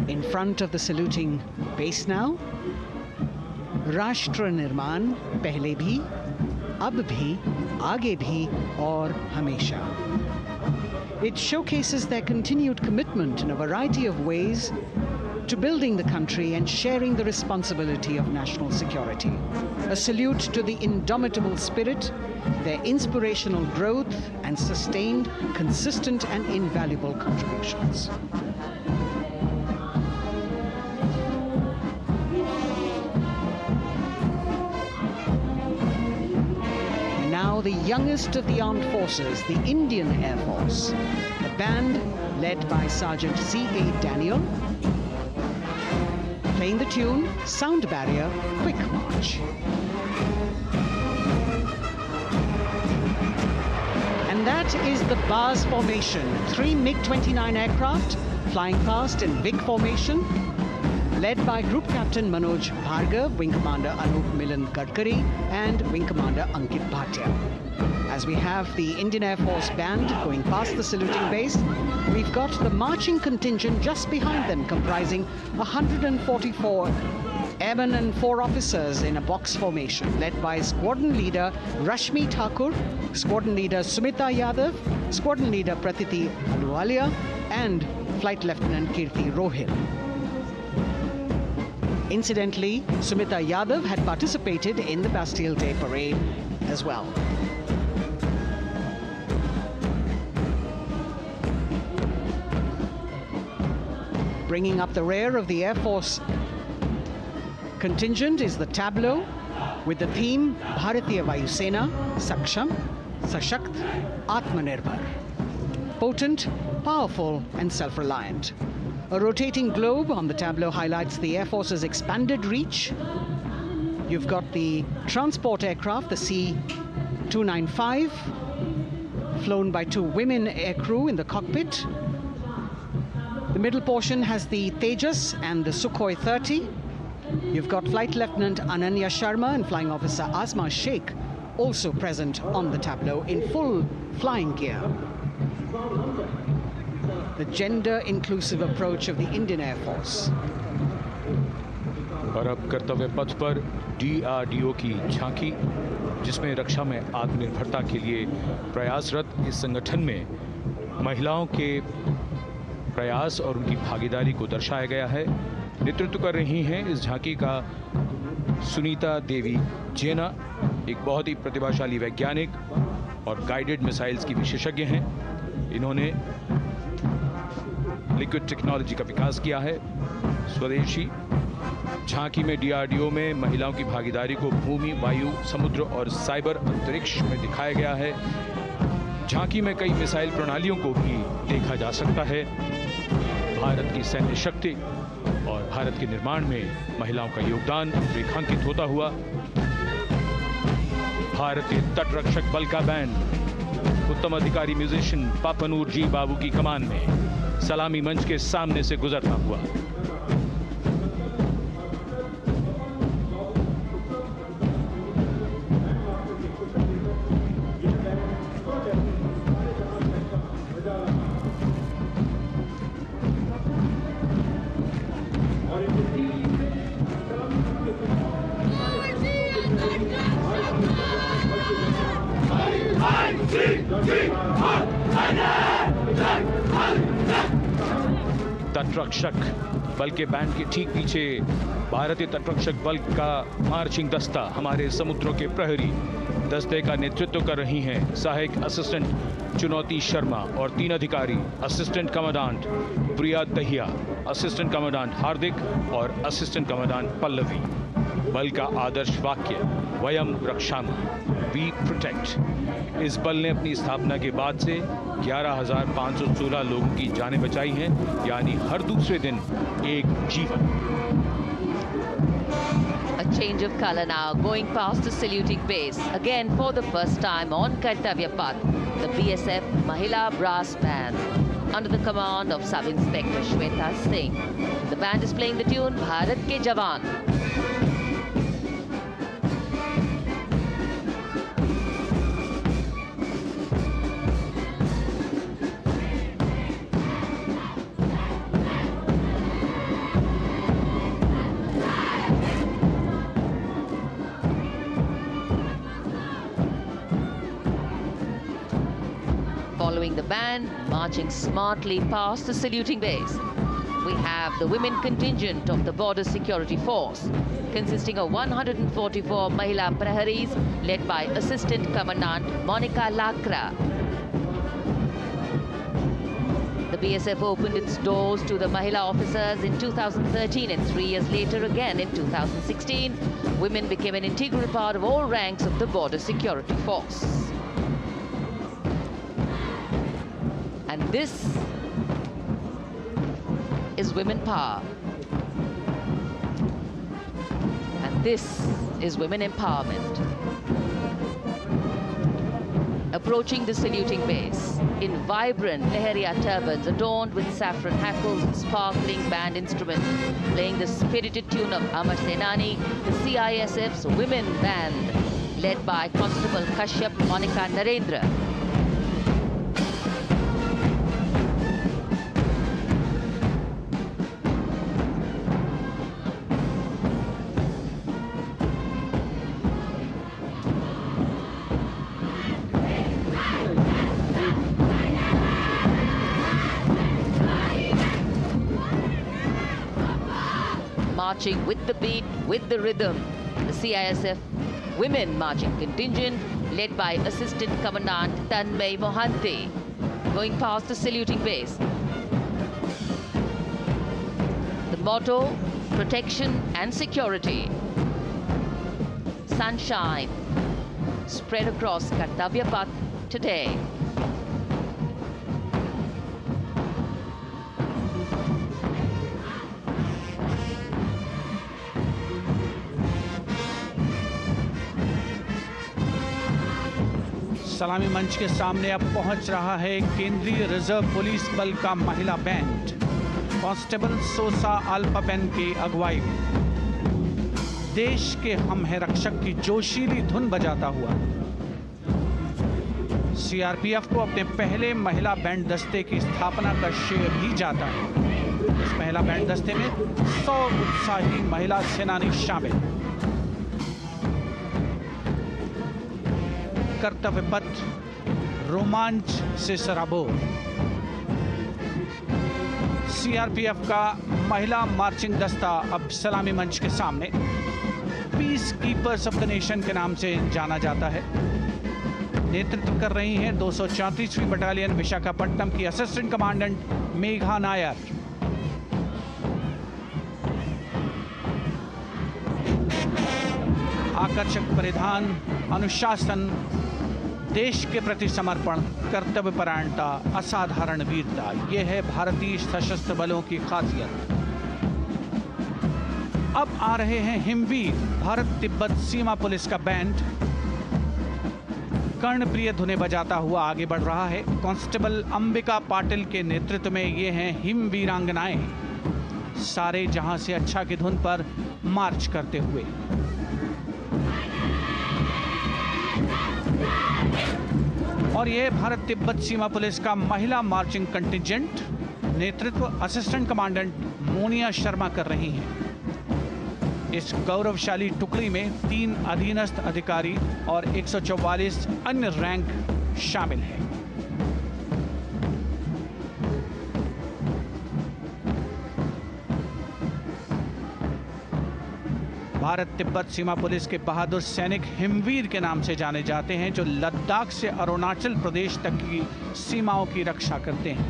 In front of the saluting base now, राष्ट्र निर्माण पहले भी, अब भी, आगे भी और हमेशा. It showcases their continued commitment in a variety of ways to building the country and sharing the responsibility of national security. A salute to the indomitable spirit, their inspirational growth and sustained, consistent and invaluable contributions. Now the youngest of the armed forces, the Indian Air Force, the band led by Sergeant C.A. Daniel, playing the tune Sound Barrier Quick March. And that is the Bars formation, 3 MiG-29 aircraft flying past in big formation, led by Group Captain Manoj Bhargav, Wing Commander Anup Milan Gadkari, and Wing Commander Ankit Bhatia. As we have the Indian Air Force band going past the saluting base, we've got the marching contingent just behind them, comprising 144 Airmen and 4 officers in a box formation, led by Squadron Leader Rashmi Thakur, Squadron Leader Sumita Yadav, Squadron Leader Pratiti Aluwalia, and Flight Lieutenant Kirti Rohil. Incidentally, Sumita Yadav had participated in the Bastille Day parade as well. Bringing up the rear of the Air Force contingent is the tableau with the theme Bharatiya Vayu Sena, Saksham, Sashakt, Atmanirbhar. Potent, powerful, and self-reliant. A rotating globe on the tableau highlights the Air Force's expanded reach. You've got the transport aircraft, the C-295, flown by 2 women aircrew in the cockpit. The middle portion has the Tejas and the Sukhoi 30. You've got Flight Lieutenant Ananya Sharma and Flying Officer Azma Sheikh also present on the tableau in full flying gear. The gender-inclusive approach of the Indian Air Force.
और अब कर्तव्य पथ पर DRDO की झांकी, जिसमें रक्षा में आत्मनिर्भरता के लिए प्रयासरत इस संगठन में महिलाओं के प्रयास और उनकी भागीदारी को दर्शाया गया है। नेतृत्व कर रही हैं इस झांकी का सुनीता देवी जेना, एक बहुत ही प्रतिभाशाली वैज्ञानिक और गाइडेड मिसाइल्स की विशेषज्ञ हैं। इन्होंने लिक्विड टेक्नोलॉजी का विकास किया है, स्वदेशी। झांकी में DRDO में महिलाओं की भागीदारी को भूमि, वायु, समुद्र और साइबर अंतरिक्ष में दिखाया गया है। झांकी में कई मिसाइल प्रणालियों को भी देखा जा सकता है। भारत की सैन्य शक्ति और भारत के निर्माण में महिलाओं का योगदान रेखांकित होता हुआ भारतीय तटरक्षक बल का बैंड उत्तम अधिकारी म्यूजिशियन पापनूर जी बाबू की कमान में सलामी मंच के सामने से गुजरता हुआ। तटरक्षक बल के बैंड के ठीक पीछे भारतीय तटरक्षक बल का मार्चिंग दस्ता हमारे समुद्रों के प्रहरी दस्ते का नेतृत्व कर रही हैं सहायक असिस्टेंट चुनौती शर्मा और 3 अधिकारी असिस्टेंट कमांडेंट प्रिया दहिया, असिस्टेंट कमांडेंट हार्दिक और असिस्टेंट कमांडेंट पल्लवी। बल का आदर्श वाक्य वयम रक्षामः, वी प्रोटेक्ट। इस बल ने अपनी स्थापना के बाद से 11,516 लोगों की जानें बचाई हैं, यानी हर दूसरे दिन एक जीवन।
A change of color now, going past the saluting base. Again, for the first time on Kartavya Path, the BSF Mahila Brass Band, under the command of Sub-Inspector Shweta Singh. The band is playing the tune Bharat Ke Jawan. Following the band, marching smartly past the saluting base, we have the women contingent of the Border Security Force, consisting of 144 Mahila Praharis, led by Assistant Commandant Monica Lakra. The BSF opened its doors to the Mahila officers in 2013, and 3 years later again in 2016, women became an integral part of all ranks of the Border Security Force. And this is women power. And this is women empowerment. Approaching the saluting base in vibrant Lehariya turbans adorned with saffron hackles and sparkling band instruments, playing the spirited tune of Amar Senani, the CISF's women band, led by Constable Kashyap Monica Narendra. marching with the beat, with the rhythm. The CISF Women Marching Contingent, led by Assistant Commandant Tanmay Mohanty, going past the saluting base. The motto, protection and security. Sunshine spread across Kartavya Path today.
सलामी मंच के सामने अब पहुंच रहा है केंद्रीय reserve police बल का महिला बैंड कांस्टेबल सोसा अल्पापेन की अगुवाई में देश के हम है रक्षक की जोशीली धुन बजाता हुआ सीआरपीएफ को अपने पहले महिला बैंड दस्ते की स्थापना का श्रेय भी जाता है। इस महिला बैंड दस्ते में 100 उत्साही महिला सेनानी शामिल। कर्तव्य पथ रोमांच से सराबोर। सीआरपीएफ का महिला मार्चिंग दस्ता अब सलामी मंच के सामने peace keepers of the nation के नाम से जाना जाता है। नेतृत्व कर रही हैं 234वीं बटालियन विशाखापट्टनम की असिस्टेंट कमांडेंट मेघा नायर। आकर्षक परिधान, अनुशासन, देश के प्रति समर्पण, कर्तव्य परायणता, असाधारण वीरता, यह है भारतीय सशस्त्र बलों की खासियत। अब आ रहे हैं हिमवीर भारत तिब्बत सीमा पुलिस का बैंड कर्णप्रिय धुनें बजाता हुआ आगे बढ़ रहा है। कांस्टेबल अंबिका पाटिल के नेतृत्व में ये हैं हिमवीरांगनाएं, सारे जहां से अच्छा की धुन पर मार्च करते हुए। और यह भारत तिब्बत सीमा पुलिस का महिला मार्चिंग कंटिजेंट, नेतृत्व असिस्टेंट कमांडेंट मोनिया शर्मा कर रही हैं। इस गौरवशाली टुकड़ी में 3 अधीनस्थ अधिकारी और 144 अन्य रैंक शामिल हैं। भारत तिब्बत सीमा पुलिस के बहादुर सैनिक हिमवीर के नाम से जाने जाते हैं, जो लद्दाख से अरुणाचल प्रदेश तक की सीमाओं की रक्षा करते हैं।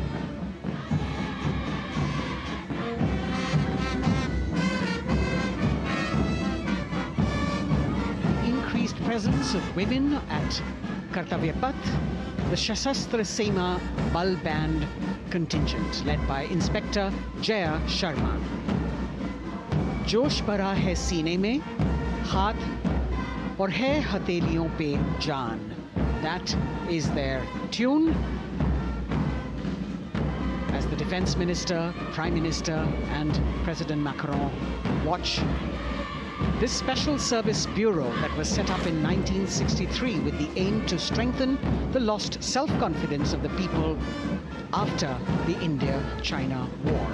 Increased presence of women at Kartavya Path, the Shasastra Seema Bal Band contingent led by Inspector Jaya Sharma. जोश भरा है सीने में, हाथ और है हथेलियों पे जान. That is their tune. As the Defense Minister, Prime Minister and President Macron watch this Special Service Bureau that was set up in 1963 with the aim to strengthen the lost self-confidence of the people after the India-China War.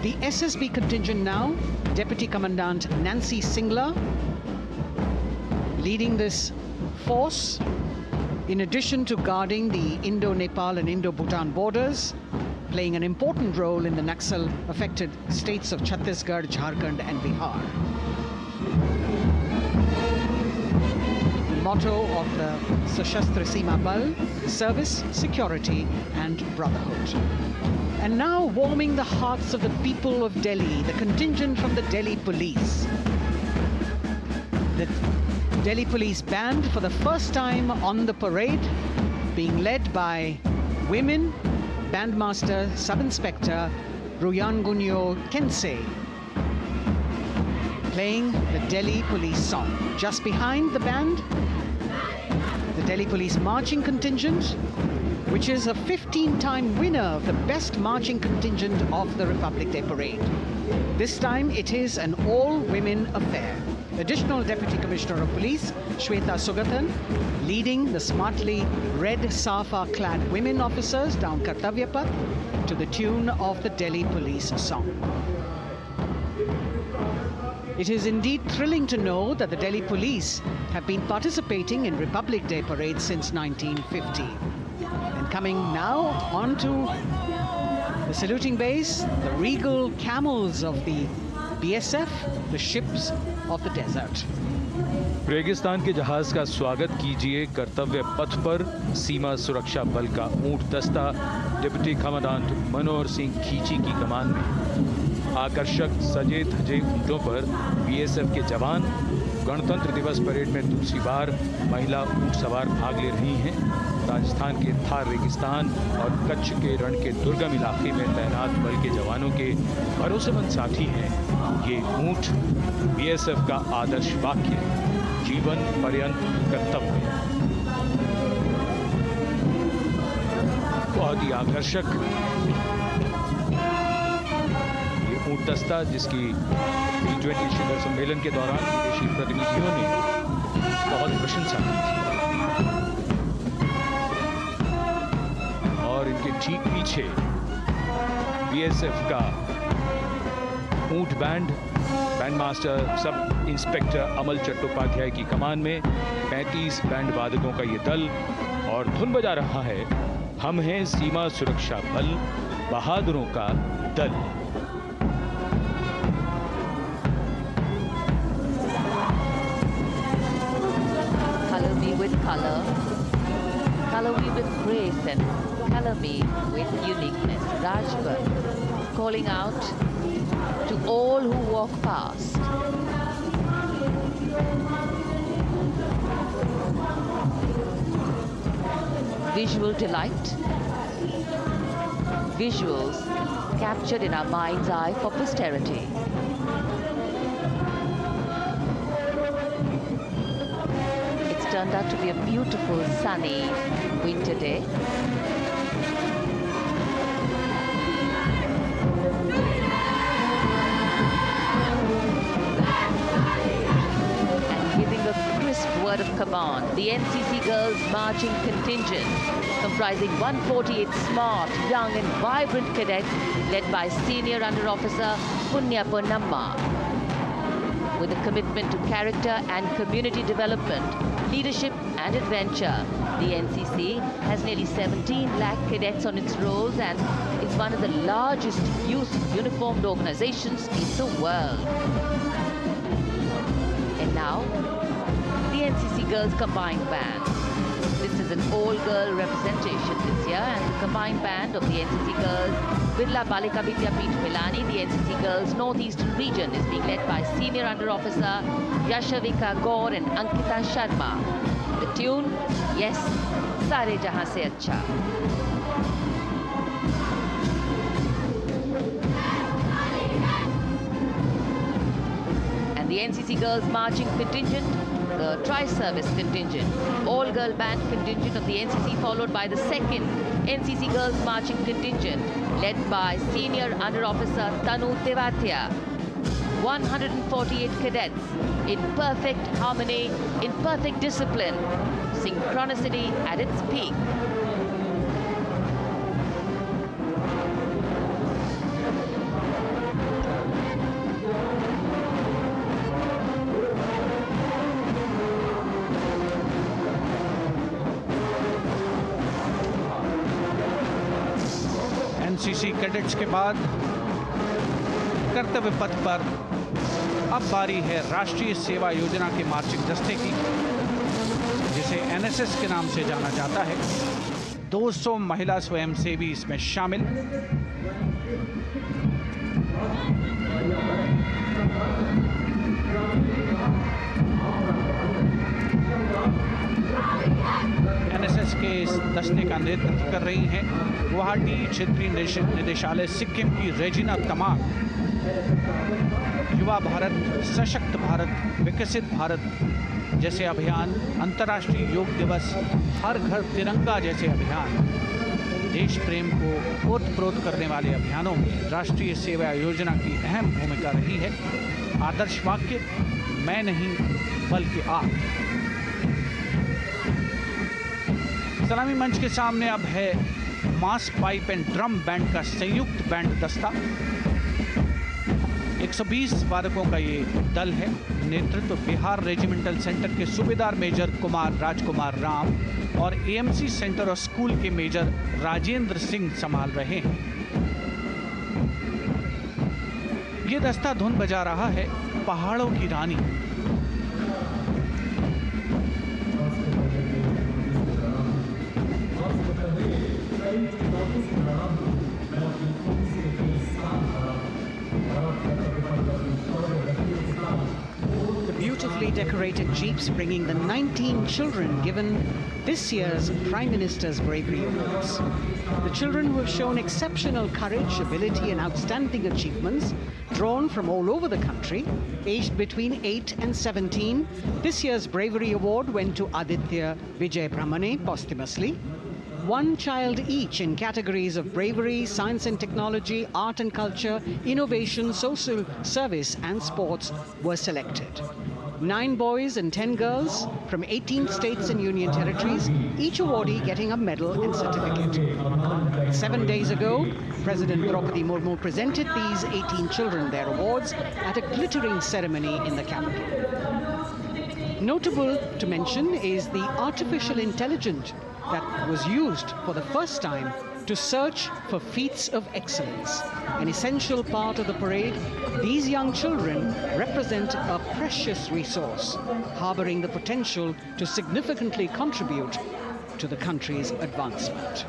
The SSB contingent now, Deputy Commandant Nancy Singla, leading this force, in addition to guarding the Indo-Nepal and Indo-Bhutan borders, playing an important role in the Naxal-affected states of Chhattisgarh, Jharkhand and Bihar. The motto of the Sashastra Seema Bal, service, security and brotherhood. And now warming the hearts of the people of Delhi, the contingent from the Delhi Police. The Delhi Police Band, for the first time on the parade, being led by women, Bandmaster Sub-Inspector Ruyangunyo Kensei, playing the Delhi Police song. Just behind the band, the Delhi Police Marching Contingent, which is a 15-time winner of the Best Marching Contingent of the Republic Day Parade. This time it is an all-women affair. Additional Deputy Commissioner of Police, Shweta Sugathan, leading the smartly red safa-clad women officers down Kartavya Path to the tune of the Delhi Police song. It is indeed thrilling to know that the Delhi Police have been participating in Republic Day parades since 1950. And coming now onto the saluting base, the regal camels of the BSF, the ships of the desert.
रेगिस्तान के जहाज का स्वागत कीजिए कर्तव्य पथ पर सीमा सुरक्षा बल का ऊंट दस्ता डिप्टी कमांडेंट मनोहर सिंह खींची की कमान में। आकर्षक सजे धजे ऊंटों पर बीएसएफ के जवान। गणतंत्र दिवस परेड में दूसरी बार महिला ऊंट सवार भाग ले रही हैं। राजस्थान के थार रेगिस्तान और कच्छ के रण के दुर्गम इलाके में तैनात बल के जवानों के भरोसेमंद साथी हैं ये ऊंट। बीएसएफ का आदर्श वाक्य, जीवन पर्यंत कर्तव्य। बहुत ही आकर्षक ये ऊंट दस्ता, जिसकी G20 शिखर सम्मेलन के दौरान विदेशी प्रतिनिधियों ने बहुत प्रशंसा की थी। और इनके ठीक पीछे बीएसएफ का ऊंट बैंड मास्टर सब इंस्पेक्टर अमल चट्टोपाध्याय की कमान में 35 बैंड वादकों का ये दल, और धुन बजा रहा है हम हैं सीमा सुरक्षा बल, बहादुरों का दल।
Color me with color, color me with grace, and color me with uniqueness. Rajput calling out to all who walk past. Visual delight, visuals captured in our mind's eye for posterity. It's turned out to be a beautiful sunny winter day. Word of command, the NCC Girls Marching Contingent, comprising 148 smart, young and vibrant cadets led by Senior Under Officer Punya Ponnamma. With a commitment to character and community development, leadership and adventure, the NCC has nearly 17 lakh cadets on its rolls and is one of the largest youth uniformed organizations in the world. And now, the NCC Girls Combined Band. This is an all-girl representation this year, and the combined band of the NCC Girls Birla Balika Vidyapeeth Pilani, the NCC Girls Northeastern region, is being led by Senior Under Officer Yashavika Gaur and Ankita Sharma. The tune, yes, Sare Jahan Se Acha. And the NCC Girls Marching Contingent, the Tri-Service Contingent, all-girl band contingent of the NCC, followed by the second NCC Girls Marching Contingent, led by Senior Under Officer Tanu Tewatia. 148 cadets in perfect harmony, in perfect discipline, synchronicity at its peak.
NCC cadets के बाद कर्तव्य पथ पर अब बारी है राष्ट्रीय सेवा योजना के मार्चिंग दस्ते की, जिसे एनएसएस के नाम से जाना जाता है। 200 महिला स्वयंसेवी इसमें शामिल। एनएसएस के इस दस्ते का नेतृत्व कर रही हैं गुवाहाटी क्षेत्रीय निदेशालय सिक्किम की रेजिना तमांग। युवा भारत, सशक्त भारत, विकसित भारत जैसे अभियान, अंतर्राष्ट्रीय योग दिवस, हर घर तिरंगा जैसे अभियान, देश प्रेम को ओतप्रोत करने वाले अभियानों में राष्ट्रीय सेवा योजना की अहम भूमिका रही है। आदर्श वाक्य, मैं नहीं बल्कि आप। सलामी मंच के सामने अब है मास पाइप एंड ड्रम बैंड का संयुक्त बैंड दस्ता। 120 वादकों का ये दल है। नेतृत्व बिहार रेजिमेंटल सेंटर के सूबेदार मेजर कुमार राजकुमार राम और एएमसी सेंटर और स्कूल के मेजर राजेंद्र सिंह संभाल रहे हैं। ये दस्ता धुन बजा रहा है पहाड़ों की रानी।
Beautifully decorated jeeps bringing the 19 children given this year's Prime Minister's Bravery Awards. The children who have shown exceptional courage, ability and outstanding achievements, drawn from all over the country, aged between 8 and 17. This year's Bravery Award went to Aditya Vijay Brahmane posthumously. One child each in categories of bravery, science and technology, art and culture, innovation, social service and sports were selected. 9 boys and 10 girls from 18 states and union territories, each awardee getting a medal and certificate. 7 days ago, President Draupadi Murmu presented these 18 children their awards at a glittering ceremony in the capital. Notable to mention is the artificial intelligence that was used for the first time to search for feats of excellence. An essential part of the parade, these young children represent a precious resource, harboring the potential to significantly contribute to the country's advancement.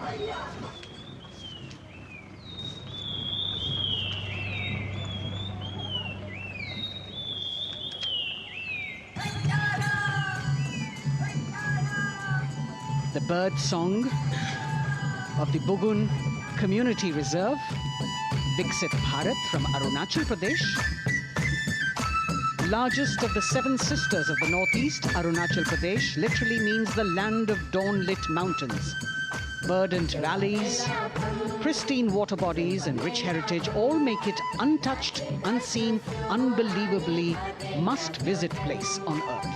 The bird song of the Bugun Community Reserve, Viksit Bharat from Arunachal Pradesh. Largest of the 7 sisters of the Northeast, Arunachal Pradesh literally means the land of dawn-lit mountains. Verdant valleys, pristine water bodies and rich heritage all make it untouched, unseen, unbelievably must-visit place on earth.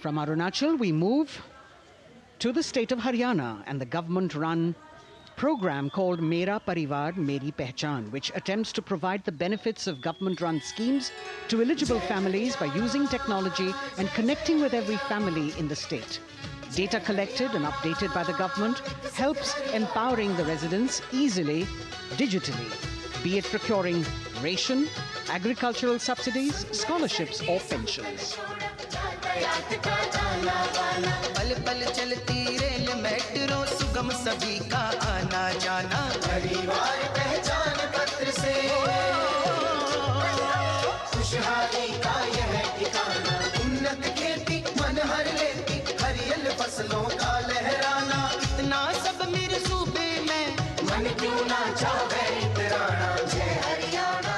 From Arunachal, we move to the state of Haryana and the government-run program called Mera Parivar Meri Pehchan, which attempts to provide the benefits of government-run schemes to eligible families by using technology and connecting with every family in the state. Data collected and updated by the government helps empowering the residents easily, digitally, be it procuring ration, agricultural subsidies, scholarships or pensions.
पल पल चलती rail metro सुगम सभी का आना जाना परिवार पहचान पत्र से खुशहाली का यह ठिकाना उन्नत खेती मन हर लेती हरियल फसलों का लहराना इतना सब मेरे सूबे में मन क्यों ना चाहे इतराना जय हरियाणा।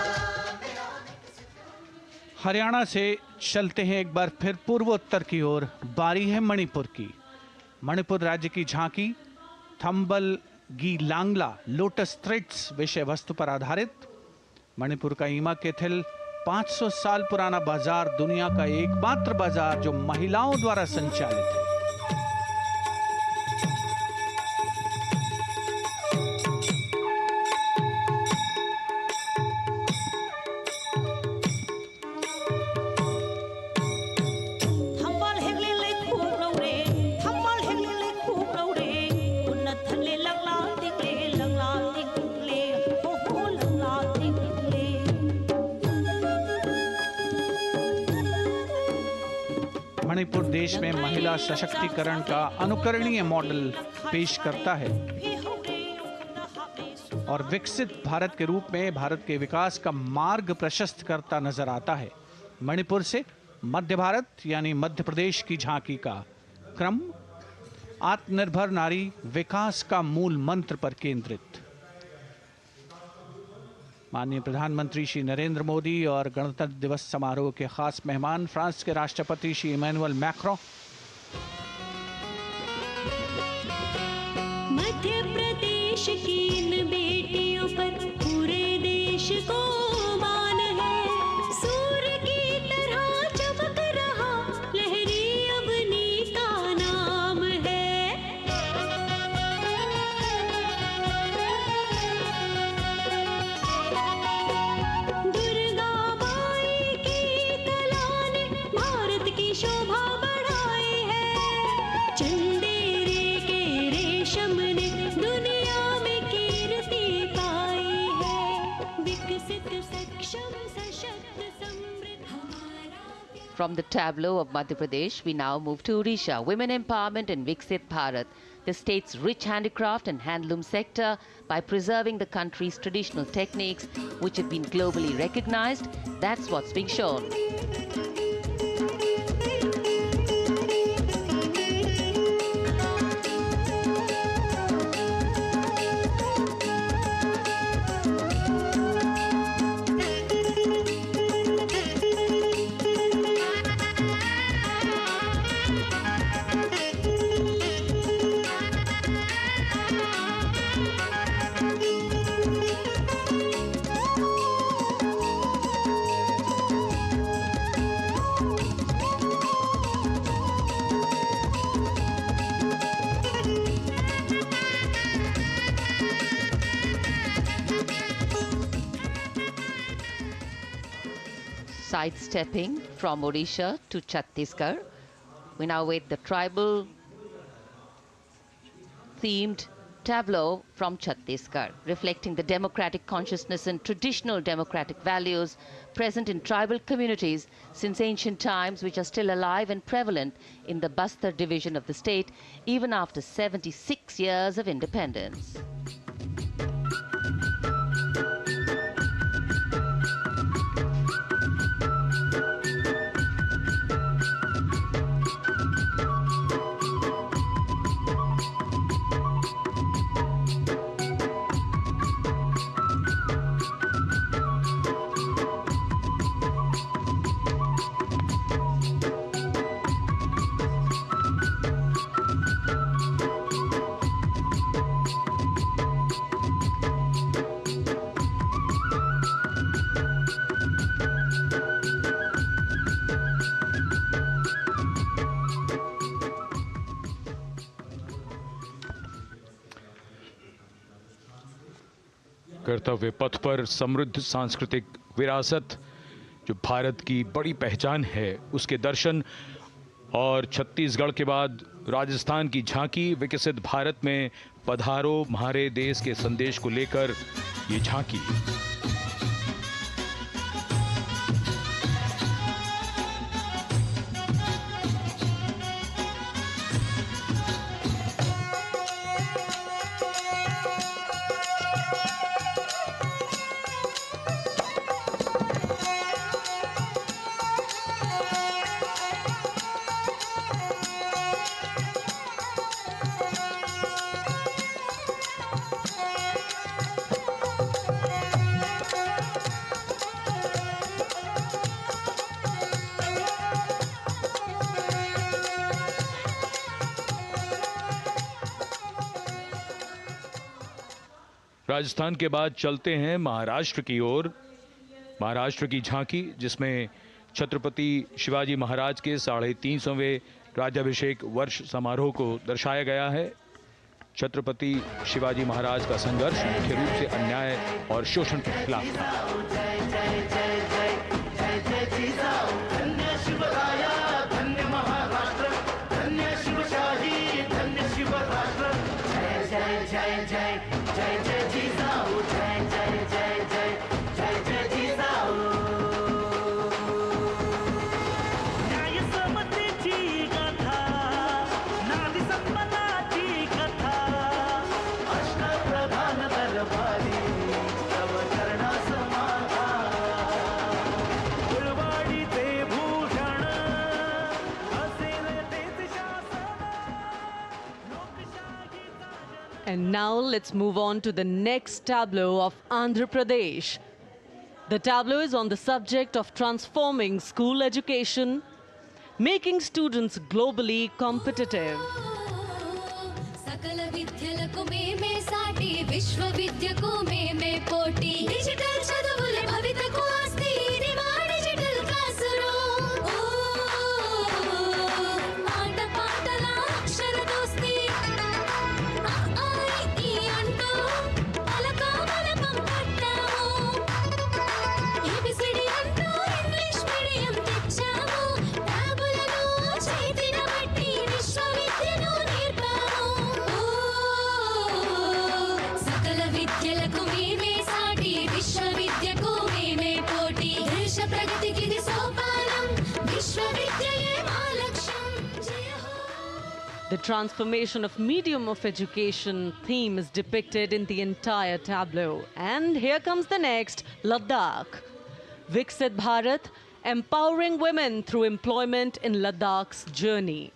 हरियाणा से चलते हैं एक बार फिर पूर्वोत्तर की ओर। बारी है मणिपुर की। मणिपुर राज्य की झांकी थंबल गी लांगला लोटस थ्रेड्स विषय वस्तु पर आधारित। मणिपुर का ईमा केथिल 500 साल पुराना बाजार दुनिया का एकमात्र बाजार जो महिलाओं द्वारा संचालित है। मणिपुर देश में महिला सशक्तिकरण का अनुकरणीय मॉडल पेश करता है और विकसित भारत के रूप में भारत के विकास का मार्ग प्रशस्त करता नजर आता है। मणिपुर से मध्य भारत यानी मध्य प्रदेश की झांकी का क्रम आत्मनिर्भर नारी विकास का मूल मंत्र पर केंद्रित। माननीय प्रधानमंत्री श्री नरेंद्र मोदी और गणतंत्र दिवस समारोह के खास मेहमान फ्रांस के राष्ट्रपति श्री इमैनुअल मैक्रों।
मध्य प्रदेश की इन बेटियों पर पूरे देश को मान है। सूर्य की तरह चमक रहा लहरी अवनी का नाम है। दुर्गा माई की कला ने भारत की शोभा बढ़ाई
From the tableau of Madhya Pradesh, we now move to Odisha. Women empowerment and Viksit Bharat, the state's rich handicraft and handloom sector, by preserving the country's traditional techniques, which have been globally recognized. That's what's being shown. Sidestepping from Odisha to Chhattisgarh, we now wait the tribal themed tableau from Chhattisgarh, reflecting the democratic consciousness and traditional democratic values present in tribal communities since ancient times, which are still alive and prevalent in the Bastar division of the state, even after 76 years of independence.
कर्तव्य पथ पर समृद्ध सांस्कृतिक विरासत जो भारत की बड़ी पहचान है, उसके दर्शन, और छत्तीसगढ़ के बाद राजस्थान की झांकी विकसित भारत में पधारो म्हारे देश के संदेश को लेकर ये झांकी। राजस्थान के बाद चलते हैं महाराष्ट्र की ओर। महाराष्ट्र की झांकी, जिसमें छत्रपति शिवाजी महाराज के 350वें राज्याभिषेक वर्ष समारोह को दर्शाया गया है। छत्रपति शिवाजी महाराज का संघर्ष मुख्य रूप से अन्याय और शोषण के खिलाफ था।
And now let's move on to the next tableau of Andhra Pradesh. The tableau is on the subject of transforming school education, making students globally competitive.
విద్యలకు మేమే సాటి విశ్వవిద్యకు
The transformation of medium of education theme is depicted in the entire tableau. And here comes the next, Ladakh. Viksit Bharat, empowering women through employment in Ladakh's journey.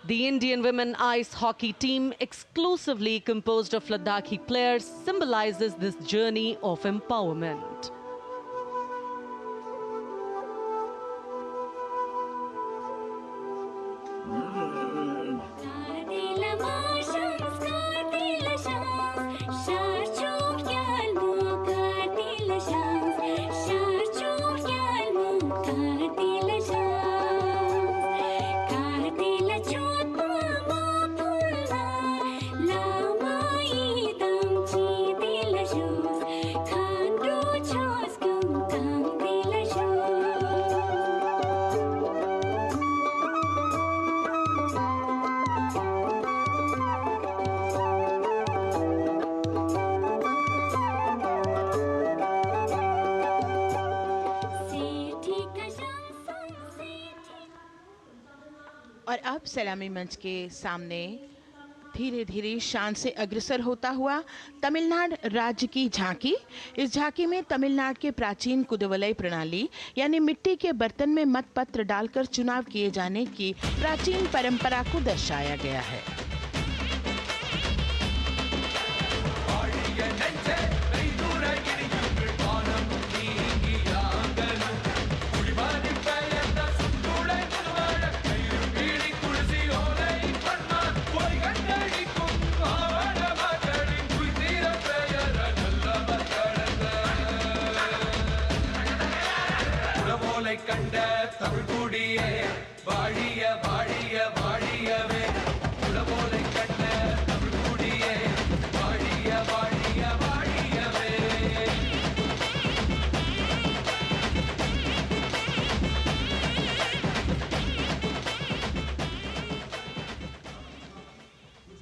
The Indian women ice hockey team, exclusively composed of Ladakhi players, symbolizes this journey of empowerment.
और अब सलामी मंच के सामने धीरे धीरे शान से अग्रसर होता हुआ तमिलनाडु राज्य की झांकी। इस झांकी में तमिलनाडु के प्राचीन कुदवलय प्रणाली यानी मिट्टी के बर्तन में मतपत्र डालकर चुनाव किए जाने की प्राचीन परंपरा को दर्शाया गया है।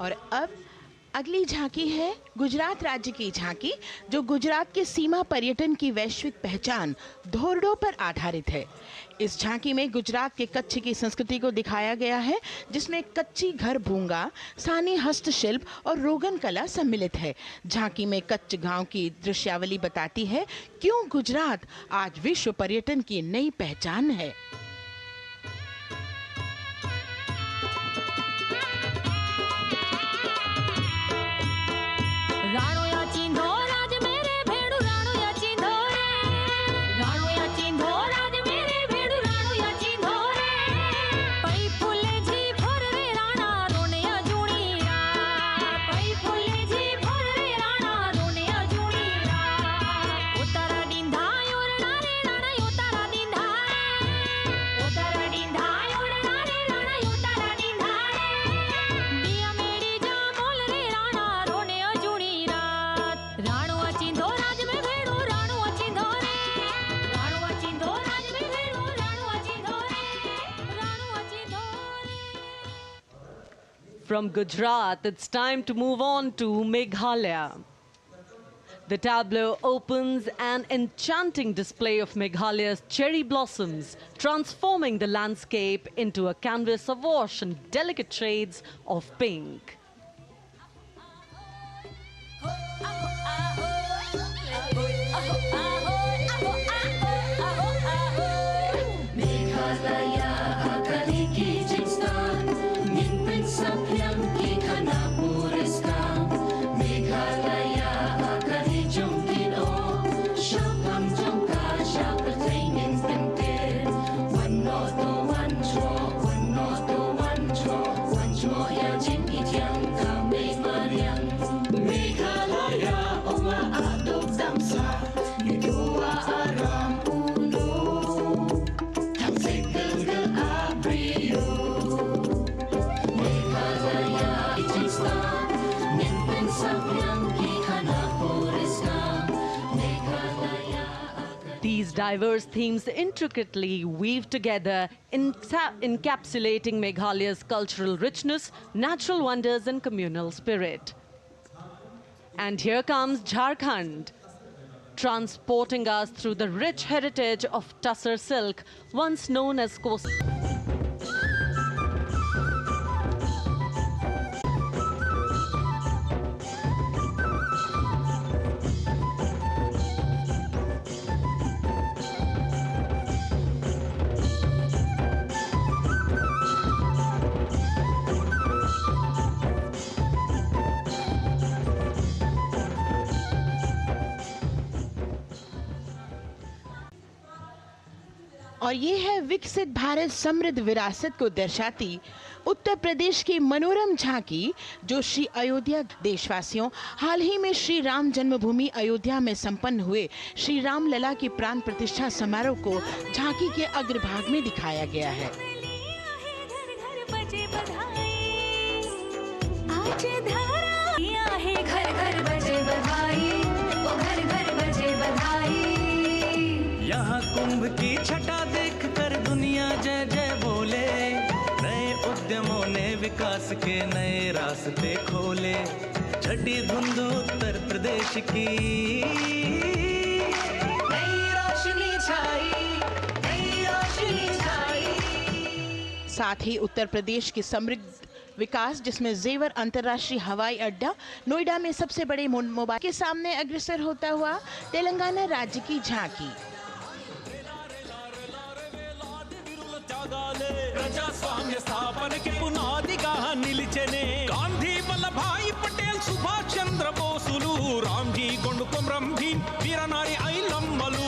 और अब अगली झांकी है गुजरात राज्य की झांकी, जो गुजरात के सीमा पर्यटन की वैश्विक पहचान धोरडो पर आधारित है। इस झांकी में गुजरात के कच्छ की संस्कृति को दिखाया गया है, जिसमें कच्ची घर भूंगा, स्थानीय हस्तशिल्प और रोगन कला सम्मिलित है। झांकी में कच्छ गांव की दृश्यावली बताती है क्यों गुजरात आज विश्व पर्यटन की नई पहचान है।
From Gujarat, it's time to move on to Meghalaya. The tableau opens an enchanting display of Meghalaya's cherry blossoms, transforming the landscape into a canvas awash in delicate shades of pink. These diverse themes intricately weave together, encapsulating Meghalaya's cultural richness, natural wonders and communal spirit. And here comes Jharkhand. transporting us through the rich heritage of Tussar silk, once known as
और ये है विकसित भारत समृद्ध विरासत को दर्शाती उत्तर प्रदेश की मनोरम झांकी, जो श्री अयोध्या देशवासियों हाल ही में श्री राम जन्मभूमि अयोध्या में संपन्न हुए श्री राम लला की प्राण प्रतिष्ठा समारोह को झांकी के अग्रभाग में दिखाया गया है।
यहाँ कुंभ की छटा देख कर दुनिया जय जय बोले, नए उद्यमों ने विकास के नए रास्ते खोले, छठी धुंध उत्तर प्रदेश की नई रोशनी छाई, नई रोशनी छाई।
साथ ही उत्तर प्रदेश की समृद्ध विकास, जिसमें जेवर अंतर्राष्ट्रीय हवाई अड्डा, नोएडा में सबसे बड़े मोबाइल के सामने अग्रसर होता हुआ तेलंगाना राज्य की झांकी।
ప్రజాస్వామ్య స్థాపనకి పునాదిగా నిలిచెనే గాంధీ వల్లభాయ్ పటేల్ సుభాష్ చంద్ర బోసులు రామ్జీ గొండు కొమరం భీం వీరనారి ఐలమ్మలు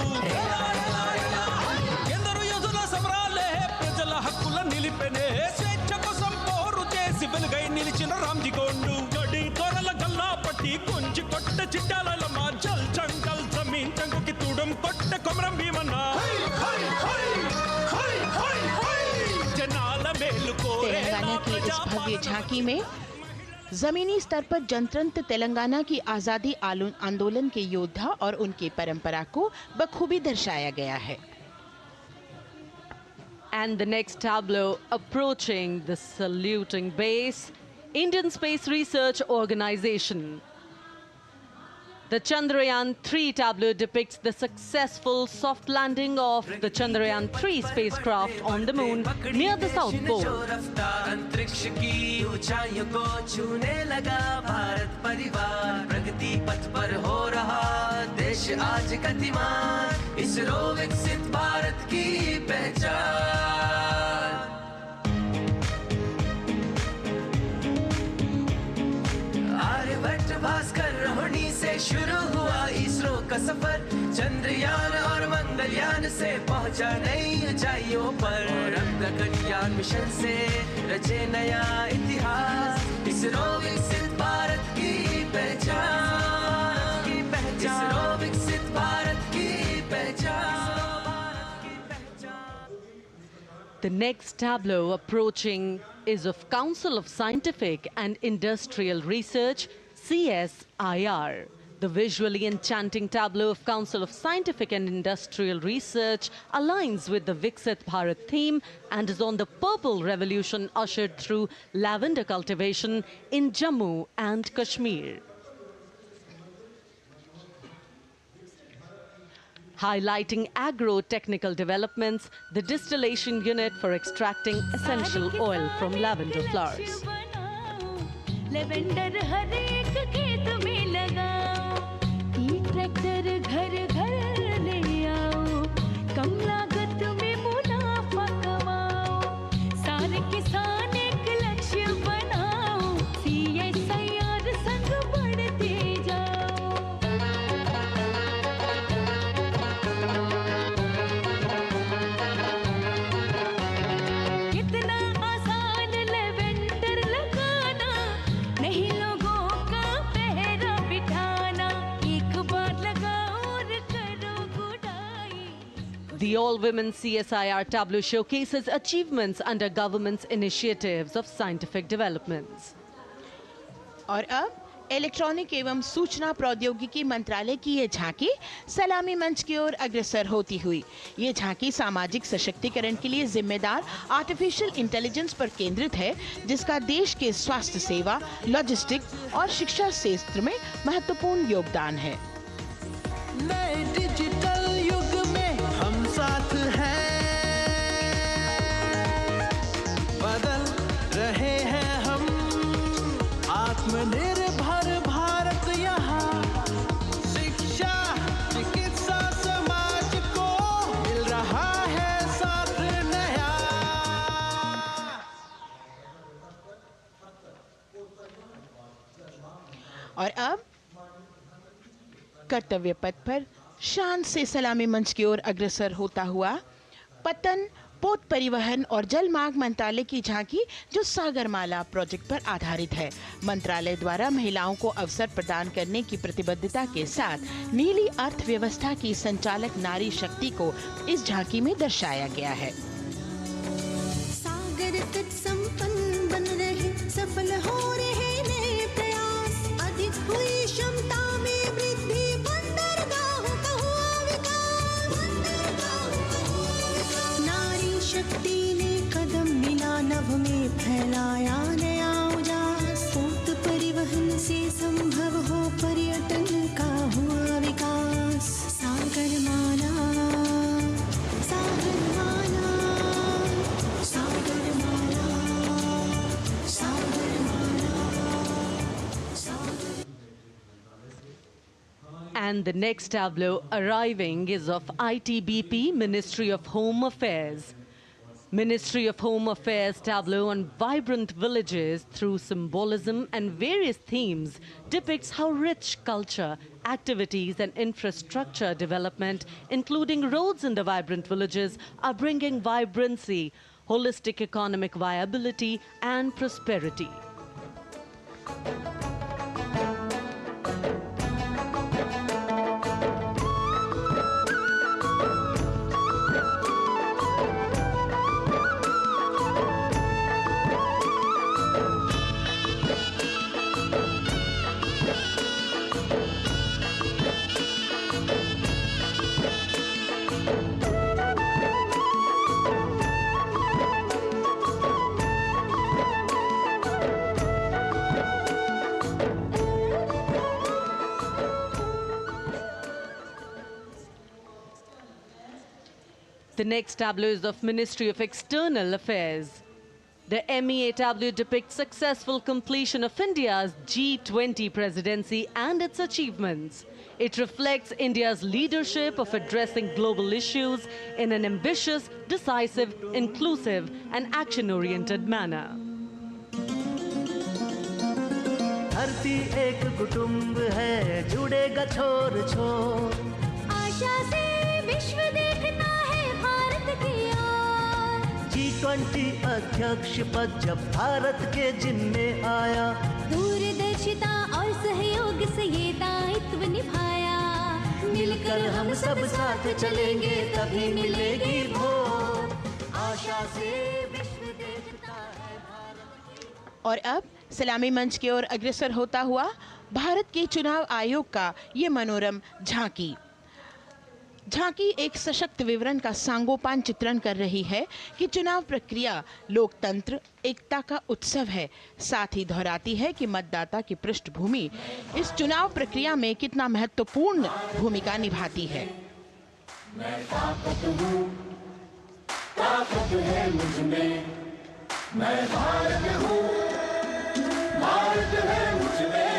ఎందరో యోధుల సమరాలే ప్రజల హక్కుల నిలిపెనే స్వేచ్ఛ కోసం పోరు చేసి వెలుగై నిలిచిన రామ్జీ గొండు గడి తొరల గల్లా పట్టి కొంచి కొట్ట చిట్టాలమ్మ జల్ జంగల్ జమీన్ జంగుకి తూడం కొట్ట కొమరం భీమన్న
तेलंगाना की इस भव्य झांकी में जमीनी स्तर पर जनतंत्र तेलंगाना की आजादी आंदोलन के योद्धा और उनकी परंपरा को बखूबी दर्शाया गया है।
And the next tableau approaching the saluting base, Indian Space Research Organization. The Chandrayaan-3 tableau depicts the successful soft landing of the Chandrayaan-3 spacecraft on the moon near the South Pole.
अंतरिक्ष की ऊंचाइयों को छूने लगा भारत परिवार, प्रगति पथ पर हो रहा देश आज गतिमान, इसरो विकसित भारत की पहचान। आर्यभट्ट भास्कर रोहिणी से शुरू हुआ इसरो का सफर, चंद्रयान और मंगलयान से पहुंचा नई ऊंचाइयों पर, गगनयान मिशन से रचे नया इतिहास, इसरो विकसित भारत की पहचान, इसरो विकसित भारत की पहचान।
The next tableau approaching is of Council of Scientific and Industrial Research, CSIR. The visually enchanting tableau of Council of Scientific and Industrial Research aligns with the Viksit Bharat theme and is on the Purple Revolution ushered through lavender cultivation in Jammu and Kashmir. Highlighting agro-technical developments, the distillation unit for extracting essential oil from lavender flowers.
Lavender हर एक खेत में लगाओ, ई tractor घर घर ले आओ, कम लागत में मुनाफा कमाओ, सारे किसान एक लक्ष्य बनाओ, CSIR संग बढ़ते जाओ। कितना आसान लेवेंडर लगाना, नहीं लोगों का पहरा बिठाना, एक बार लगाओ और करो गुडाई।
The all-women CSIR tableau showcases achievements under government's initiatives of scientific developments.
और अब इलेक्ट्रॉनिक एवं सूचना प्रौद्योगिकी मंत्रालय की ये झांकी सलामी मंच की ओर अग्रसर होती हुई। ये झांकी सामाजिक सशक्तिकरण के लिए जिम्मेदार आर्टिफिशियल इंटेलिजेंस पर केंद्रित है, जिसका देश के स्वास्थ्य सेवा, लॉजिस्टिक और शिक्षा क्षेत्र में महत्वपूर्ण योगदान है। और अब कर्तव्य पथ पर शान से सलामी मंच की ओर अग्रसर होता हुआ पतन, पोत परिवहन और जल मार्ग मंत्रालय की झांकी, जो सागरमाला प्रोजेक्ट पर आधारित है। मंत्रालय द्वारा महिलाओं को अवसर प्रदान करने की प्रतिबद्धता के साथ नीली अर्थव्यवस्था की संचालक नारी शक्ति को इस झांकी में दर्शाया गया है।
सागर तट संपन्न बन रहे, सफल हो रहे नए प्रयास, अधिक हुई क्षमता में वृद्धि, बंदरगाहों का हुआ विकास, नारी शक्ति ने कदम मिला नभ में, फैलाया नया उजास, पोत परिवहन से संभव हो पर्यटन का हुआ विकास। सागरमाला, सागरमाला, सागरमाला, सागरमाला, सागर।
And the next tableau arriving is of ITBP, Ministry of Home Affairs. Ministry of Home Affairs tableau on vibrant villages through symbolism and various themes depicts how rich culture, activities and infrastructure development, including roads in the vibrant villages, are bringing vibrancy, holistic economic viability and prosperity. The next tableau is of Ministry of External Affairs. The MEA tableau depicts successful completion of India's G20 presidency and its achievements. It reflects India's leadership of addressing global issues in an ambitious, decisive, inclusive and action-oriented manner.
धरती एक कुटुंब है, जुड़ेगा छोर छोर,
आशा से विश्व देखता है भारत की ओर।
G20 अध्यक्ष पद जब भारत के जिम्मे आया,
दूरदर्शिता और सहयोग से ये दायित्व निभाया,
मिलकर हम सब साथ चलेंगे तभी मिलेगी भोर, आशा से विश्व देखता है भारत।
और अब सलामी मंच की ओर अग्रसर होता हुआ भारत के चुनाव आयोग का ये मनोरम झांकी। झांकी एक सशक्त विवरण का सांगोपान चित्रण कर रही है कि चुनाव प्रक्रिया लोकतंत्र एकता का उत्सव है। साथ ही दोहराती है कि मतदाता की पृष्ठभूमि इस चुनाव प्रक्रिया में कितना महत्वपूर्ण भूमिका निभाती है।
मैं ताकत हूँ, ताकत है मुझ में, मैं भारत हूँ, भारत है मुझ में,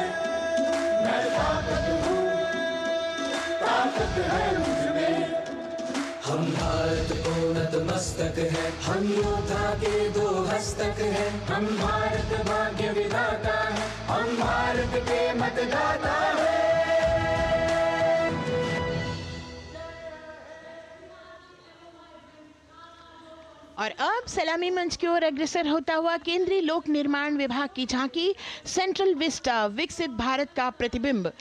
मैं ताकत हूँ, ताकत है मुझ में।
हम भारत को नतमस्तक है, हम योद्धा के दो हस्तक है,
हम भारत भाग्य विधाता है, हम भारत के मतदाता है।
और अब सलामी मंच की ओर अग्रसर होता हुआ केंद्रीय लोक निर्माण विभाग की झांकी, सेंट्रल विस्टा, विकसित भारत का प्रतिबिंब।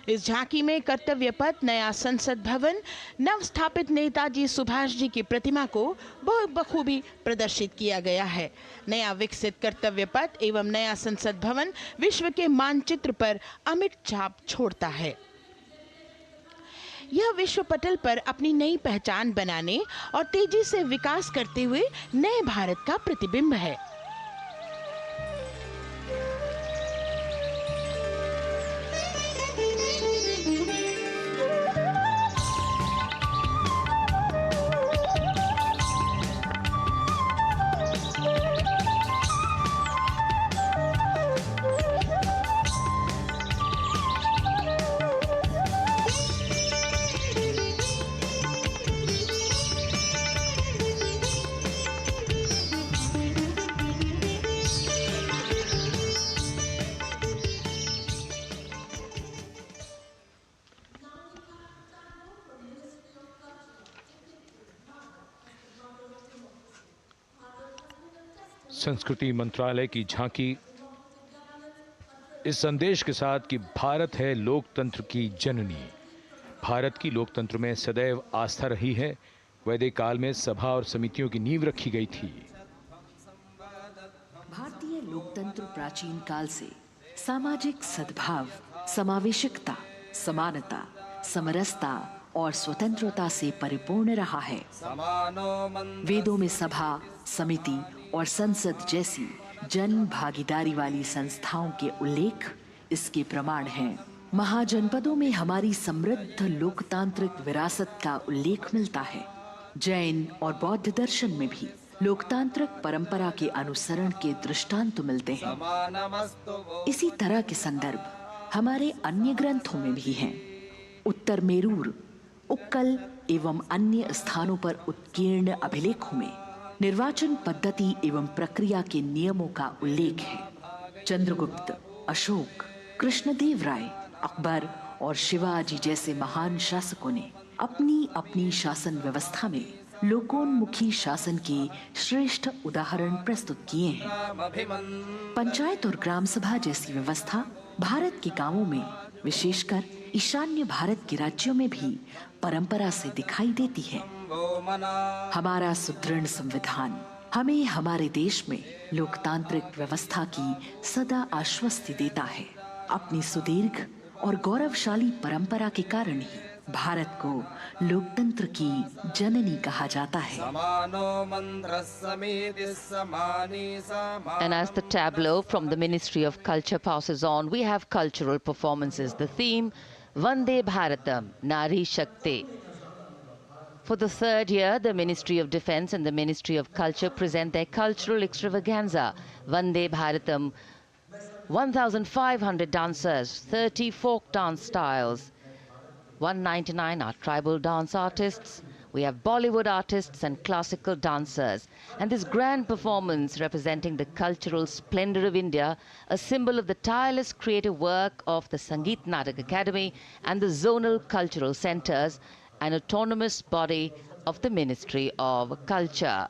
इस झांकी में कर्तव्य पथ, नया संसद भवन, नव स्थापित नेताजी सुभाष जी की प्रतिमा को बहुत बखूबी प्रदर्शित किया गया है। नया विकसित कर्तव्य पथ एवं नया संसद भवन विश्व के मानचित्र पर अमिट छाप छोड़ता है। यह विश्व पटल पर अपनी नई पहचान बनाने और तेजी से विकास करते हुए नए भारत का प्रतिबिंब है।
संस्कृति मंत्रालय की झांकी इस संदेश के साथ कि भारत है लोकतंत्र की जननी। भारत की लोकतंत्र में सदैव आस्था रही है। वैदिक काल में सभा और समितियों की नींव रखी गई थी।
भारतीय लोकतंत्र प्राचीन काल से सामाजिक सद्भाव, समावेशिकता, समानता, समरसता और स्वतंत्रता से परिपूर्ण रहा है। वेदों में सभा, समिति और संसद जैसी जन भागीदारी वाली संस्थाओं के उल्लेख इसके प्रमाण हैं। महाजनपदों में हमारी समृद्ध लोकतांत्रिक विरासत का उल्लेख मिलता है। जैन और बौद्ध दर्शन में भी लोकतांत्रिक परंपरा के अनुसरण के दृष्टांत मिलते हैं। इसी तरह के संदर्भ हमारे अन्य ग्रंथों में भी हैं। उत्तर मेरूर, उक्कल एवं अन्य स्थानों पर उत्कीर्ण अभिलेखों में निर्वाचन पद्धति एवं प्रक्रिया के नियमों का उल्लेख है। चंद्रगुप्त, अशोक, कृष्णदेव राय, अकबर और शिवाजी जैसे महान शासकों ने अपनी अपनी शासन व्यवस्था में लोकोन्मुखी शासन के श्रेष्ठ उदाहरण प्रस्तुत किए हैं। पंचायत और ग्राम सभा जैसी व्यवस्था भारत के गांवों में, विशेषकर ईशान्य भारत के राज्यों में भी परंपरा से दिखाई देती है। हमारा सुदृढ़ संविधान हमें हमारे देश में लोकतांत्रिक व्यवस्था की सदा आश्वस्ति देता है। अपनी सुदीर्घ और गौरवशाली परंपरा के कारण ही भारत को लोकतंत्र की जननी कहा जाता है।
And as the tableau from the Ministry of Culture passes on, we have cultural performances. The theme, Vande Bharatam, Nari Shakti. For the third year, the Ministry of Defence and the Ministry of Culture present their cultural extravaganza, Vande Bharatam. 1,500 dancers, 30 folk dance styles, 199 are tribal dance artists. We have Bollywood artists and classical dancers. And this grand performance representing the cultural splendor of India, a symbol of the tireless creative work of the Sangeet Natak Academy and the zonal cultural centers, an autonomous body of the Ministry of Culture.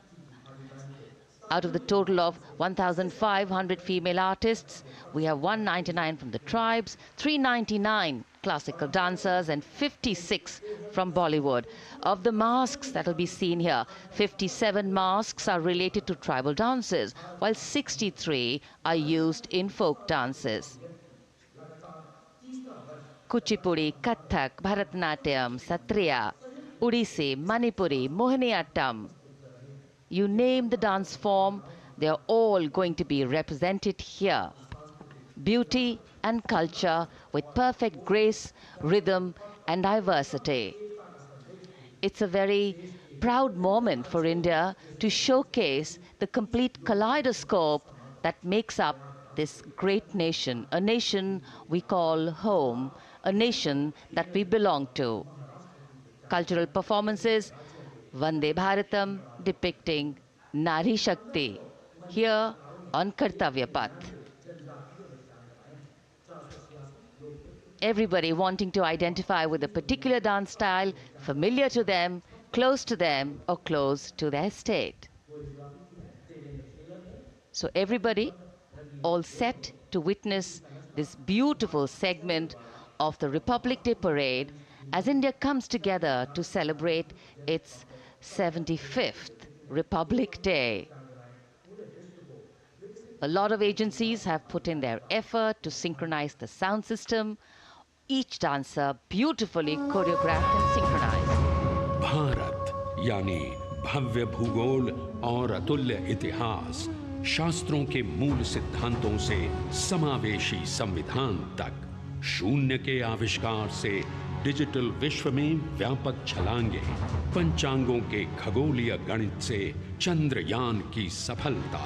Out of the total of 1,500 female artists, we have 199 from the tribes, 399 classical dancers and 56 from Bollywood. Of the masks that will be seen here, 57 masks are related to tribal dances, while 63 are used in folk dances. Kuchipudi, Kathak, Bharatanatyam, Satriya, Odissi, Manipuri, Mohiniyattam. You name the dance form, they are all going to be represented here. Beauty and culture with perfect grace, rhythm and diversity. It's a very proud moment for India to showcase the complete kaleidoscope that makes up this great nation, a nation we call home, a nation that we belong to. Cultural performances, Vande Bharatam depicting Nari Shakti here on Kartavya Path. Everybody wanting to identify with a particular dance style, familiar to them, close to them, or close to their state. So everybody all set to witness this beautiful segment of the Republic Day Parade as India comes together to celebrate its 75th Republic Day. A lot of agencies have put in their effort to synchronize the sound system. Each dancer beautifully choreographed and synchronized.
Bharat यानी भव्य भूगोल और अतुल्य इतिहास, शास्त्रों के मूल सिद्धांतों से समावेशी संविधान तक, शून्य के आविष्कार से डिजिटल विश्व में व्यापक छलांगे, पंचांगों के खगोलीय गणित से चंद्रयान की सफलता,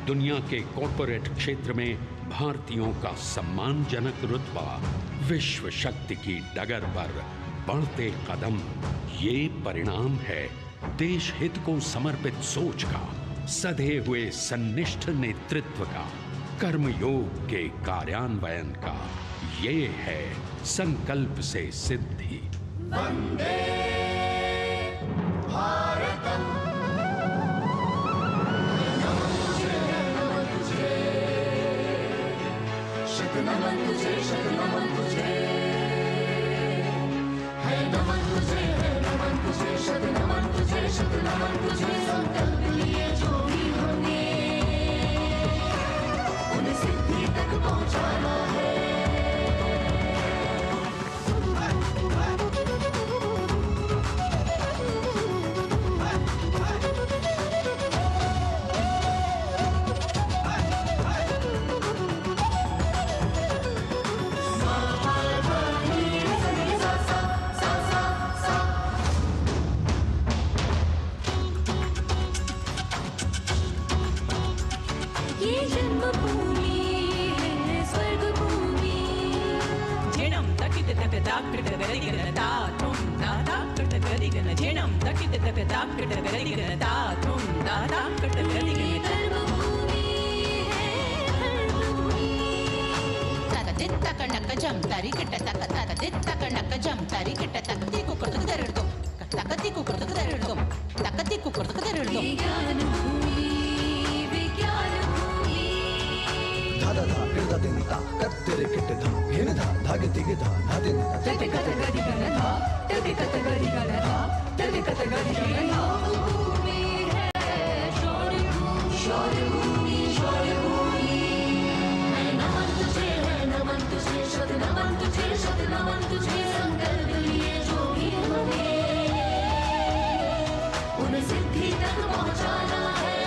दुनिया के कॉर्पोरेट क्षेत्र में भारतीयों का सम्मानजनक रुतबा, विश्व शक्ति की डगर पर बढ़ते कदम, ये परिणाम है देश हित को समर्पित सोच का, सधे हुए सन्निष्ठ नेतृत्व का, कर्मयोग के कार्यान्वयन का। ये है संकल्प से सिद्धि।
वंदे भारतम। नमन तुझे, शत नमन तुझे, है नमन तुझे, है नमन तुझे, शत नमन तुझे, शत नमन तुझे। संकल्प लिए जो भी हमने उन्हें सिद्धि तक पहुंचाना है।
ये जन्मभूमि है स्वर्ग भूमि।
झेणं तकित तक ताकिट गरिगनता तुम दाता कट गरिगन झेणं तकित तक ताकिट गरिगनता तुम दाता कट गरिगन
कर्मभूमि है धर्मभूमि।
तक दित तक नक जम तारी कट तक तक दित तक नक जम तारी कट तक ती को करतक दरड़तो तक ती को करतक दरड़तो तक ती को करतक दरड़तो।
विज्ञान भूमि विज्ञान भूमि।
धादा धा किरदा दिनता कत्तेरे किट्टे धा घेन धा धागे तिगे धा धादे धा
तटे कत गरि गण धा तटे कत गरि गण धा तटे कत गरि गण धा। भूमि है शौर्य भूमि शौर्य भूमि शौर्य भूमि। है नमन तुझे, है नमन तुझे, शत नमन तुझे, शत नमन तुझे। संकल्प लिए जो भी हमें उन्हें सिद्धि तक पहुंचाना है।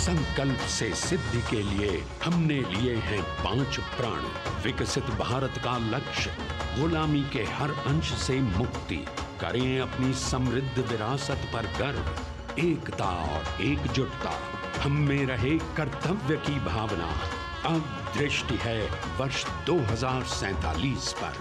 संकल्प से सिद्धि के लिए हमने लिए हैं 5 प्रण। विकसित भारत का लक्ष्य, गुलामी के हर अंश से मुक्ति। करें अपनी समृद्ध विरासत पर गर्व। एकता और एकजुटता, हम में रहे कर्तव्य की भावना। अब दृष्टि है वर्ष 2047 पर।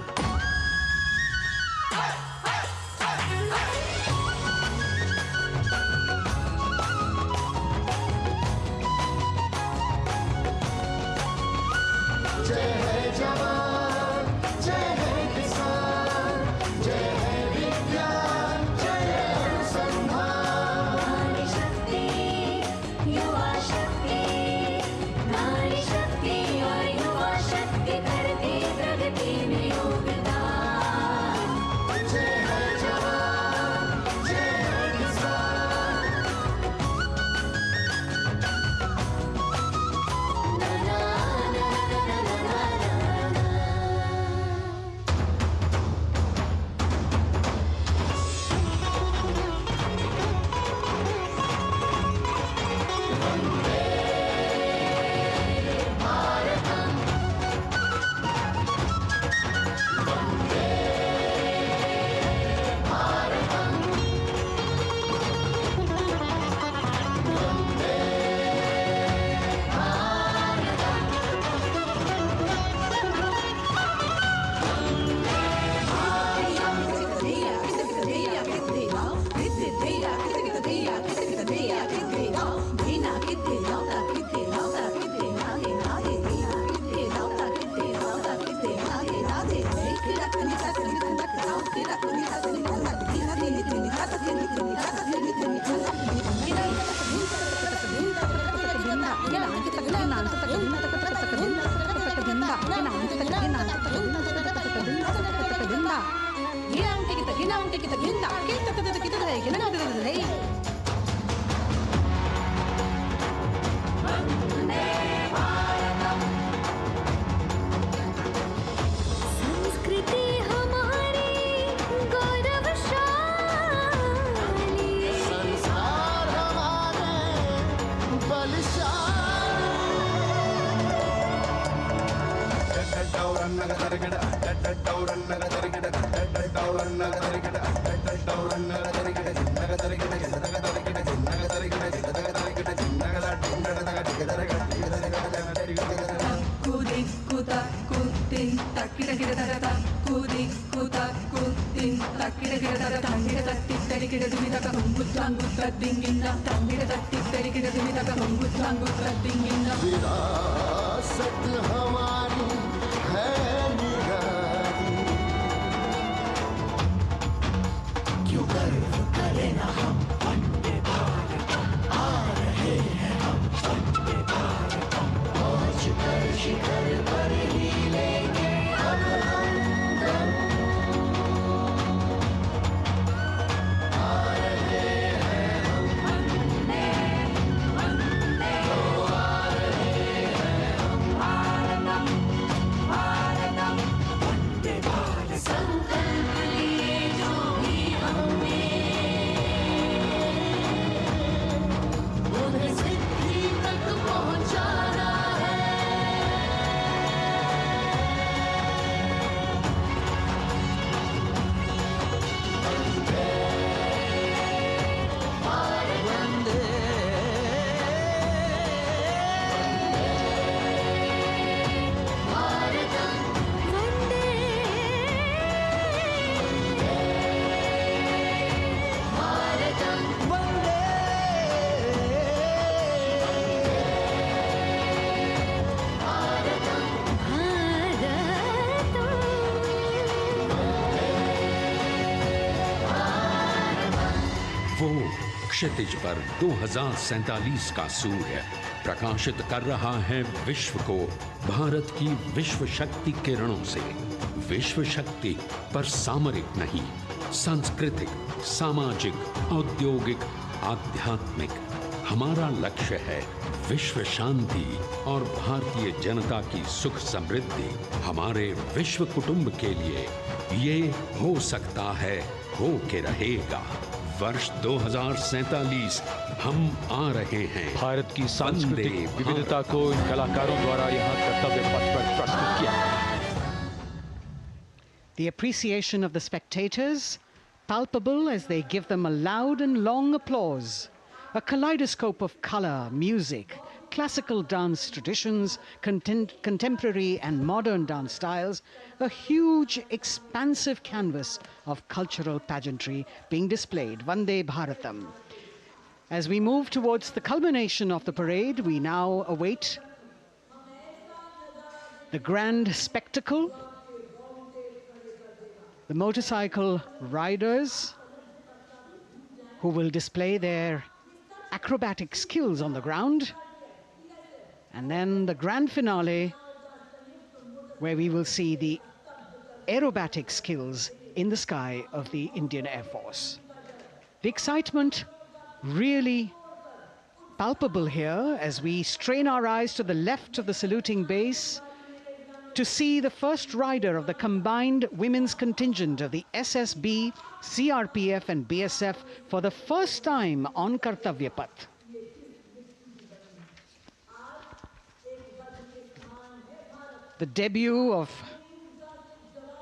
विरासत हमारी है निराली, क्यों गर्व करें ना हम वंदे भारतम, आ रहे हैं हम वंदे भारतम, पहुंच कर शिखर पर ही लेंगे अब हम दम। आ रहे हैं हम वंदे वंदे, ओ आ रहे हैं हम भारतम भारतम वंदे भारतम। संकल्प लिए जो भी हमने उन्हें सिद्धि तक पहुंचाना है। वंदे भारत वंदे भारतम वंदे भारतम वंदे भारतम
वो क्षितिज पर 2047 का सूर्य प्रकाशित कर रहा है विश्व को भारत की विश्व शक्ति किरणों से। विश्व शक्ति पर सामरिक नहीं, सांस्कृतिक, सामाजिक, औद्योगिक, आध्यात्मिक। हमारा लक्ष्य है विश्व शांति और भारतीय जनता की सुख समृद्धि। हमारे विश्व कुटुंब के लिए ये हो सकता है, हो के रहेगा। वर्ष 2047 हम आ रहे हैं।
भारत की सांस्कृतिक विविधता को इन कलाकारों द्वारा यहाँ कर्तव्य पथ पर प्रस्तुत किया गया।
The appreciation of the spectators, palpable as they give them a loud and long applause. A kaleidoscope of color, music, classical dance traditions, contemporary and modern dance styles, a huge, expansive canvas of cultural pageantry being displayed, Vande Bharatam. As we move towards the culmination of the parade, we now await the grand spectacle. The motorcycle riders who will display their acrobatic skills on the ground, and then the grand finale where we will see the aerobatic skills in the sky of the Indian Air Force. The excitement really palpable here as we strain our eyes to the left of the saluting base to see the first rider of the combined women's contingent of the SSB, CRPF and BSF for the first time on Kartavya Path. The debut of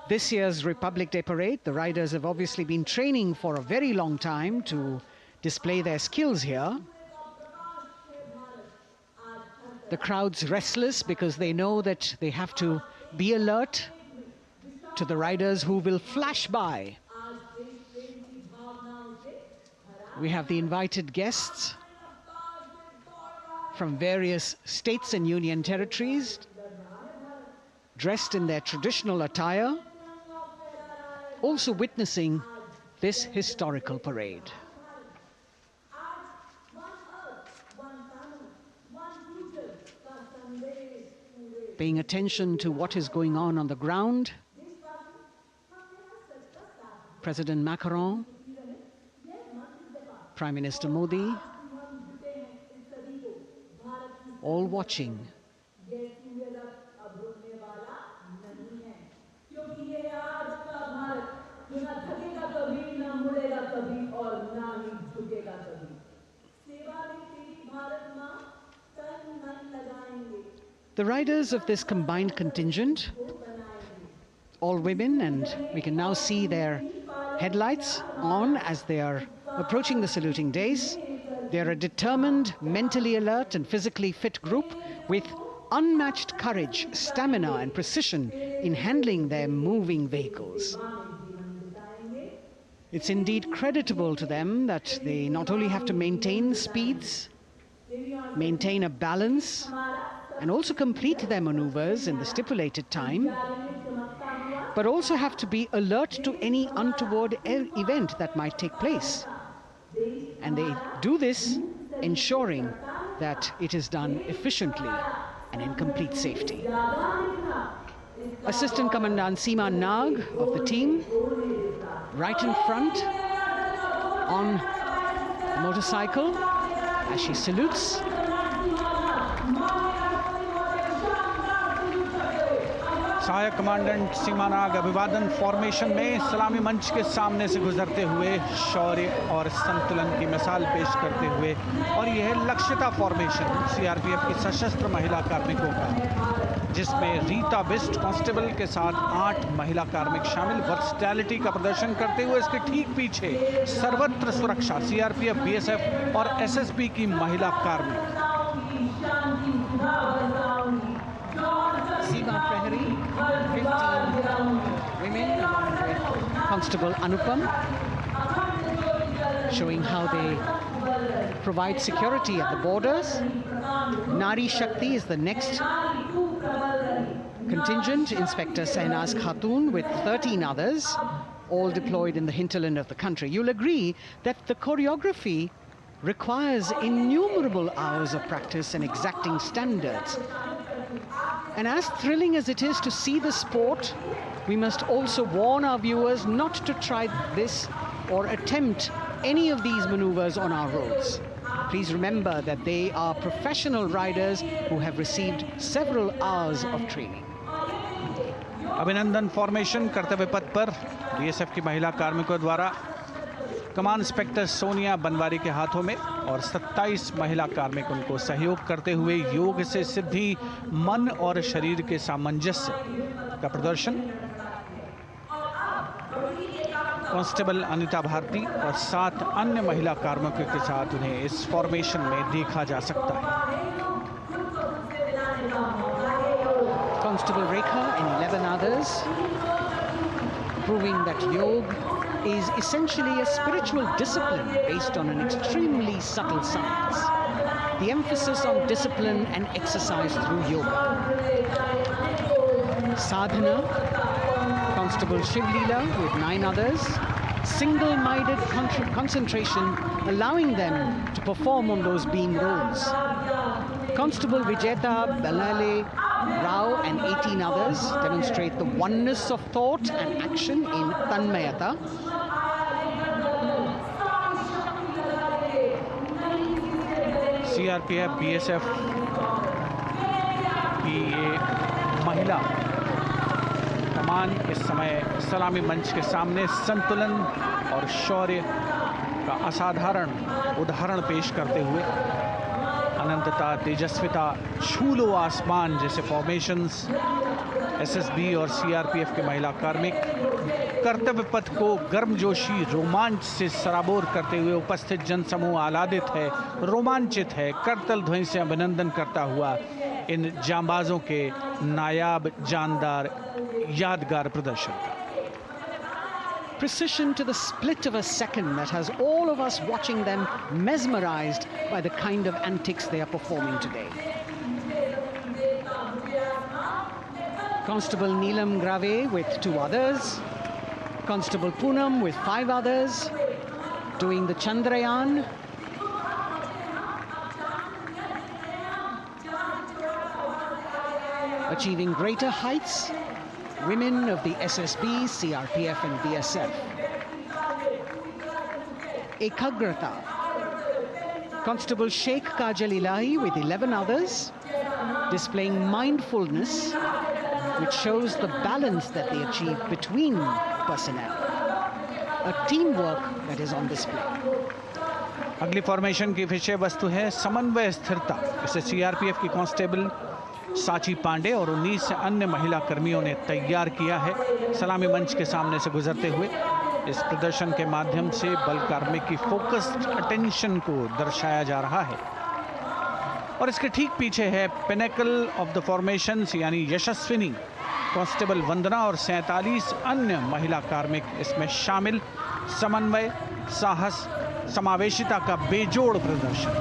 this year's Republic Day Parade. The riders have obviously been training for a very long time to display their skills here. The crowd's restless because they know that they have to be alert to the riders who will flash by. We have the invited guests from various states and union territories, dressed in their traditional attire, also witnessing this historical parade. Paying attention to what is going on the ground. President Macron, Prime Minister Modi, all watching. The riders of this combined contingent, all women, and we can now see their headlights on as they are approaching the saluting days. They are a determined, mentally alert and physically fit group with unmatched courage, stamina and precision in handling their moving vehicles. It's indeed creditable to them that they not only have to maintain speeds, maintain a balance, and also complete their maneuvers in the stipulated time, but also have to be alert to any untoward event that might take place. And they do this ensuring that it is done efficiently and in complete safety. Assistant Commandant Seema Nag of the team, right in front on the motorcycle as she salutes.
सहायक commandant सीमा नाग अभिवादन formation में सलामी मंच के सामने से गुजरते हुए शौर्य और संतुलन की मिसाल पेश करते हुए, और यह लक्ष्यता फॉर्मेशन सीआरपीएफ की सशस्त्र महिला कार्मिकों का, जिसमें रीता बिस्ट कांस्टेबल के साथ 8 महिला कार्मिक शामिल वर्सटैलिटी का प्रदर्शन करते हुए इसके ठीक पीछे सर्वत्र सुरक्षा सीआरपीएफ, बीएसएफ और एसएसबी की महिला कार्मिक।
Seema Prahari, 15 women along with Constable Anupam, showing how they provide security at the borders. Nari Shakti is the next contingent, Inspector Sainaz Khatun with 13 others, all deployed in the hinterland of the country. You'll agree that the choreography requires innumerable hours of practice and exacting standards. And as thrilling as it is to see the sport, we must also warn our viewers not to try this or attempt any of these maneuvers on our roads. Please remember that they are professional riders who have received several hours of training.
अभिनंदन formation कर्तव्य पथ पर BSF की महिला कार्मिकों द्वारा कमान inspector Sonia Banwari के हाथों में और 27 महिला कार्मिक उनको सहयोग करते हुए योग से सिद्धि, मन और शरीर के सामंजस्य का प्रदर्शन। कांस्टेबल अनिता भारती और 7 अन्य महिला कार्मिकों के साथ उन्हें इस फॉर्मेशन में देखा जा सकता है।
Constable Rekha and 11 others, proving that yoga is essentially a spiritual discipline based on an extremely subtle science. The emphasis on discipline and exercise through yoga. Sadhana, Constable Shivleela with 9 others, single-minded concentration, allowing them to perform on those beam roles. Constable Vijeta Balale Rao and 18 others demonstrate the oneness of thought and action in Tanmayata.
CRPF, BSF की ये महिला कमान इस समय सलामी मंच के सामने संतुलन और शौर्य का असाधारण उदाहरण पेश करते हुए अनंतता, तेजस्विता, छू लो आसमान जैसे फॉर्मेशंस एसएसबी और सीआरपीएफ के महिला कार्मिक कर्तव्य पथ को गर्मजोशी रोमांच से सराबोर करते हुए उपस्थित जनसमूह आह्लादित है, रोमांचित है, करतल ध्वनि से अभिनंदन करता हुआ इन जांबाजों के नायाब, जानदार, यादगार प्रदर्शन का।
Precision to the split of a second that has all of us watching them mesmerized by the kind of antics they are performing today. Constable Neelam Grave with 2 others, Constable Poonam with 5 others, doing the Chandrayaan. Achieving greater heights, women of the SSB, CRPF and BSF. Ekagrata. Constable Sheikh Kajal Ilahi with 11 others, displaying mindfulness, which shows the balance that they achieve between personnel. A teamwork that is on display.
अगली formation की विषय वस्तु है समन्वय स्थिरता। इसे CRPF की constable साची पांडे और 19 अन्य महिला कर्मियों ने तैयार किया है। सलामी मंच के सामने से गुजरते हुए इस प्रदर्शन के माध्यम से बल कार्मिक की फोकस्ड अटेंशन को दर्शाया जा रहा है और इसके ठीक पीछे है पिनेकल ऑफ द फॉर्मेशंस यानी यशस्विनी कांस्टेबल वंदना और 47 अन्य महिला कार्मिक इसमें शामिल। समन्वय, साहस, समावेशिता का बेजोड़ प्रदर्शन।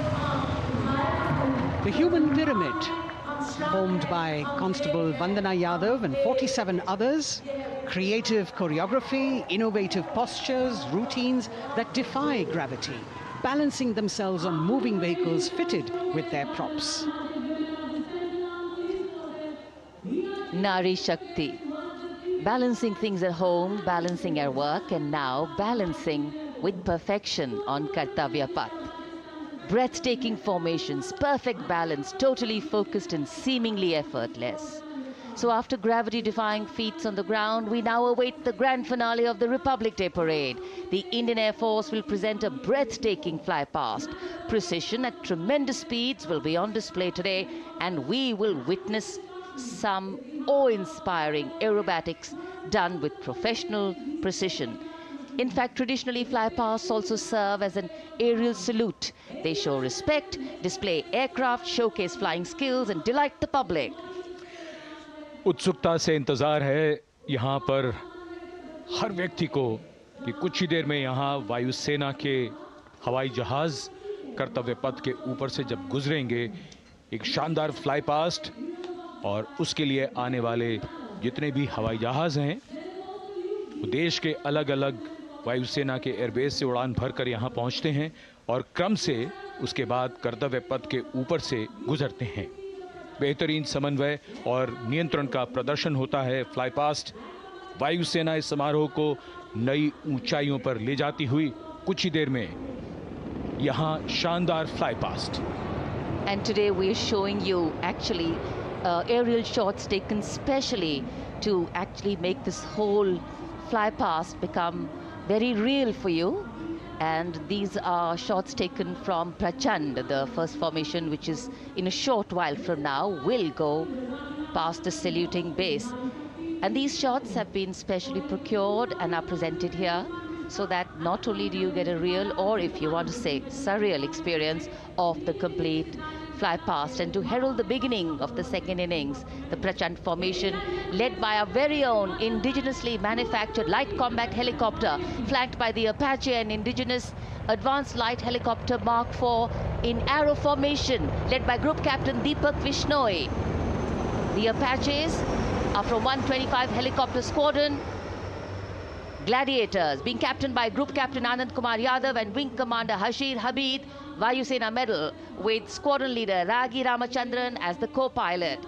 The human pyramid, formed by Constable Vandana Yadav and 47 others, creative choreography, innovative postures, routines that defy gravity, balancing themselves on moving vehicles fitted with their props.
Nari Shakti, balancing things at home, balancing at work, and now balancing with perfection on Kartavya Path. Breathtaking formations, perfect balance, totally focused and seemingly effortless. So after gravity-defying feats on the ground, we now await the grand finale of the Republic Day Parade. The Indian Air Force will present a breathtaking fly-past. Precision at tremendous speeds will be on display today, and we will witness some awe-inspiring aerobatics done with professional precision. In fact, traditionally, flypasts also serve as an aerial salute. They show respect, display aircraft, showcase flying skills, and delight the public.
उत्सुकता से इंतजार है यहाँ पर हर व्यक्ति को कि कुछ ही देर में यहाँ वायुसेना के हवाई जहाज कर्तव्य पथ के ऊपर से जब गुजरेंगे, एक शानदार फ्लाई पास्ट और उसके लिए आने वाले जितने भी हवाई जहाज हैं वो देश के अलग अलग वायुसेना के एयरबेस से उड़ान भरकर यहाँ पहुँचते हैं और क्रम से उसके बाद कर्तव्य पथ के ऊपर से गुजरते हैं। बेहतरीन समन्वय और नियंत्रण का प्रदर्शन होता है। फ्लाई पास्ट वायुसेना इस समारोह को नई ऊंचाइयों पर ले जाती हुई कुछ ही देर में यहाँ शानदार fly past.
And today we are showing you actually aerial shots taken specially to actually make this whole fly past become very real for you. And these are shots taken from Prachand, the first formation, which is in a short while from now will go past the saluting base. And these shots have been specially procured and are presented here so that not only do you get a real, or if you want to say surreal, experience of the complete fly past, and to herald the beginning of the second innings, the Prachand formation led by our very own indigenously manufactured light combat helicopter, flanked by the Apache and indigenous advanced light helicopter Mark IV in arrow formation, led by Group Captain Deepak Vishnoi. The Apaches are from 125 Helicopter Squadron. Gladiators, being captained by Group Captain Anand Kumar Yadav and Wing Commander Hashir Habib, Vayu Sena Medal, with Squadron Leader Ragi Ramachandran as the co-pilot.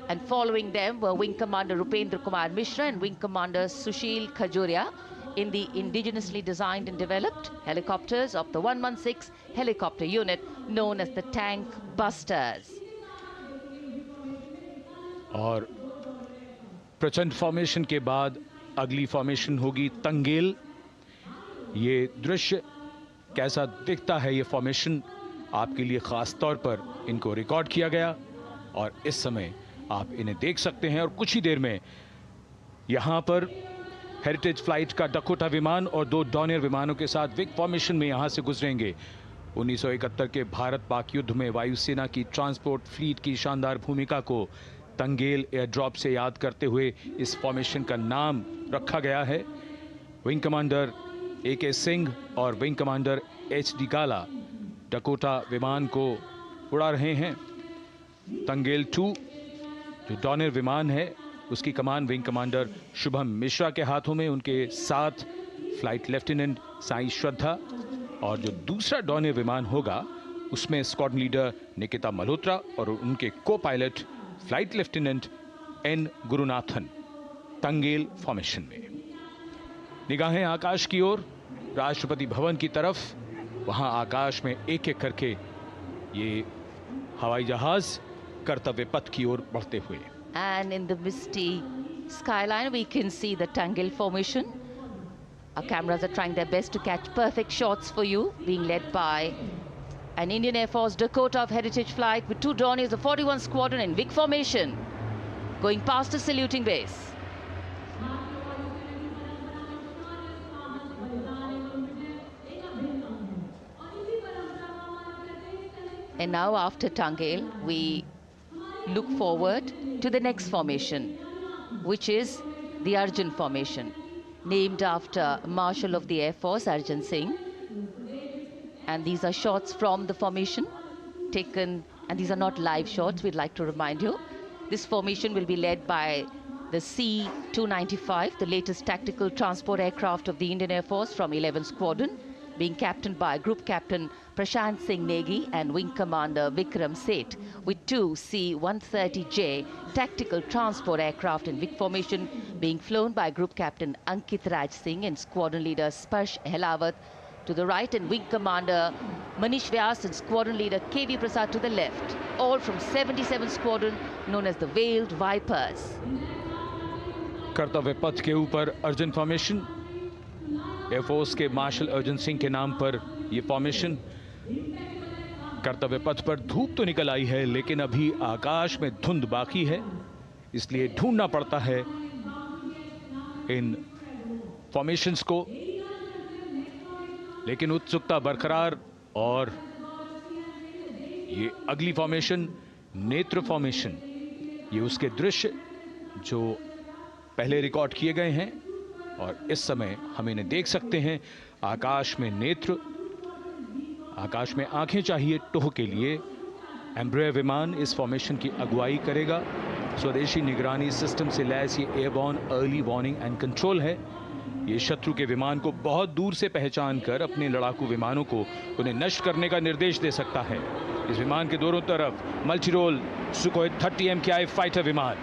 And following them were Wing Commander Rupendra Kumar Mishra and Wing Commander Sushil Khajuria in the indigenously designed and developed helicopters of the 116 helicopter unit known as the Tank Busters.
और प्रचंड formation के बाद अगली formation होगी तंगेल। ये दृश्य कैसा दिखता है, ये फॉर्मेशन आपके लिए खास तौर पर इनको रिकॉर्ड किया गया और इस समय आप इन्हें देख सकते हैं। और कुछ ही देर में यहां पर हेरिटेज फ्लाइट का डकोटा विमान और 2 डॉनियर विमानों के साथ विग फॉर्मेशन में यहां से गुजरेंगे। 1971 के भारत पाक युद्ध में वायुसेना की ट्रांसपोर्ट फ्लीट की शानदार भूमिका को तंगेल एयर ड्रॉप से याद करते हुए इस फॉर्मेशन का नाम रखा गया है। विंग कमांडर AK सिंह और विंग कमांडर HD गाला डकोटा विमान को उड़ा रहे हैं। तंगेल 2 जो डॉनियर विमान है उसकी कमान विंग कमांडर शुभम मिश्रा के हाथों में, उनके साथ फ्लाइट लेफ्टिनेंट साई श्रद्धा, और जो दूसरा डॉनियर विमान होगा उसमें स्क्वाड्रन लीडर निकिता मल्होत्रा और उनके co-pilot flight lieutenant N Gurunathan. Tangail formation में निगाहें आकाश की ओर, राष्ट्रपति भवन की तरफ। वहां आकाश में एक एक करके ये हवाई जहाज कर्तव्य पथ की ओर बढ़ते हुए।
And in the misty skyline we can see the Tangel formation. Our cameras are trying their best to catch perfect shots for you, being led by an Indian Air Force Dakota of Heritage Flight with 2 Dorniers of 41 Squadron in big formation, going past the saluting base. And now after Tangel, we look forward to the next formation, which is the Arjun formation, named after Marshal of the Air Force Arjun Singh. And these are shots from the formation taken, and these are not live shots, we'd like to remind you. This formation will be led by the C-295, the latest tactical transport aircraft of the Indian Air Force from 11 Squadron, being captained by Group Captain Prashant Singh Negi and Wing Commander Vikram Seth, with 2 C-130J tactical transport aircraft in big formation being flown by Group Captain Ankit Raj Singh and Squadron Leader Sparsh Helawat to the right, and Wing Commander Manish Vyas and Squadron Leader KV Prasad to the left, all from 77 Squadron known as the Veiled Vipers.
कर्तव्य पथ के ऊपर Arjun formation, air force के martial Arjun Singh के नाम पर यह formation. कर्तव्य पथ पर धूप तो निकल आई है लेकिन अभी आकाश में धुंध बाकी है, इसलिए ढूंढना पड़ता है इन फॉर्मेशंस को, लेकिन उत्सुकता बरकरार। और ये अगली फॉर्मेशन नेत्र फॉर्मेशन, ये उसके दृश्य जो पहले रिकॉर्ड किए गए हैं और इस समय हम इन्हें देख सकते हैं। आकाश में नेत्र, आकाश में आंखें चाहिए टोह के लिए। एम्ब्रेयर विमान इस फॉर्मेशन की अगुवाई करेगा। स्वदेशी निगरानी सिस्टम से लैस ये airborne early warning and control है। ये शत्रु के विमान को बहुत दूर से पहचान कर अपने लड़ाकू विमानों को उन्हें नष्ट करने का निर्देश दे सकता है। इस विमान के दोनों तरफ मल्टीरोल सुखोई 30 MKI फाइटर विमान।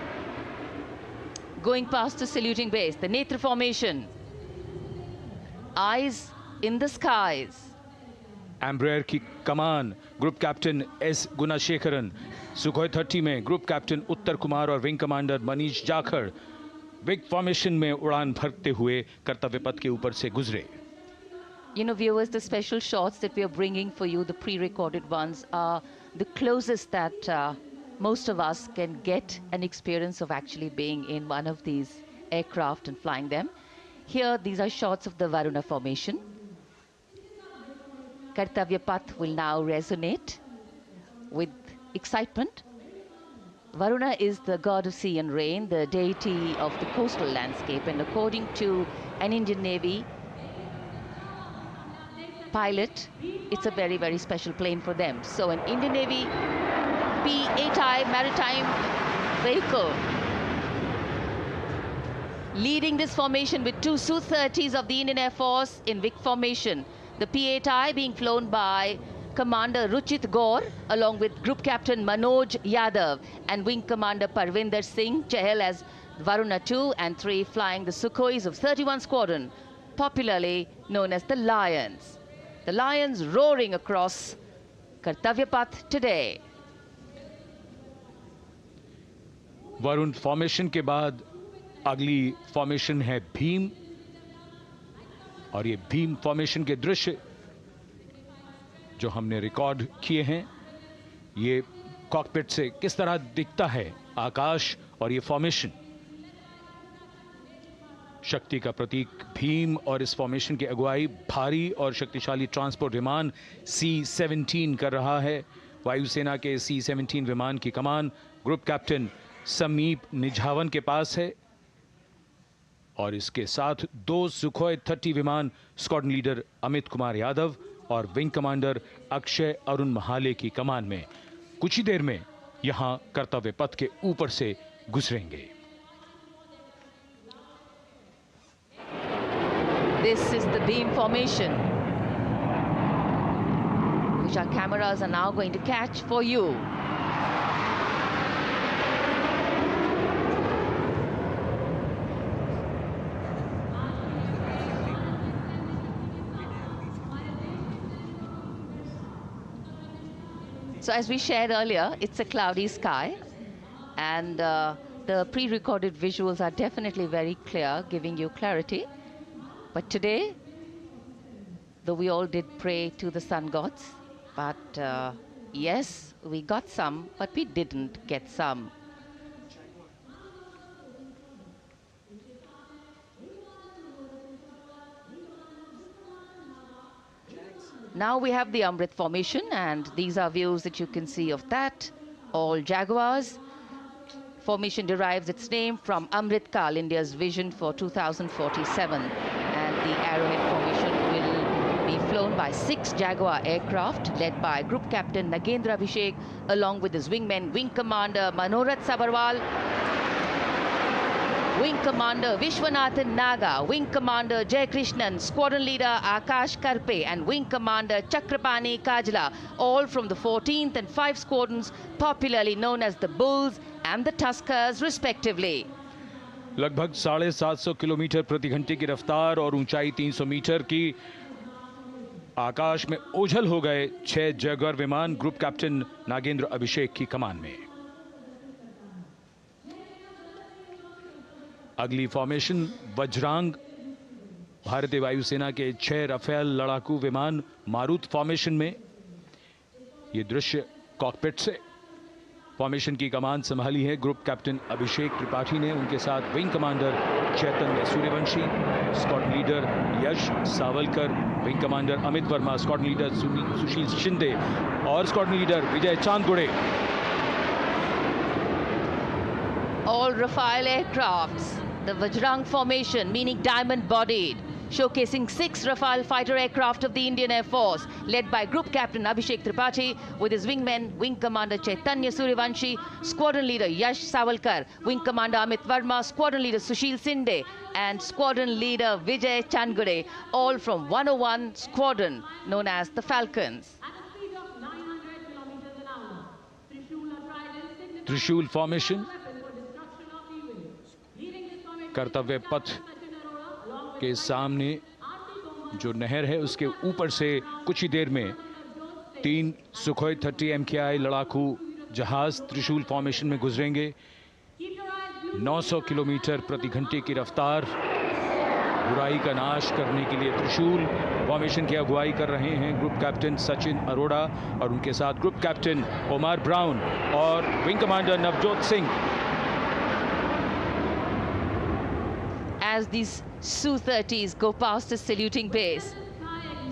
Going past the saluting base, the Netra formation, eyes in the skies.
Embraer की कमान ग्रुप कैप्टन S गुणाशेखरन, सुखोई 30 में ग्रुप कैप्टन उत्तर कुमार और wing commander Manish Jakhar big formation में उड़ान भरते हुए कर्तव्य पथ के ऊपर से गुजरे।
You know, viewers, the special shots that we are bringing for you, the pre-recorded ones, are the closest that most of us can get an experience of actually being in one of these aircraft and flying them. Here, these are shots of the Varuna formation. Kartavya Path will now resonate with excitement. Varuna is the god of sea and rain, the deity of the coastal landscape, and according to an Indian Navy pilot, it's a very, very special plane for them. So an Indian Navy P-8I maritime vehicle leading this formation with two Su-30s of the Indian Air Force in Vic formation. The P-8I being flown by Commander Ruchit Gaur along with Group Captain Manoj Yadav and Wing Commander Parvinder Singh Chahal as Varuna 2 and 3 flying the Sukhois of 31 Squadron, popularly known as the Lions. The Lions roaring across Kartavya Path today.
Varun formation के बाद अगली formation है भीम, और ये Bhim formation के दृश्य जो हमने रिकॉर्ड किए हैं, ये कॉकपिट से किस तरह दिखता है आकाश और ये फॉर्मेशन। शक्ति का प्रतीक भीम और इस फॉर्मेशन की अगुवाई भारी और शक्तिशाली ट्रांसपोर्ट विमान C-17 कर रहा है। वायुसेना के C-17 विमान की कमान ग्रुप कैप्टन समीप निझावन के पास है और इसके साथ दो सुखोई 30 विमान स्क्वाड्रन लीडर अमित कुमार यादव और विंग कमांडर अक्षय अरुण महाले की कमान में कुछ ही देर में यहां कर्तव्य पथ के ऊपर से गुजरेंगे।
This is the beam formation, which our cameras are now going to catch for you. So as we shared earlier, it's a cloudy sky, and the pre-recorded visuals are definitely very clear, giving you clarity. But today, though we all did pray to the sun gods, but yes, we got some, but we didn't get some. Now we have the Amrit formation, and these are views that you can see of that. All Jaguars. Formation derives its name from Amrit Kal, India's vision for 2047. And the Arrowhead formation will be flown by 6 Jaguar aircraft led by Group Captain Nagendra Abhishek along with his wingmen, Wing Commander Manorat Sabarwal, Wing Commander Vishwanathan Naga, Wing Commander Jay Krishnan, Squadron Leader Akash Karpe and Wing Commander Chakrapani Kajla, all from the 14th and 5 squadrons popularly known as the Bulls and the Tuskers respectively.
लगभग 750 kilometre प्रति घंटे की रफ्तार और ऊंचाई 300 metre की आकाश में ओझल हो गए 6 जैगुआर विमान ग्रुप कैप्टन नागेंद्र अभिषेक की कमान में। अगली फॉर्मेशन वज्रांग, भारतीय वायुसेना के 6 राफेल लड़ाकू विमान मारुत फॉर्मेशन में। ये दृश्य कॉकपिट से। फॉर्मेशन की कमान संभाली है ग्रुप कैप्टन अभिषेक त्रिपाठी ने, उनके साथ wing commander Chaitanya Suryavanshi, squadron leader Yash Savalkar, wing commander Amit Verma, squadron leader Sushil Shinde और squadron leader Vijay Chandgude.
All Rafale aircrafts, the Vajrang formation, meaning diamond-bodied, showcasing 6 Rafale fighter aircraft of the Indian Air Force, led by Group Captain Abhishek Tripathi, with his wingmen, Wing Commander Chaitanya Suryavanshi, Squadron Leader Yash Savalkar, Wing Commander Amit Verma, Squadron Leader Sushil Sinde, and Squadron Leader Vijay Chandgade, all from 101 Squadron, known as the Falcons.
त्रिशूल formation कर्तव्य पथ के सामने जो नहर है उसके ऊपर से कुछ ही देर में 3 सुखोई 30 MKI लड़ाकू जहाज त्रिशूल फॉर्मेशन में गुजरेंगे। 900 किलोमीटर प्रति घंटे की रफ्तार, 300 मीटर की ऊंचाई बुराई का नाश करने के लिए त्रिशूल फॉर्मेशन की अगुवाई कर रहे हैं ग्रुप कैप्टन सचिन अरोड़ा और उनके साथ ग्रुप कैप्टन ओमार ब्राउन और wing commander Navjot Singh.
As these Su-30s go past the saluting base,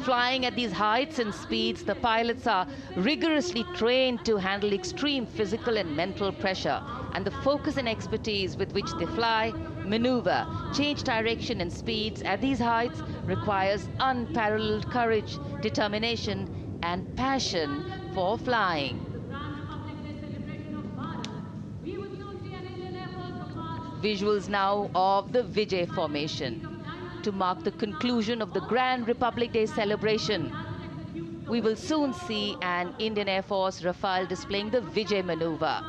flying at these heights and speeds, the pilots are rigorously trained to handle extreme physical and mental pressure, and the focus and expertise with which they fly, maneuver, change direction and speeds at these heights requires unparalleled courage, determination and passion for flying. Visuals now of the Vijay formation to mark the conclusion of the Grand Republic Day celebration. We will soon see an Indian Air Force Rafale displaying the Vijay maneuver.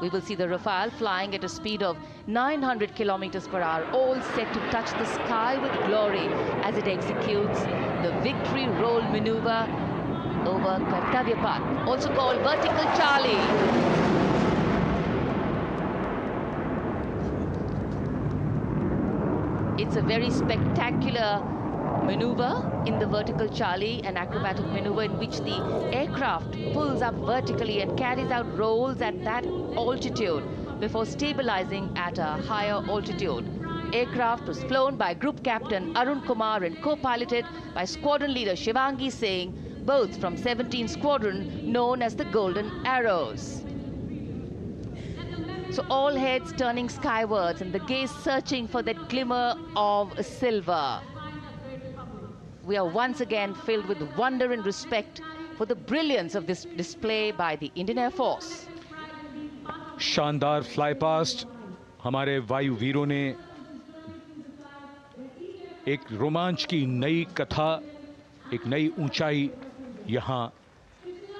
We will see the Rafale flying at a speed of 900 kilometers per hour, all set to touch the sky with glory as it executes the victory roll maneuver over Kartavya Path, also called Vertical Charlie. It's a very spectacular maneuver in the Vertical Charlie, an acrobatic maneuver in which the aircraft pulls up vertically and carries out rolls at that altitude before stabilizing at a higher altitude. Aircraft was flown by Group Captain Arun Kumar and co-piloted by Squadron Leader Shivangi Singh, both from 17th Squadron known as the Golden Arrows. So all heads turning skywards and the gaze searching for that glimmer of silver. We are once again filled with wonder and respect for the brilliance of this display by the Indian Air Force.
शानदार fly past हमारे वायु वीरों ने एक रोमांच की नई कथा, एक नई ऊंचाई यहां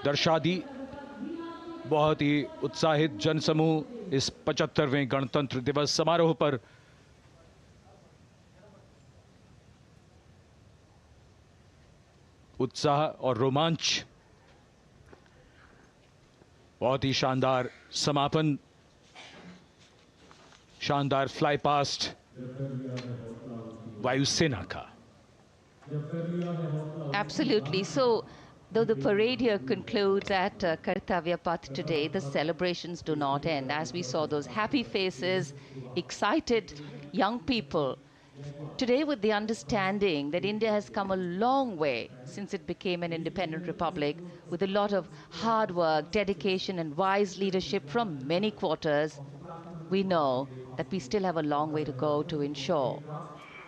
दर्शा दी। बहुत ही उत्साहित जनसमूह इस 75वें गणतंत्र दिवस समारोह पर उत्साह और रोमांच, बहुत ही शानदार समापन, शानदार फ्लाई पास्ट वायुसेना का।
Absolutely. So, though the parade here concludes at Kartavya Path today, the celebrations do not end. As we saw those happy faces, excited young people, today with the understanding that India has come a long way since it became an independent republic, with a lot of hard work, dedication and wise leadership from many quarters, we know that we still have a long way to go to ensure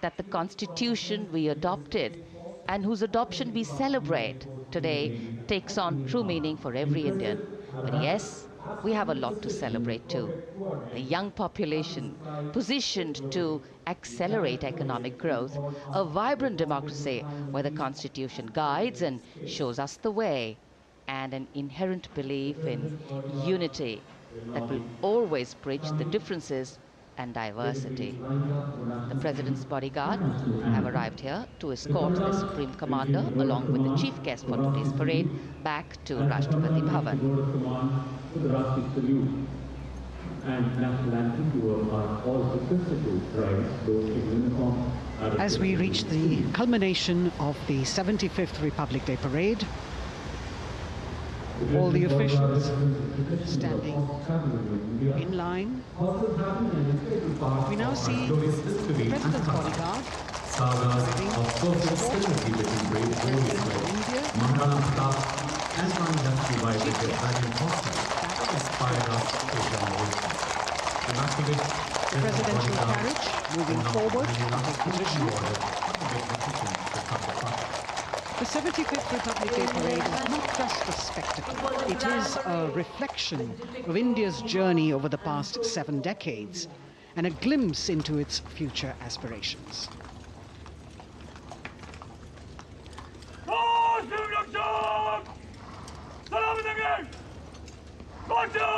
that the constitution we adopted and whose adoption we celebrate today takes on true meaning for every Indian. But yes, we have a lot to celebrate too. A young population positioned to accelerate economic growth, a vibrant democracy where the constitution guides and shows us the way, and an inherent belief in unity that will always bridge the differences and diversity. The President's bodyguard have arrived here to escort the Supreme Commander along with the chief guest for today's parade back to Rashtrapati Bhavan.
As we reach the culmination of the 75th Republic Day Parade, all the officials standing in line. We now see the President's bodyguard the presidential carriage moving forward to take position. The 75th Republic Day Parade is not just a spectacle. It is a reflection of India's journey over the past 7 decades and a glimpse into its future aspirations.
March!